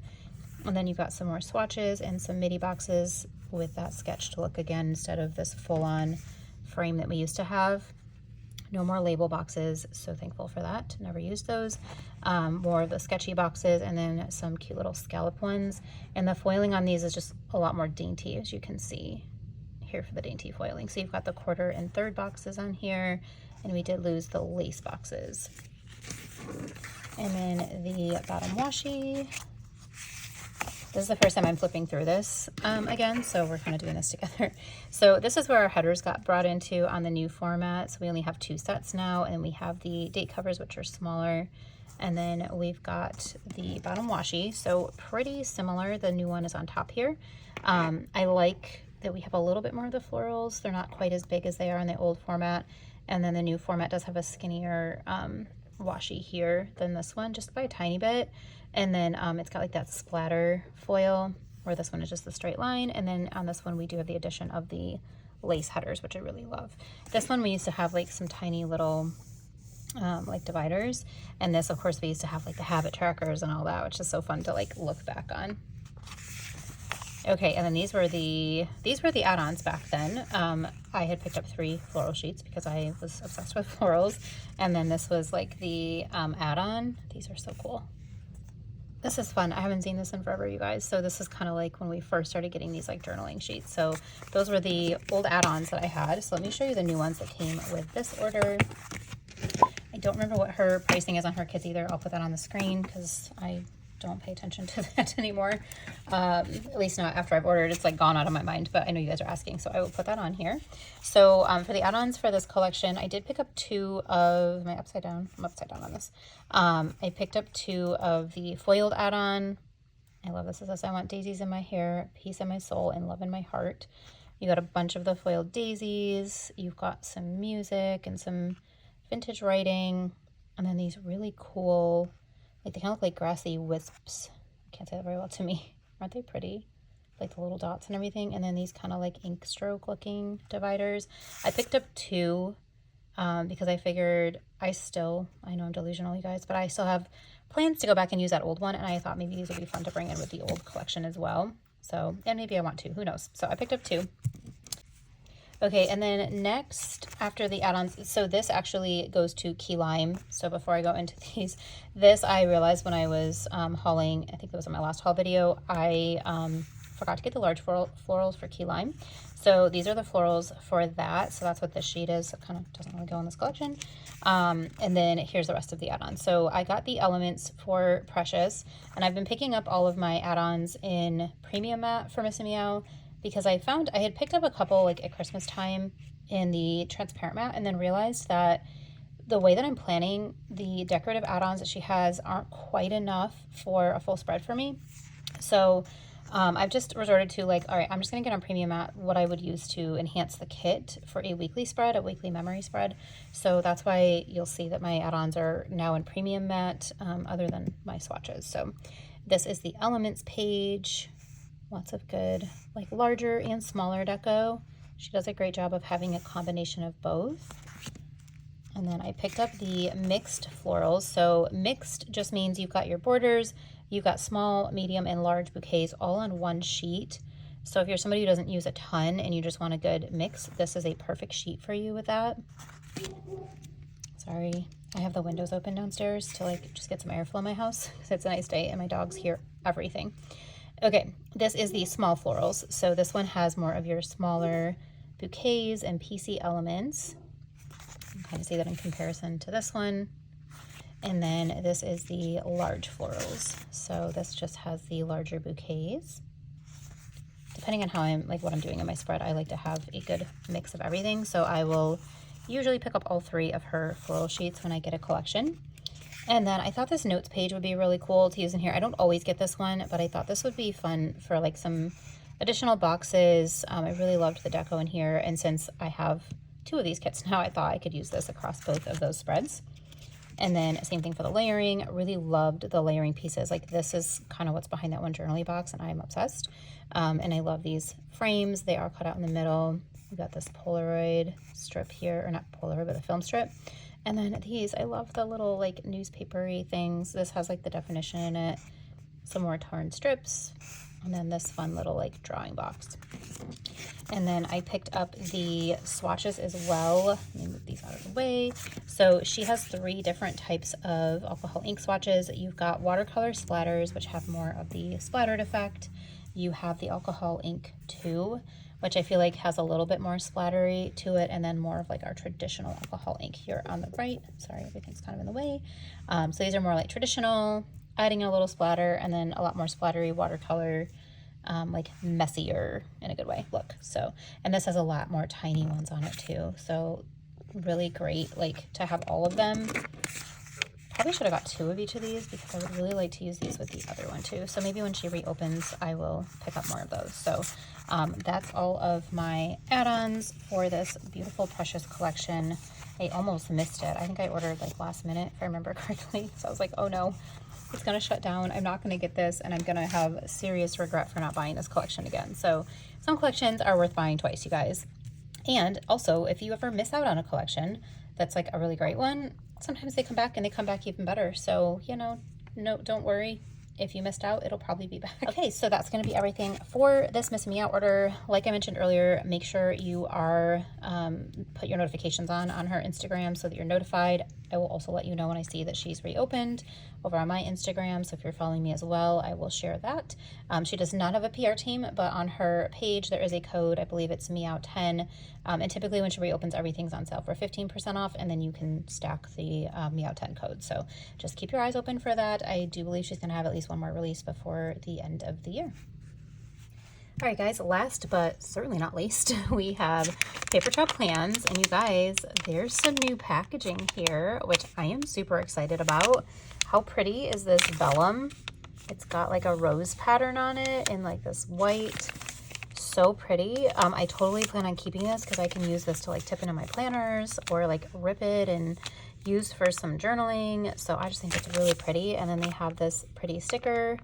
And then you've got some more swatches and some midi boxes with that sketched look again, instead of this full-on frame that we used to have. No more label boxes, so thankful for that. Never used those. More of the sketchy boxes, and then some cute little scallop ones. And the foiling on these is just a lot more dainty, as you can see here for the dainty foiling. So you've got the 1/4 and 1/3 boxes on here, and we did lose the lace boxes. And then the bottom washi. This is the first time I'm flipping through this again, so we're kind of doing this together. So this is where our headers got brought into on the new format. So we only have 2 sets now, and we have the date covers, which are smaller. And then we've got the bottom washi. So pretty similar. The new one is on top here. I like that we have a little bit more of the florals. They're not quite as big as they are in the old format. And then the new format does have a skinnier washi here than this one, just by a tiny bit. And then it's got like that splatter foil, where this one is just the straight line. And then on this one, we do have the addition of the lace headers, which I really love. This one we used to have like some tiny little like dividers. And this, of course, we used to have like the habit trackers and all that, which is so fun to like look back on. Okay, and then these were the add-ons back then. I had picked up 3 floral sheets because I was obsessed with florals. And then this was like the add-on. These are so cool. This is fun. I haven't seen this in forever, you guys. So this is kind of like when we first started getting these like journaling sheets. So those were the old add-ons that I had. So let me show you the new ones that came with this order. I don't remember what her pricing is on her kits either. I'll put that on the screen because I don't pay attention to that anymore. At least not after I've ordered. It's like gone out of my mind, but I know you guys are asking, so I will put that on here. So for the add-ons for this collection, I did pick up 2 of, am I upside down? I'm upside down on this. I picked up 2 of the foiled add-on. I love this. It says, I want daisies in my hair, peace in my soul, and love in my heart. You got a bunch of the foiled daisies. You've got some music and some vintage writing, and then these really cool, like they kind of look like grassy wisps. I can't say that very well to me. Aren't they pretty? Like the little dots and everything. And then these kind of like ink stroke looking dividers. I picked up 2 because I figured I know I'm delusional, you guys, but I still have plans to go back and use that old one. And I thought maybe these would be fun to bring in with the old collection as well. So, and maybe I want to, who knows? So I picked up 2. Okay, and then next, after the add-ons, so this actually goes to key lime. So before I go into these, this I realized when I was hauling, I think that was in my last haul video, I forgot to get the large florals for key lime. So these are the florals for that. So that's what this sheet is. It kind of doesn't really go in this collection. And then here's the rest of the add-ons. So I got the elements for Precious, and I've been picking up all of my add-ons in premium matte for Miss Meow, because I found I had picked up a couple like at Christmas time in the transparent matte, and then realized that the way that I'm planning the decorative add-ons that she has aren't quite enough for a full spread for me. So I've just resorted to like, all right, I'm just going to get on premium matte what I would use to enhance the kit for a weekly spread, a weekly memory spread. So that's why you'll see that my add-ons are now in premium matte, other than my swatches. So this is the elements page. Lots of good, like larger and smaller deco. She does a great job of having a combination of both. And then I picked up the mixed florals. So mixed just means you've got your borders, you've got small, medium, and large bouquets all on one sheet. So if you're somebody who doesn't use a ton and you just want a good mix, this is a perfect sheet for you with that. Sorry, I have the windows open downstairs to like just get some airflow in my house because it's a nice day and my dogs hear everything. Okay, this is the small florals. So this one has more of your smaller bouquets and piecey elements. You can kind of see that in comparison to this one. And then this is the large florals. So this just has the larger bouquets. Depending on how I'm like what I'm doing in my spread, I like to have a good mix of everything. So I will usually pick up all 3 of her floral sheets when I get a collection. And then I thought this notes page would be really cool to use in here. I don't always get this one, but I thought this would be fun for like some additional boxes. I really loved the deco in here. And since I have 2 of these kits now, I thought I could use this across both of those spreads. And then same thing for the layering. Really loved the layering pieces. Like this is kind of what's behind that one journaly box, and I'm obsessed. And I love these frames. They are cut out in the middle. We've got this Polaroid strip here, or not Polaroid, but the film strip. And then these, I love the little like newspapery things. This has like the definition in it, some more torn strips, and then this fun little like drawing box. And then I picked up the swatches as well. Let me move these out of the way. So she has 3 different types of alcohol ink swatches. You've got watercolor splatters, which have more of the splattered effect. You have the alcohol ink 2, which I feel like has a little bit more splattery to it, and then more of like our traditional alcohol ink here on the right. Sorry, everything's kind of in the way. So these are more like traditional, adding a little splatter, and then a lot more splattery watercolor, like messier in a good way look. So, and this has a lot more tiny ones on it too. So really great, like to have all of them. Probably should have got 2 of each of these because I would really like to use these with the other one too. So maybe when she reopens, I will pick up more of those. So that's all of my add-ons for this beautiful Precious collection. I almost missed it. I think I ordered like last minute, if I remember correctly. So I was like, oh no, it's going to shut down. I'm not going to get this, and I'm going to have serious regret for not buying this collection again. So some collections are worth buying twice, you guys. And also, if you ever miss out on a collection that's like a really great one, sometimes they come back, and they come back even better. So, you know, no, don't worry. If you missed out, it'll probably be back. Okay, so that's going to be everything for this Miss Meow order. Like I mentioned earlier, make sure you are put your notifications on her Instagram so that you're notified. I will also let you know when I see that she's reopened over on my Instagram. So if you're following me as well, I will share that. She does not have a PR team, but on her page there is a code. I believe it's Meow10. And typically when she reopens, everything's on sale for 15% off, and then you can stack the Meow10 code. So just keep your eyes open for that. I do believe she's going to have at least one more release before the end of the year. All right, guys, last but certainly not least, we have Papertrail Plans. And you guys, there's some new packaging here, which I am super excited about. How pretty is this vellum? It's got like a rose pattern on it and like this white. So pretty. I totally plan on keeping this because I can use this to like tip into my planners or like rip it and use for some journaling. So I just think it's really pretty. And then they have this pretty sticker.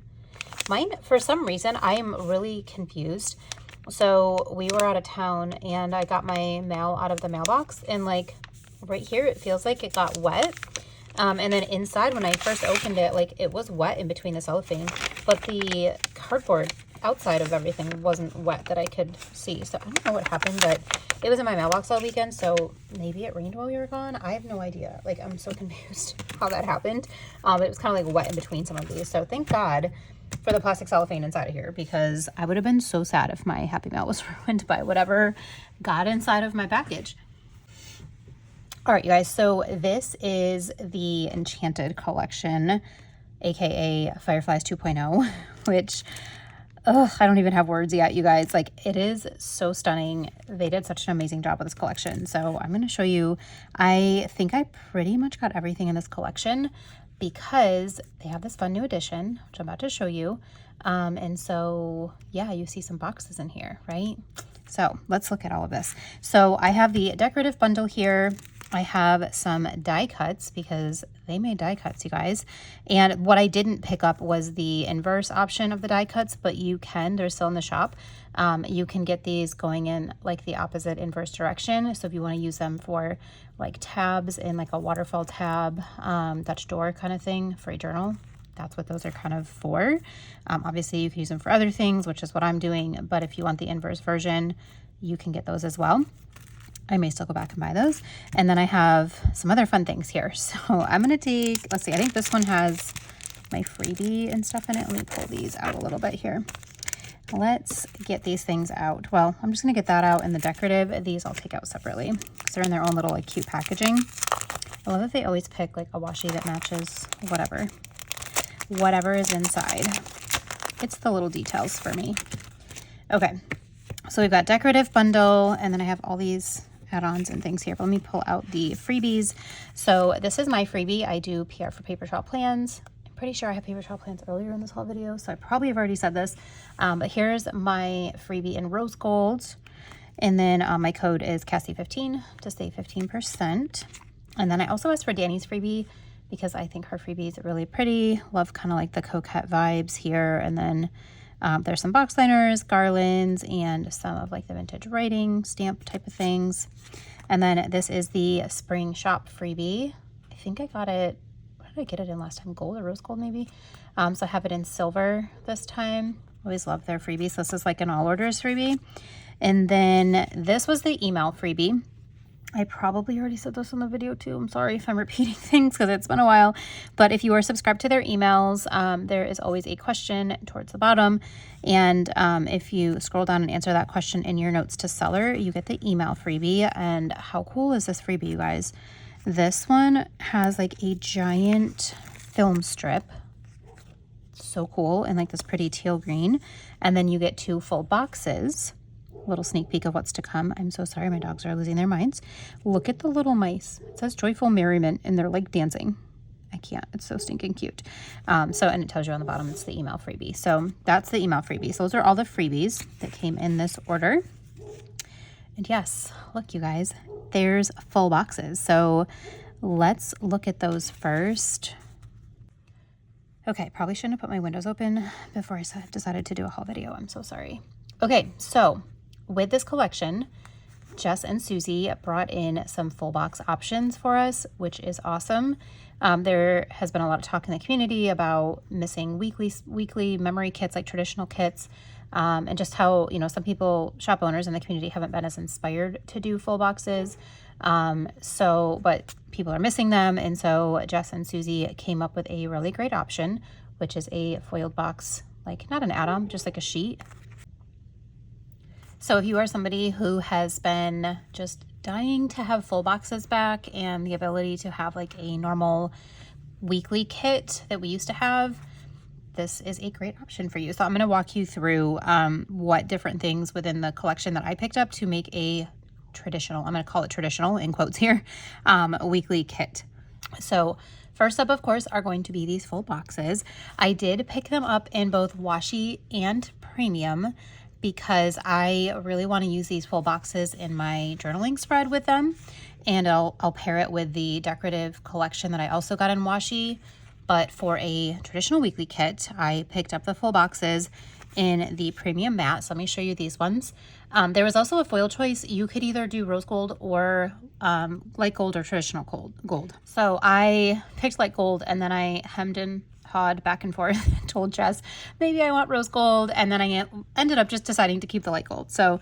Mine, for some reason, I am really confused. So we were out of town and I got my mail out of the mailbox, and like right here, it feels like it got wet. And then inside, when I first opened it, like it was wet in between the cellophane, but the cardboard outside of everything wasn't wet that I could see. So I don't know what happened, but it was in my mailbox all weekend, so maybe it rained while we were gone. I have no idea. Like, I'm so confused how that happened. But it was kind of like wet in between some of these. So thank God for the plastic cellophane inside of here, because I would have been so sad if my Happy Mail was ruined by whatever got inside of my package. All right, you guys, so this is the Enchanted collection, aka Fireflies 2.0, which I don't even have words yet, you guys. Like, it is so stunning. They did such an amazing job with this collection. So I'm going to show you, I think I pretty much got everything in this collection because they have this fun new edition, which I'm about to show you. And so, yeah, you see some boxes in here, right? So let's look at all of this. So I have the decorative bundle here. I have some die cuts because they made die cuts, you guys. And what I didn't pick up was the inverse option of the die cuts, but you can, they're still in the shop. You can get these going in like the opposite inverse direction. So if you want to use them for like tabs in like a waterfall tab, Dutch door kind of thing for a journal, that's what those are kind of for. Obviously you can use them for other things, which is what I'm doing. But if you want the inverse version, you can get those as well. I may still go back and buy those. And then I have some other fun things here. So I'm going to take, let's see, I think this one has my freebie and stuff in it. Let me pull these out a little bit here. Let's get these things out. Well, I'm just going to get that out, and the decorative, these I'll take out separately because they're in their own little like cute packaging. I love that they always pick like a washi that matches whatever is inside. It's the little details for me. Okay, so we've got decorative bundle, and then I have all these add-ons and things here. But let me pull out the freebies. So this is my freebie. I do PR for Papertrail Plans. I'm pretty sure I have Papertrail Plans earlier in this whole video, so I probably have already said this. But here's my freebie in rose gold. And then my code is Cassie15 to save 15%. And then I also asked for Danny's freebie because I think her freebie is really pretty. Love kind of like the coquette vibes here. And then there's some box liners, garlands, and some of like the vintage writing stamp type of things. And then this is the spring shop freebie. I think I got it, what did I get it in last time? Gold or rose gold maybe? So I have it in silver this time. Always love their freebies. So this is like an all orders freebie. And then this was the email freebie. I probably already said this in the video too. I'm sorry if I'm repeating things because it's been a while. But if you are subscribed to their emails, there is always a question towards the bottom. And if you scroll down and answer that question in your notes to seller, you get the email freebie. And how cool is this freebie, you guys? This one has like a giant film strip. So cool. And like this pretty teal green. And then you get 2 full boxes. Little sneak peek of what's to come. I'm so sorry, my dogs are losing their minds. Look at the little mice. It says joyful merriment, and they're like dancing. I can't, it's so stinking cute. And it tells you on the bottom it's the email freebie. So that's the email freebie. So those are all the freebies that came in this order. And yes, look, you guys, there's full boxes. So let's look at those first. Okay, probably shouldn't have put my windows open before I decided to do a haul video. I'm so sorry. Okay, so with this collection, Jess and Susie brought in some full box options for us, which is awesome. There has been a lot of talk in the community about missing weekly memory kits, like traditional kits, and just how, you know, some people, shop owners in the community, haven't been as inspired to do full boxes. But people are missing them. And so Jess and Susie came up with a really great option, which is a foiled box, like not an add-on, just like a sheet. So if you are somebody who has been just dying to have full boxes back and the ability to have like a normal weekly kit that we used to have, this is a great option for you. So I'm going to walk you through what different things within the collection that I picked up to make a traditional, I'm going to call it traditional in quotes here, weekly kit. So first up, of course, are going to be these full boxes. I did pick them up in both washi and premium because I really want to use these full boxes in my journaling spread with them. And I'll pair it with the decorative collection that I also got in washi. But for a traditional weekly kit, I picked up the full boxes in the premium matte. So let me show you these ones. There was also a foil choice. You could either do rose gold or light gold or traditional gold. So I picked light gold, and then I hemmed and pod back and forth, told Jess, maybe I want rose gold. And then I ended up just deciding to keep the light gold. So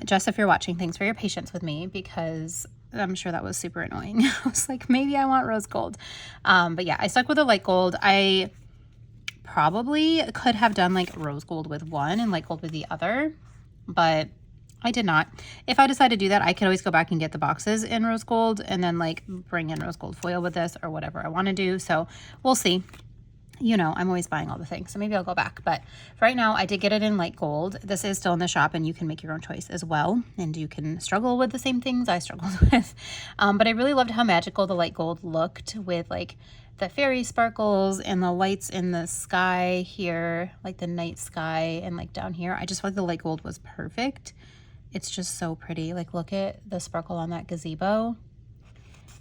Jess, if you're watching, thanks for your patience with me, because I'm sure that was super annoying. I was like, maybe I want rose gold. But yeah, I stuck with the light gold. I probably could have done like rose gold with one and light gold with the other, but I did not. If I decide to do that, I could always go back and get the boxes in rose gold and then like bring in rose gold foil with this or whatever I want to do. So we'll see. You know, I'm always buying all the things, so maybe I'll go back. But for right now, I did get it in light gold. This is still in the shop, and you can make your own choice as well. And you can struggle with the same things I struggled with. But I really loved how magical the light gold looked with like the fairy sparkles and the lights in the sky here, like the night sky, and like down here. I just felt like the light gold was perfect. It's just so pretty. Like, look at the sparkle on that gazebo.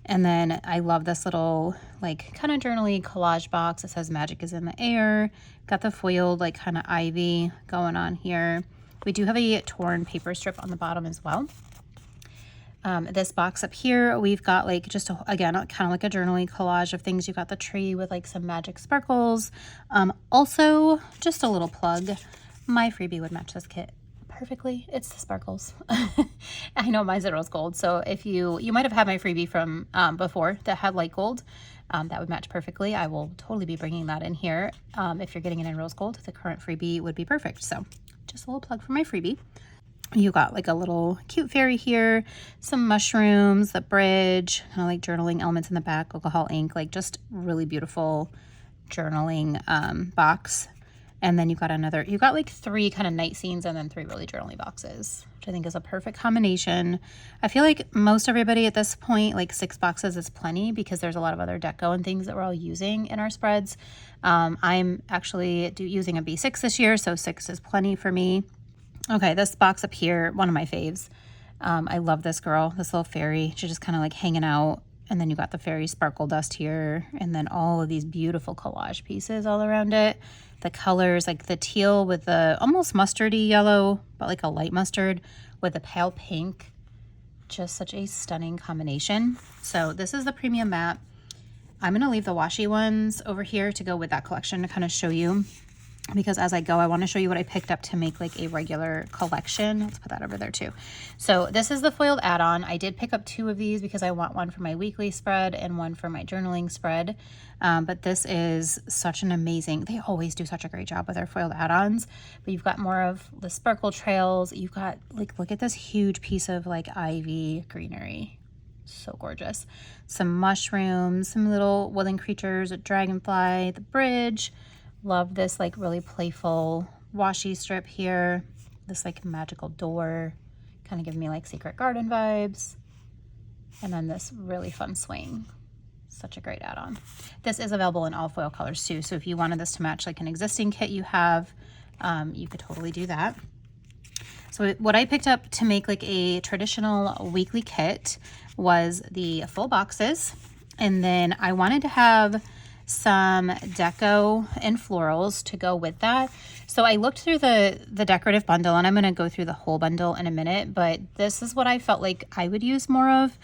And then I love this little like kind of journaly collage box. It says magic is in the air. Got the foiled like kind of ivy going on here. We do have a torn paper strip on the bottom as well. This box up here, we've got like just again kind of like a journaly collage of things. You've got the tree with like some magic sparkles. Also, just a little plug, my freebie would match this kit perfectly. It's the sparkles. I know mine's a rose gold, so if you might have had my freebie from before that had light gold, that would match perfectly. I will totally be bringing that in here. If you're getting it in rose gold, the current freebie would be perfect. So just a little plug for my freebie. You got like a little cute fairy here, some mushrooms, the bridge, kind of like journaling elements in the back, alcohol ink, like just really beautiful journaling box. And then you got like 3 kind of night scenes and then 3 really journaly boxes, which I think is a perfect combination. I feel like most everybody at this point, like 6 boxes is plenty, because there's a lot of other deco and things that we're all using in our spreads. I'm actually using a B6 this year, so 6 is plenty for me. Okay, this box up here, one of my faves. I love this girl, this little fairy. She's just kind of like hanging out. And then you got the fairy sparkle dust here, and then all of these beautiful collage pieces all around it. The colors, like the teal with the almost mustardy yellow, but like a light mustard with the pale pink. Just such a stunning combination. So this is the premium matte. I'm going to leave the washi ones over here to go with that collection to kind of show you, because as I go, I want to show you what I picked up to make like a regular collection. Let's put that over there too. So this is the foiled add-on. I did pick up 2 of these because I want one for my weekly spread and one for my journaling spread. But this is such an amazing, they always do such a great job with their foiled add-ons. But you've got more of the sparkle trails. You've got like, look at this huge piece of like ivy greenery. So gorgeous. Some mushrooms, some little woodland creatures, a dragonfly, the bridge. Love this like really playful washi strip here. This like magical door, kind of giving me like secret garden vibes. And then this really fun swing. Such a great add-on. This is available in all foil colors too. So if you wanted this to match like an existing kit you have, you could totally do that. So what I picked up to make like a traditional weekly kit was the full boxes. And then I wanted to have some deco and florals to go with that. So I looked through the decorative bundle, and I'm going to go through the whole bundle in a minute, but this is what I felt like I would use more of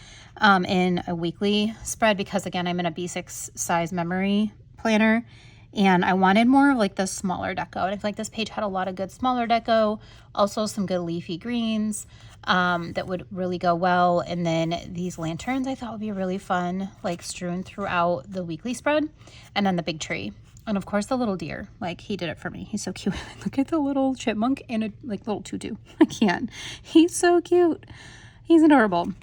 in a weekly spread, because again, I'm in a B6 size memory planner, and I wanted more of like the smaller deco. And I feel like this page had a lot of good smaller deco, also some good leafy greens that would really go well. And then these lanterns I thought would be really fun, like strewn throughout the weekly spread. And then the big tree. And of course the little deer, like he did it for me. He's so cute. Look at the little chipmunk in a like little tutu. I can't. He's so cute. He's adorable.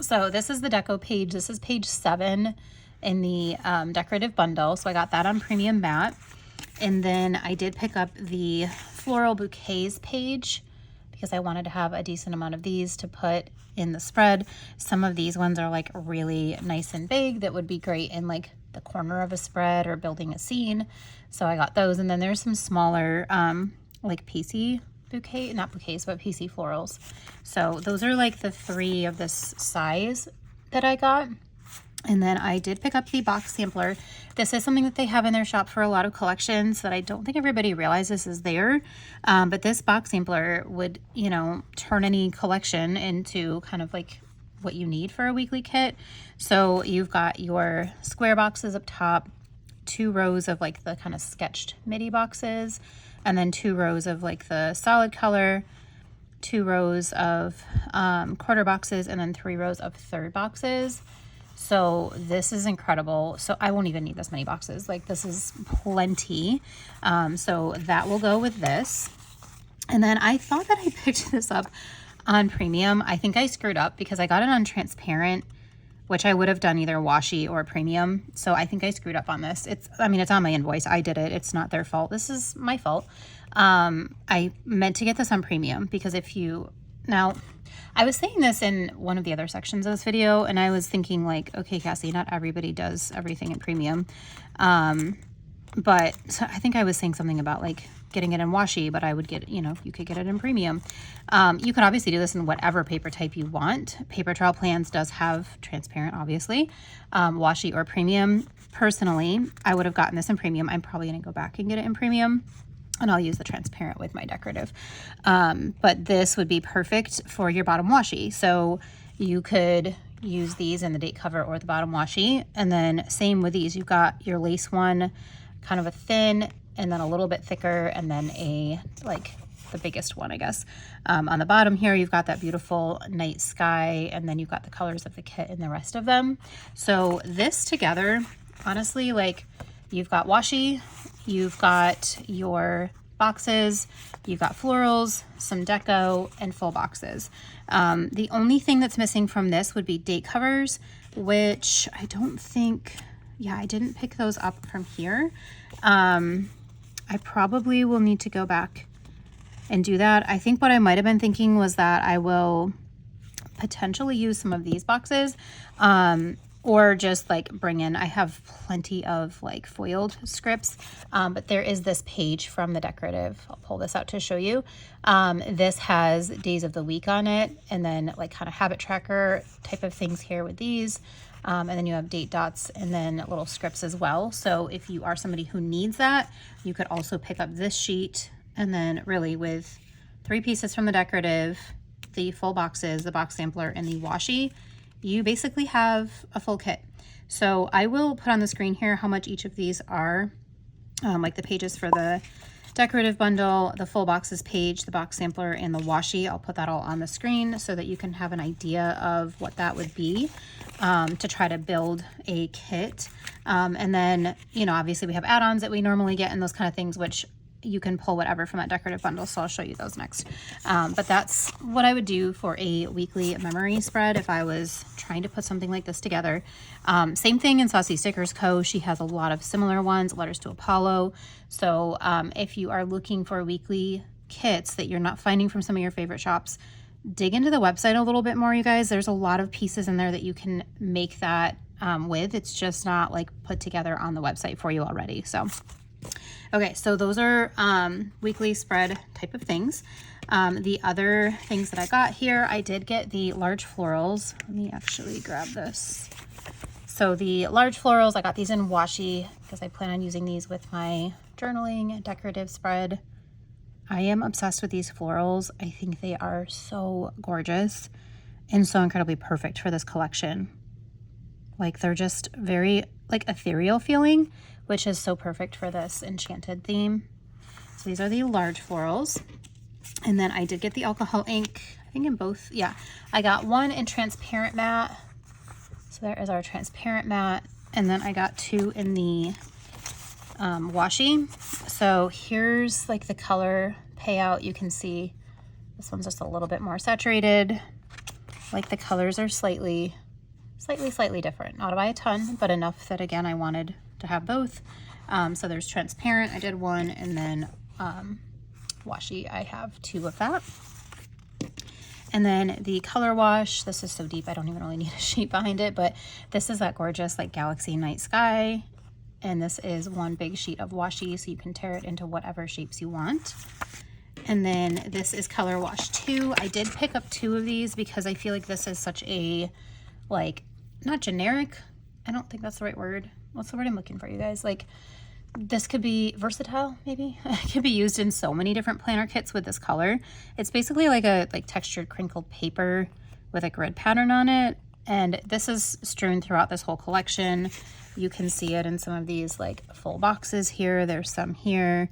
So this is the deco page. This is page 7 in the decorative bundle. So I got that on premium matte. And then I did pick up the floral bouquets page, because I wanted to have a decent amount of these to put in the spread. Some of these ones are like really nice and big that would be great in like the corner of a spread or building a scene. So I got those. And then there's some smaller like PC bouquet, not bouquets, but PC florals. So those are like the 3 of this size that I got. And then I did pick up the box sampler. This is something that they have in their shop for a lot of collections that I don't think everybody realizes is there. But this box sampler would, you know, turn any collection into kind of like what you need for a weekly kit. So you've got your square boxes up top, 2 rows of like the kind of sketched midi boxes, and then 2 rows of like the solid color, 2 rows of quarter boxes, and then 3 rows of third boxes. So this is incredible. So I won't even need this many boxes. Like this is plenty. So that will go with this. And then I thought that I picked this up on premium. I think I screwed up because I got it on transparent, which I would have done either washi or premium. So I think I screwed up on this. I mean, it's on my invoice. I did it. It's not their fault. This is my fault. I meant to get this on premium because now I was saying this in one of the other sections of this video, and I was thinking like, okay, Cassie, not everybody does everything in premium. But so I think I was saying something about like getting it in washi, but I would get, you could get it in premium. You could obviously do this in whatever paper type you want. Papertrail Plans does have transparent, obviously, washi or premium. Personally, I would have gotten this in premium. I'm probably going to go back and get it in premium, and I'll use the transparent with my decorative. But this would be perfect for your bottom washi. So you could use these in the date cover or the bottom washi. And then same with these, you've got your lace one, kind of a thin, and then a little bit thicker, and then the biggest one, I guess. On the bottom here, you've got that beautiful night sky, and then you've got the colors of the kit and the rest of them. So this together, honestly, like you've got washi, you've got your boxes, you've got florals, some deco, and full boxes. The only thing that's missing from this would be date covers, which I don't think, I didn't pick those up from here. I probably will need to go back and do that. I think what I might have been thinking was that I will potentially use some of these boxes, or just like bring in, I have plenty of like foiled scripts, but there is this page from the Decorative. I'll pull this out to show you. This has days of the week on it, and then like kind of habit tracker type of things here with these. And then you have date dots and then little scripts as well. So if you are somebody who needs that, you could also pick up this sheet, and then really with 3 pieces from the Decorative, the full boxes, the box sampler, and the washi, you basically have a full kit. So I will put on the screen here how much each of these are, like the pages for the Decorative bundle, the full boxes page, the box sampler, and the washi. I'll put that all on the screen so that you can have an idea of what that would be to try to build a kit. And then, obviously we have add-ons that we normally get and those kind of things, which you can pull whatever from that Decorative bundle. So I'll show you those next. But that's what I would do for a weekly memory spread if I was trying to put something like this together. Same thing in Saucy Stickers Co. She has a lot of similar ones, Letters to Apollo. So if you are looking for weekly kits that you're not finding from some of your favorite shops, dig into the website a little bit more, you guys. There's a lot of pieces in there that you can make that with. It's just not like put together on the website for you already. So okay, so those are weekly spread type of things. The other things that I got here, I did get the large florals. Let me actually grab this. So the large florals, I got these in washi because I plan on using these with my journaling decorative spread. I am obsessed with these florals. I think they are so gorgeous and so incredibly perfect for this collection. Like they're just very like ethereal feeling, which is so perfect for this enchanted theme. So these are the large florals. And then I did get the alcohol ink, I think in both. Yeah, I got one in transparent matte. So there is our transparent matte. And then I got 2 in the washi. So here's like the color payout. You can see this one's just a little bit more saturated. Like the colors are slightly different. Not by a ton, but enough that again, I wanted to have both. So there's transparent, I did one, and then washi, I have 2 of that. And then the color wash, this is so deep, I don't even really need a sheet behind it, but this is that gorgeous like galaxy night sky. And this is one big sheet of washi, so you can tear it into whatever shapes you want. And then this is color wash 2. I did pick up 2 of these because I feel like this is such a, like, not generic, I don't think that's the right word. What's the word I'm looking for, you guys? Like, this could be versatile, maybe. It could be used in so many different planner kits with this color. It's basically like a textured crinkled paper with a grid pattern on it. And this is strewn throughout this whole collection. You can see it in some of these like full boxes here. There's some here.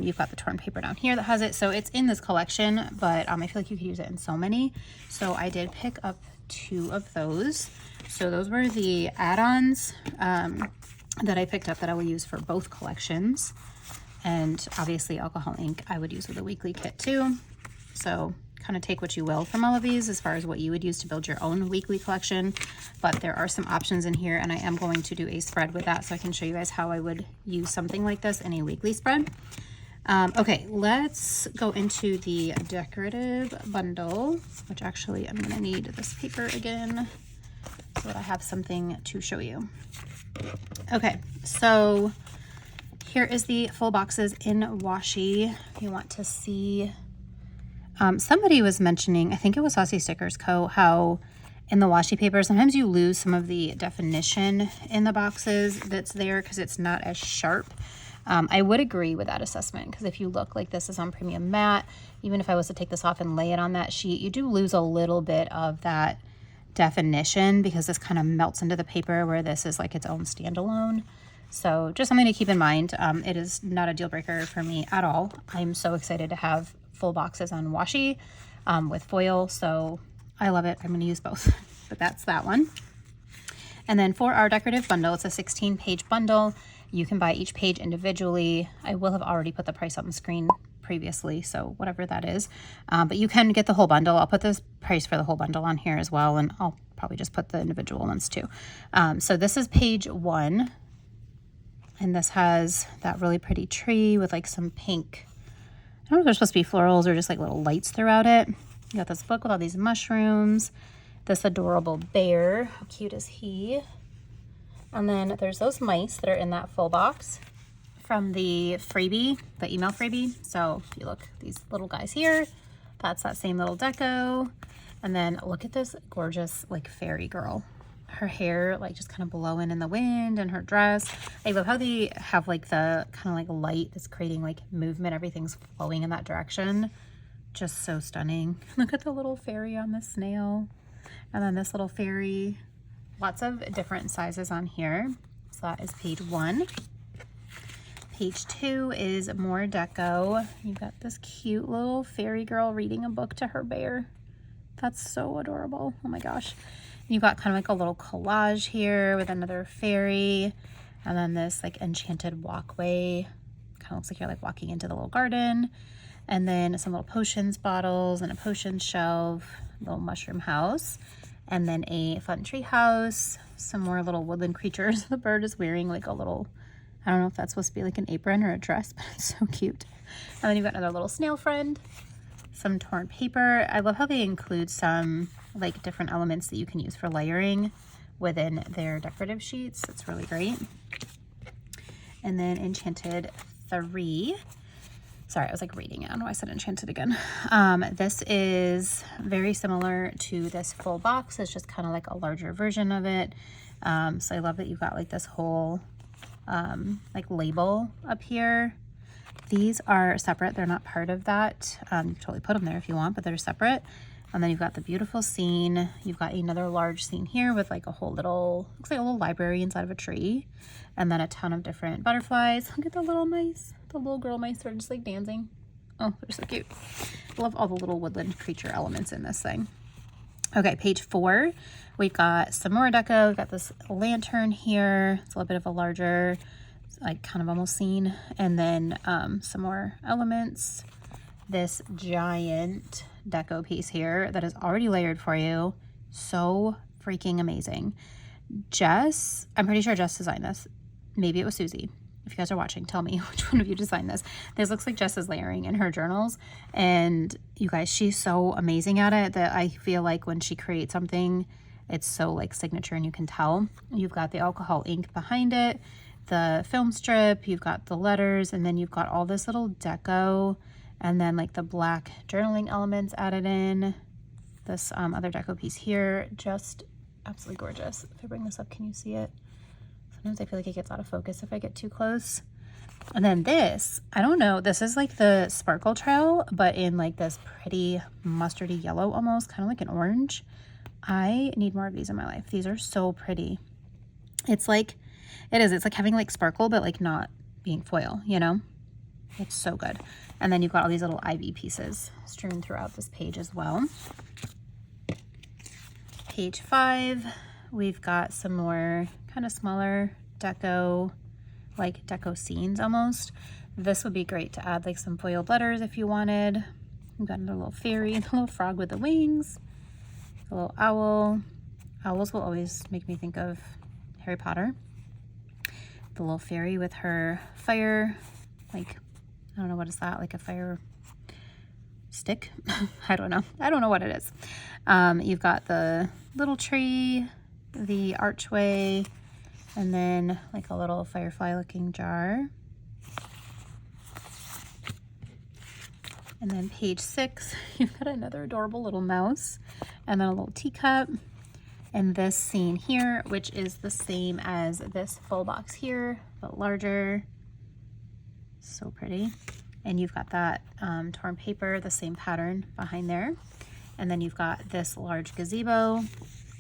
You've got the torn paper down here that has it. So it's in this collection, but I feel like you could use it in so many. So I did pick up 2 of those. So those were the add-ons that I picked up that I will use for both collections. And obviously alcohol ink I would use with a weekly kit too. So kind of take what you will from all of these as far as what you would use to build your own weekly collection, but there are some options in here, and I am going to do a spread with that so I can show you guys how I would use something like this in a weekly spread. Okay, let's go into the decorative bundle, which actually I'm going to need this paper again so that I have something to show you. Okay, so here is the full boxes in washi. If you want to see, somebody was mentioning, I think it was Saucy Stickers Co, how in the washi paper, sometimes you lose some of the definition in the boxes that's there because it's not as sharp. I would agree with that assessment, because if you look like this is on premium matte, even if I was to take this off and lay it on that sheet, you do lose a little bit of that definition because this kind of melts into the paper, where this is like its own standalone. So just something to keep in mind. It is not a deal breaker for me at all. I'm so excited to have full boxes on washi with foil, so I love it. I'm going to use both, but that's that one. And then for our decorative bundle, it's a 16-page bundle. You can buy each page individually. I will have already put the price on the screen previously, so whatever that is, but you can get the whole bundle. I'll put the price for the whole bundle on here as well, and I'll probably just put the individual ones too. So this is page 1, and this has that really pretty tree with like some pink, I don't know if they're supposed to be florals or just like little lights throughout it. You got this book with all these mushrooms, this adorable bear, how cute is he? And then there's those mice that are in that full box from the freebie, the email freebie. So if you look, these little guys here, that's that same little deco. And then look at this gorgeous like fairy girl. Her hair like just kind of blowing in the wind, and her dress. I love how they have like the kind of like light that's creating like movement. Everything's flowing in that direction. Just so stunning. Look at the little fairy on the snail. And then this little fairy. Lots of different sizes on here. So that is page 1. Page 2 is more deco. You've got this cute little fairy girl reading a book to her bear. That's so adorable. Oh my gosh. You've got kind of like a little collage here with another fairy, and then this like enchanted walkway. Kind of looks like you're like walking into the little garden, and then some little potions bottles and a potion shelf, little mushroom house, and then a fun tree house, some more little woodland creatures. The bird is wearing like a little, I don't know if that's supposed to be like an apron or a dress, but it's so cute. And then you've got another little snail friend, some torn paper. I love how they include some like different elements that you can use for layering within their decorative sheets. It's really great. And then Enchanted 3. Sorry, I was like reading it. I don't know why I said Enchanted again. This is very similar to this full box. It's just kind of like a larger version of it. So I love that you've got like this whole like label up here. These are separate. They're not part of that. You can totally put them there if you want, but they're separate. And then you've got the beautiful scene. You've got another large scene here with like a whole little, looks like a little library inside of a tree. And then a ton of different butterflies. Look at the little mice. The little girl mice are just like dancing. Oh, they're so cute. I love all the little woodland creature elements in this thing. Okay, page 4. We've got some more deco. We've got this lantern here. It's a little bit of a larger, like kind of almost scene. And then some more elements. This giant deco piece here that is already layered for you. So freaking amazing. Jess, I'm pretty sure Jess designed this. Maybe it was Susie. If you guys are watching, tell me which one of you designed this. This looks like Jess is layering in her journals. And you guys, she's so amazing at it that I feel like when she creates something, it's so like signature and you can tell. You've got the alcohol ink behind it, the film strip, you've got the letters, and then you've got all this little deco, and then like the black journaling elements added in. This other deco piece here, just absolutely gorgeous. If I bring this up, can you see it? Sometimes I feel like it gets out of focus if I get too close. And then this, I don't know, this is like the sparkle trail, but in like this pretty mustardy yellow almost, kind of like an orange. I need more of these in my life. These are so pretty. It's like, it's like having like sparkle, but like not being foil, you know? It's so good. And then you've got all these little ivy pieces strewn throughout this page as well. Page 5, we've got some more kind of smaller deco, like deco scenes almost. This would be great to add like some foiled letters if you wanted. We've got another little fairy, a little frog with the wings, a little owl. Owls will always make me think of Harry Potter. The little fairy with her fire, like, I don't know, what is that? Like a fire stick? I don't know. I don't know what it is. You've got the little tree, the archway, and then like a little firefly looking jar. And then page 6, you've got another adorable little mouse and then a little teacup. And this scene here, which is the same as this full box here, but larger. So pretty. And you've got that torn paper, the same pattern behind there. And then you've got this large gazebo,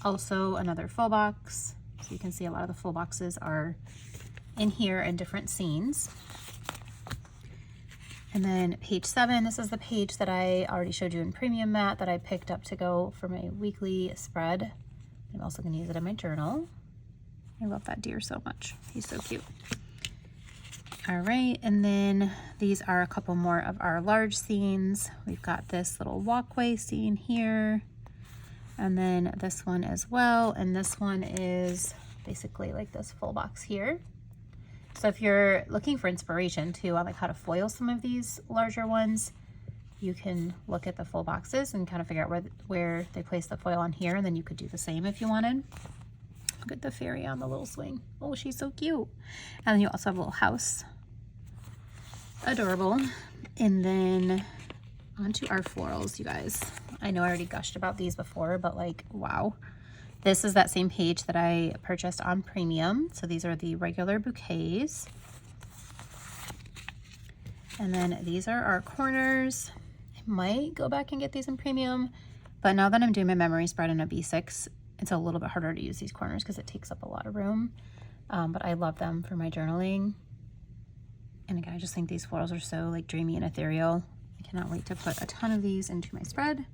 also another full box. So you can see a lot of the full boxes are in here in different scenes. And then page 7, this is the page that I already showed you in premium mat that I picked up to go for my weekly spread. I'm also going to use it in my journal. I love that deer so much. He's so cute. All right, and then these are a couple more of our large scenes. We've got this little walkway scene here, and then this one as well. And this one is basically like this full box here. So if you're looking for inspiration too on like how to foil some of these larger ones, you can look at the full boxes and kind of figure out where they place the foil on here, and then you could do the same if you wanted. Look at the fairy on the little swing. Oh, she's so cute. And then you also have a little house. Adorable. And then onto our florals, you guys. I know I already gushed about these before, but like, wow. This is that same page that I purchased on premium. So these are the regular bouquets. And then these are our corners. I might go back and get these in premium, but now that I'm doing my memory spread in a B6, it's a little bit harder to use these corners because it takes up a lot of room. But I love them for my journaling. And again, I just think these florals are so like dreamy and ethereal. I cannot wait to put a ton of these into my spread.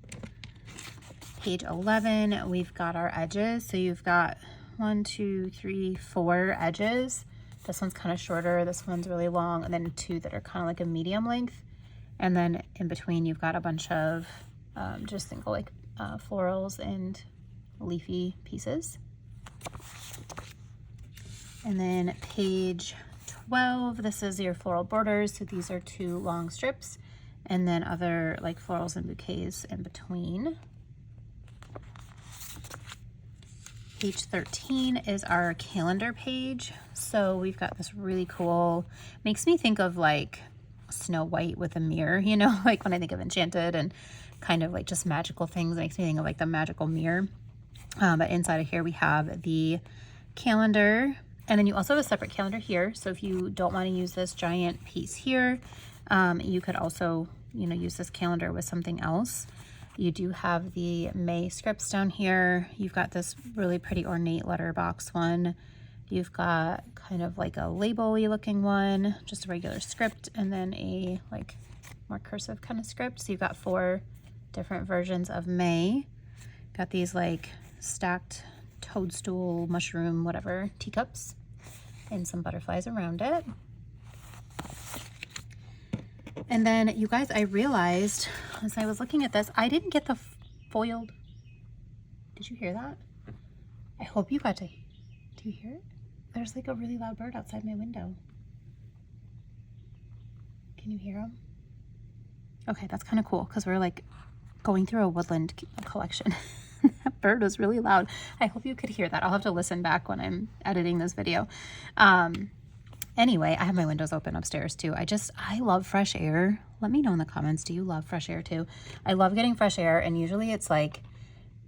Page 11, we've got our edges. So you've got 1, 2, 3, 4 edges. This one's kind of shorter, this one's really long, and then 2 that are kind of like a medium length. And then in between, you've got a bunch of just single like florals and leafy pieces. And then page 12, this is your floral borders. So these are 2 long strips, and then other like florals and bouquets in between. Page 13 is our calendar page. So we've got this really cool, makes me think of like Snow White with a mirror, you know, like when I think of Enchanted and kind of like just magical things, it makes me think of like the magical mirror. But inside of here we have the calendar, and then you also have a separate calendar here. So if you don't want to use this giant piece here, you could also, you know, use this calendar with something else. You do have the May scripts down here. You've got this really pretty ornate letterbox one. You've got kind of like a label-y looking one, just a regular script, and then a like more cursive kind of script. So you've got 4 different versions of May. Got these like stacked toadstool, mushroom, whatever, teacups, and some butterflies around it. And then you guys, I realized as I was looking at this, I didn't get the foiled. Did you hear that? I hope you got to, do you hear it? There's like a really loud bird outside my window. Can you hear him? Okay, that's kind of cool because we're like going through a woodland collection. That bird was really loud. I hope you could hear that. I'll have to listen back when I'm editing this video. Anyway, I have my windows open upstairs too. I love fresh air. Let me know in the comments, do you love fresh air too? I love getting fresh air, and usually it's like,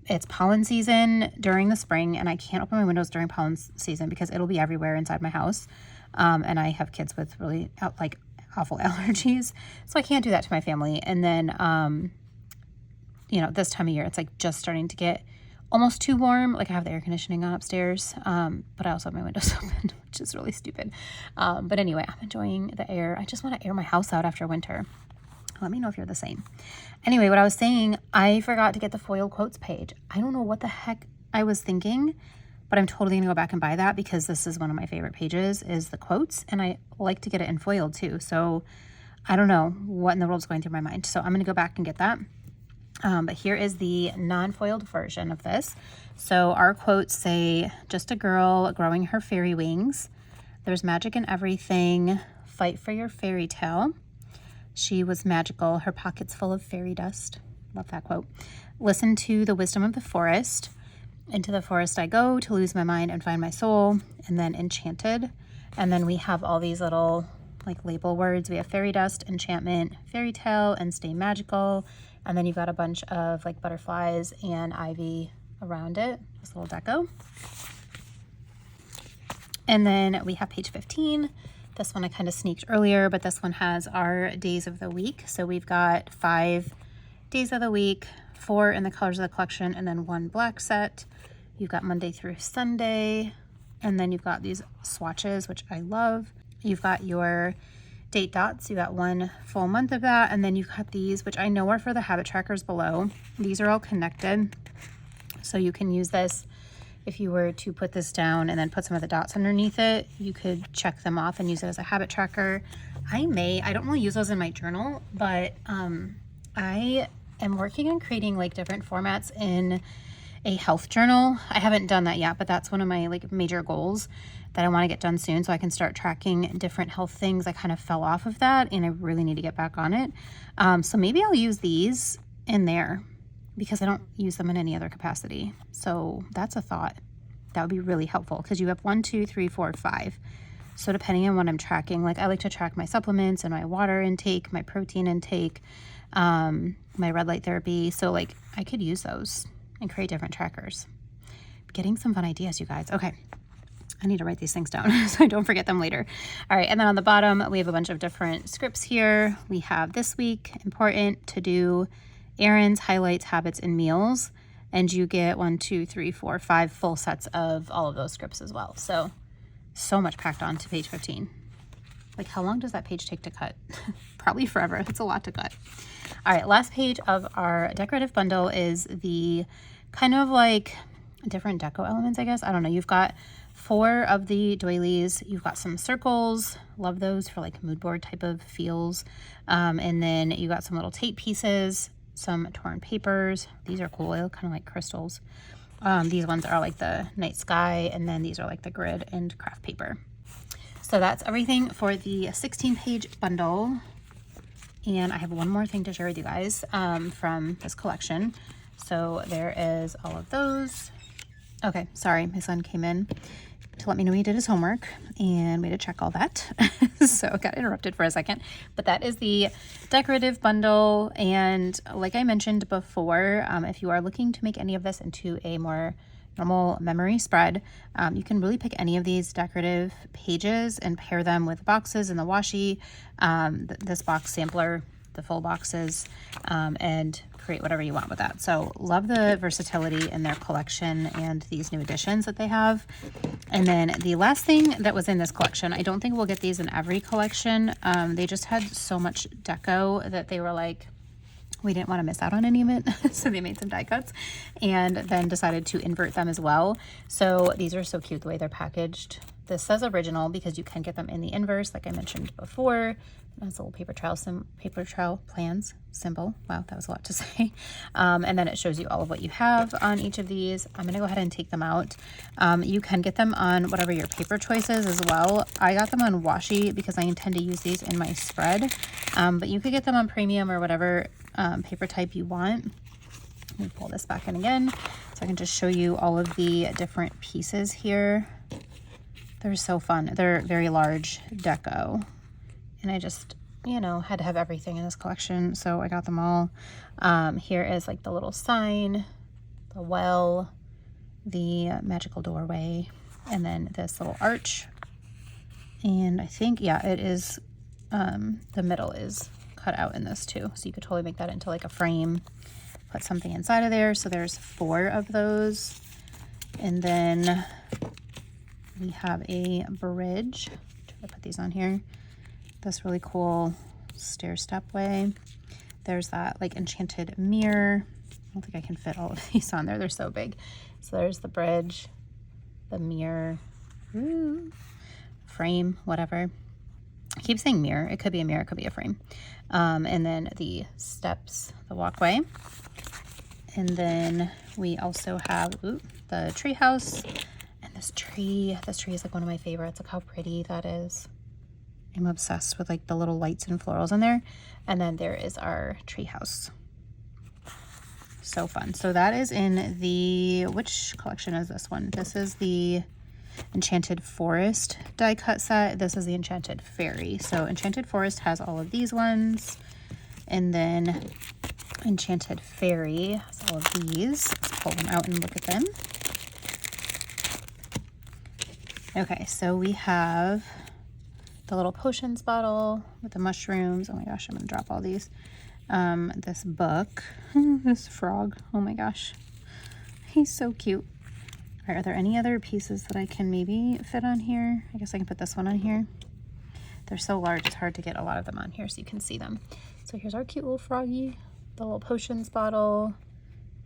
it's pollen season during the spring, and I can't open my windows during pollen season because it'll be everywhere inside my house. And I have kids with really like awful allergies, so I can't do that to my family. And then, you know, this time of year, it's like just starting to get almost too warm. Like I have the air conditioning on upstairs, but I also have my windows open, which is really stupid. But anyway, I'm enjoying the air. I just want to air my house out after winter. Let me know if you're the same. Anyway, what I was saying, I forgot to get the foiled quotes page. I don't know what the heck I was thinking, but I'm totally gonna go back and buy that because this is one of my favorite pages, is the quotes, and I like to get it in foiled too. So I don't know what in the world's going through my mind. So I'm gonna go back and get that. But here is the non-foiled version of this. So our quotes say, just a girl growing her fairy wings. There's magic in everything. Fight for your fairy tale. She was magical. Her pockets full of fairy dust. Love that quote. Listen to the wisdom of the forest. Into the forest I go to lose my mind and find my soul. And then enchanted. And then we have all these little like label words. We have fairy dust, enchantment, fairy tale, and stay magical. And then you've got a bunch of like butterflies and ivy around it, this little deco. And then we have page 15. This one I kind of sneaked earlier, but this one has our days of the week. So we've got 5 days of the week, 4 in the colors of the collection, and then 1 black set. You've got Monday through Sunday, and then you've got these swatches, which I love. You've got your date dots. You got 1 full month of that, and then you've got these, which I know are for the habit trackers below. These are all connected, so you can use this if you were to put this down and then put some of the dots underneath it. You could check them off and use it as a habit tracker. I don't really use those in my journal, but I am working on creating like different formats in a health journal. I haven't done that yet, but that's one of my like major goals that I want to get done soon, so I can start tracking different health things. I kind of fell off of that and I really need to get back on it. So maybe I'll use these in there because I don't use them in any other capacity. So that's a thought. That would be really helpful because you have 1, 2, 3, 4, 5. So depending on what I'm tracking, like I like to track my supplements and my water intake, my protein intake, my red light therapy. So like I could use those and create different trackers. Getting some fun ideas, you guys. Okay. I need to write these things down so I don't forget them later. All right, and then on the bottom, we have a bunch of different scripts here. We have this week, important, to do, errands, highlights, habits, and meals. And you get 1, 2, 3, 4, 5 full sets of all of those scripts as well. So much packed on to page 15. Like, how long does that page take to cut? Probably forever. It's a lot to cut. All right, last page of our decorative bundle is the kind of like different deco elements, I guess. I don't know. You've got 4 of the doilies. You've got some circles. Love those for like mood board type of feels. And then you got some little tape pieces, some torn papers. These are cool. They look kind of like crystals. These ones are like the night sky, and then these are like the grid and craft paper. So that's everything for the 16-page bundle. And I have one more thing to share with you guys from this collection. So there is all of those. Okay, sorry, my son came in to let me know he did his homework and we had to check all that. So I got interrupted for a second, but that is the decorative bundle. And like I mentioned before, if you are looking to make any of this into a more normal memory spread, you can really pick any of these decorative pages and pair them with boxes in the washi, this box sampler, the full boxes, and create whatever you want with that. So love the versatility in their collection and these new additions that they have. And then the last thing that was in this collection, I don't think we'll get these in every collection. They just had so much deco that they were like, we didn't want to miss out on any of it. So they made some die cuts and then decided to invert them as well. So these are so cute the way they're packaged. This says original because you can get them in the inverse, like I mentioned before. That's a little Papertrail Plans symbol. Wow, that was a lot to say. And then it shows you all of what you have on each of these. I'm gonna go ahead and take them out. You can get them on whatever your paper choice is as well. I got them on washi because I intend to use these in my spread. But you could get them on premium or whatever paper type you want. Let me pull this back in again so I can just show you all of the different pieces here. They're so fun. They're very large deco. And I just, you know, had to have everything in this collection, so I got them all. Here is like the little sign, the well, the magical doorway, and then this little arch. And I think, yeah, it is, the middle is cut out in this too. So you could totally make that into like a frame put something inside of there. So there's 4 of those. And then we have a bridge. Try to put these on here. This really cool stair step way. There's that like enchanted mirror. I don't think I can fit all of these on there. They're so big. So there's the bridge, the mirror, frame, whatever. I keep saying mirror. It could be a mirror, it could be a frame. And then the steps, the walkway. And then we also have the tree house. And this tree is like one of my favorites. Look how pretty that is. I'm obsessed with like the little lights and florals in there. And then there is our tree house. So fun. So that is in the, which collection is this one? This is the Enchanted Forest die cut set. This is the Enchanted Fairy. So Enchanted Forest has all of these ones. And then Enchanted Fairy has all of these. Let's pull them out and look at them. Okay, so we have the little potions bottle with the mushrooms. Oh my gosh, I'm gonna drop all these. This book, this frog, oh my gosh, he's so cute. All right, are there any other pieces that I can maybe fit on here? I guess I can put this one on here. They're so large, it's hard to get a lot of them on here so you can see them. So here's our cute little froggy, the little potions bottle,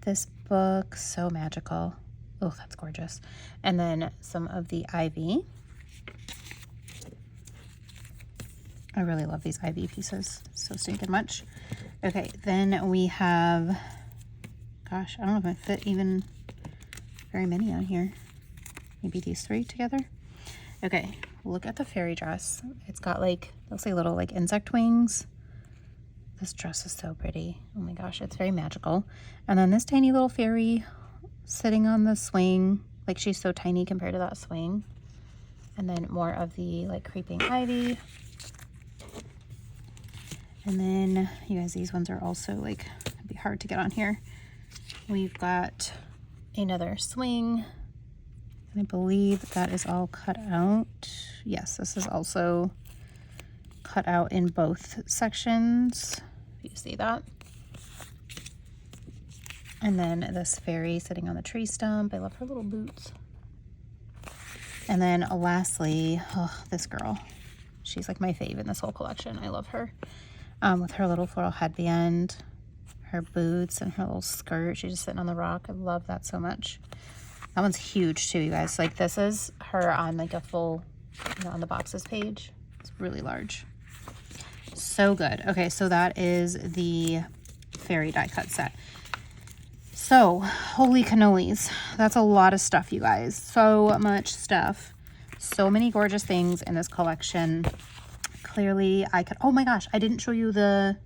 this book, so magical. Oh, that's gorgeous. And then some of the ivy. I really love these ivy pieces so stinking much. Okay, then we have, gosh, I don't know if I fit even very many on here. Maybe these 3 together. Okay, look at the fairy dress. It's got like, looks like little like insect wings. This dress is so pretty. Oh my gosh, it's very magical. And then this tiny little fairy sitting on the swing. Like she's so tiny compared to that swing. And then more of the like creeping ivy. And then, you guys, these ones are also like, it'd be hard to get on here. We've got another swing. And I believe that is all cut out. Yes, this is also cut out in both sections. You see that? And then this fairy sitting on the tree stump. I love her little boots. And then lastly, oh, this girl. She's like my fave in this whole collection. I love her. With her little floral headband, her boots, and her little skirt. She's just sitting on the rock. I love that so much. That one's huge too, you guys. Like this is her on like a full, you know, on the boxes page. It's really large. So good. Okay, so that is the fairy die cut set. So, holy cannolis. That's a lot of stuff, you guys. So much stuff. So many gorgeous things in this collection. Clearly I could, oh my gosh, I didn't show you the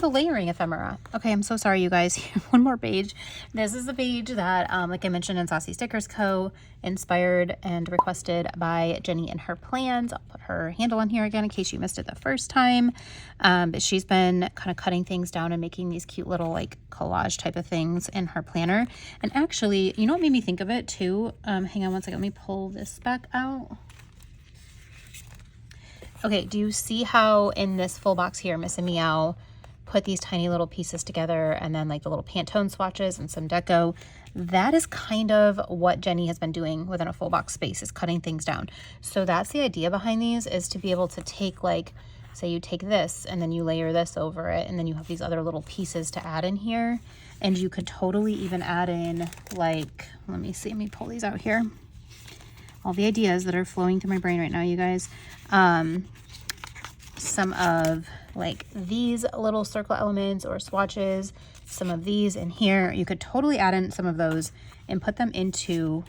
layering ephemera. Okay, I'm so sorry, you guys. One more page. This is the page that, like I mentioned in Saucy Stickers Co, inspired and requested by Jenny and her plans. I'll put her handle on here again in case you missed it the first time. But she's been kind of cutting things down and making these cute little like collage type of things in her planner. And actually, you know what made me think of it too? Hang on one second, let me pull this back out. Okay, do you see how in this full box here, Miss Meow put these tiny little pieces together and then like the little Pantone swatches and some deco? That is kind of what Jenny has been doing within a full box space, is cutting things down. So that's the idea behind these, is to be able to take like, say you take this and then you layer this over it and then you have these other little pieces to add in here. And you could totally even add in like, let me see, let me pull these out here. All the ideas that are flowing through my brain right now, you guys. Some of like these little circle elements or swatches, some of these in here. You could totally add in some of those and put them into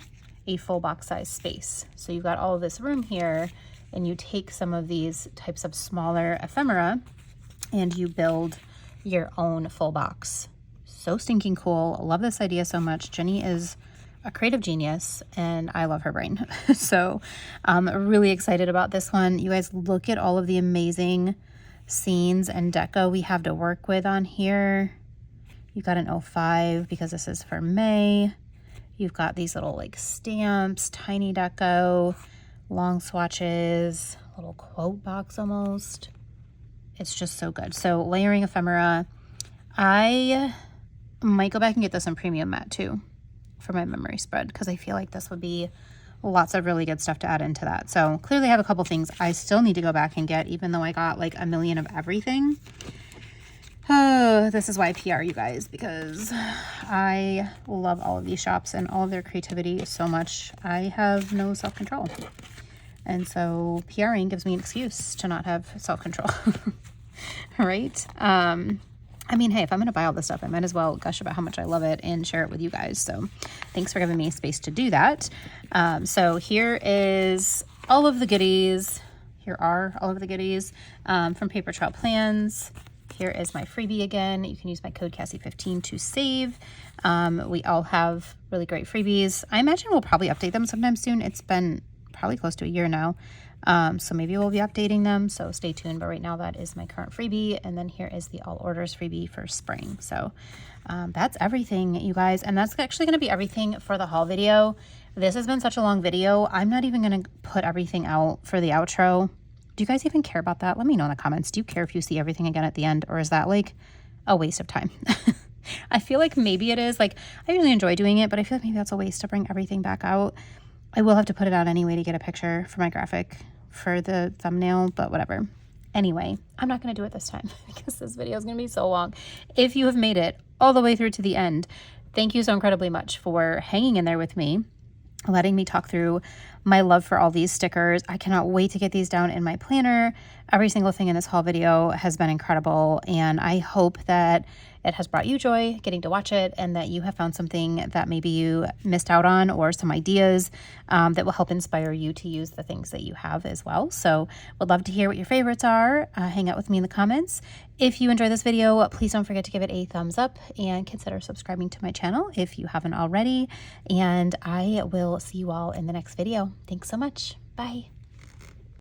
a full box size space. So you've got all of this room here, and you take some of these types of smaller ephemera and you build your own full box. So stinking cool. Love this idea so much. Jenny is a creative genius and I love her brain. So I'm really excited about this one. You guys, look at all of the amazing scenes and deco we have to work with on here. You got an 05 because this is for May. You've got these little like stamps, tiny deco, long swatches, little quote box almost. It's just so good. So layering ephemera, I might go back and get this in premium matte too for my memory spread, because I feel like this would be lots of really good stuff to add into that. So clearly I have a couple things I still need to go back and get, even though I got like a million of everything. Oh, this is why I PR, you guys, because I love all of these shops and all of their creativity so much. I have no self-control. And so PRing gives me an excuse to not have self-control. Right? I mean, hey, if I'm going to buy all this stuff, I might as well gush about how much I love it and share it with you guys. So thanks for giving me space to do that. So here is all of the goodies. Here are all of the goodies from Papertrail Plans. Here is my freebie again. You can use my code Cassie15 to save. We all have really great freebies. I imagine we'll probably update them sometime soon. It's been probably close to a year now. So maybe we'll be updating them, so stay tuned. But right now that is my current freebie, and then here is the all orders freebie for spring. So that's everything, you guys, and that's actually going to be everything for the haul video. This has been such a long video. I'm not even going to put everything out for the outro. Do you guys even care about that? Let me know in the comments. Do you care if you see everything again at the end, or is that like a waste of time? I feel like maybe it is. Like, I really enjoy doing it, but I feel like maybe that's a waste to bring everything back out. I will have to put it out anyway to get a picture for my graphic for the thumbnail, but whatever. Anyway, I'm not going to do it this time because this video is going to be so long. If you have made it all the way through to the end, thank you so incredibly much for hanging in there with me, letting me talk through my love for all these stickers. I cannot wait to get these down in my planner. Every single thing in this haul video has been incredible, and I hope that it has brought you joy getting to watch it, and that you have found something that maybe you missed out on, or some ideas that will help inspire you to use the things that you have as well. So would love to hear what your favorites are. Hang out with me in the comments. If you enjoyed this video, please don't forget to give it a thumbs up and consider subscribing to my channel if you haven't already. And I will see you all in the next video. Thanks so much. Bye.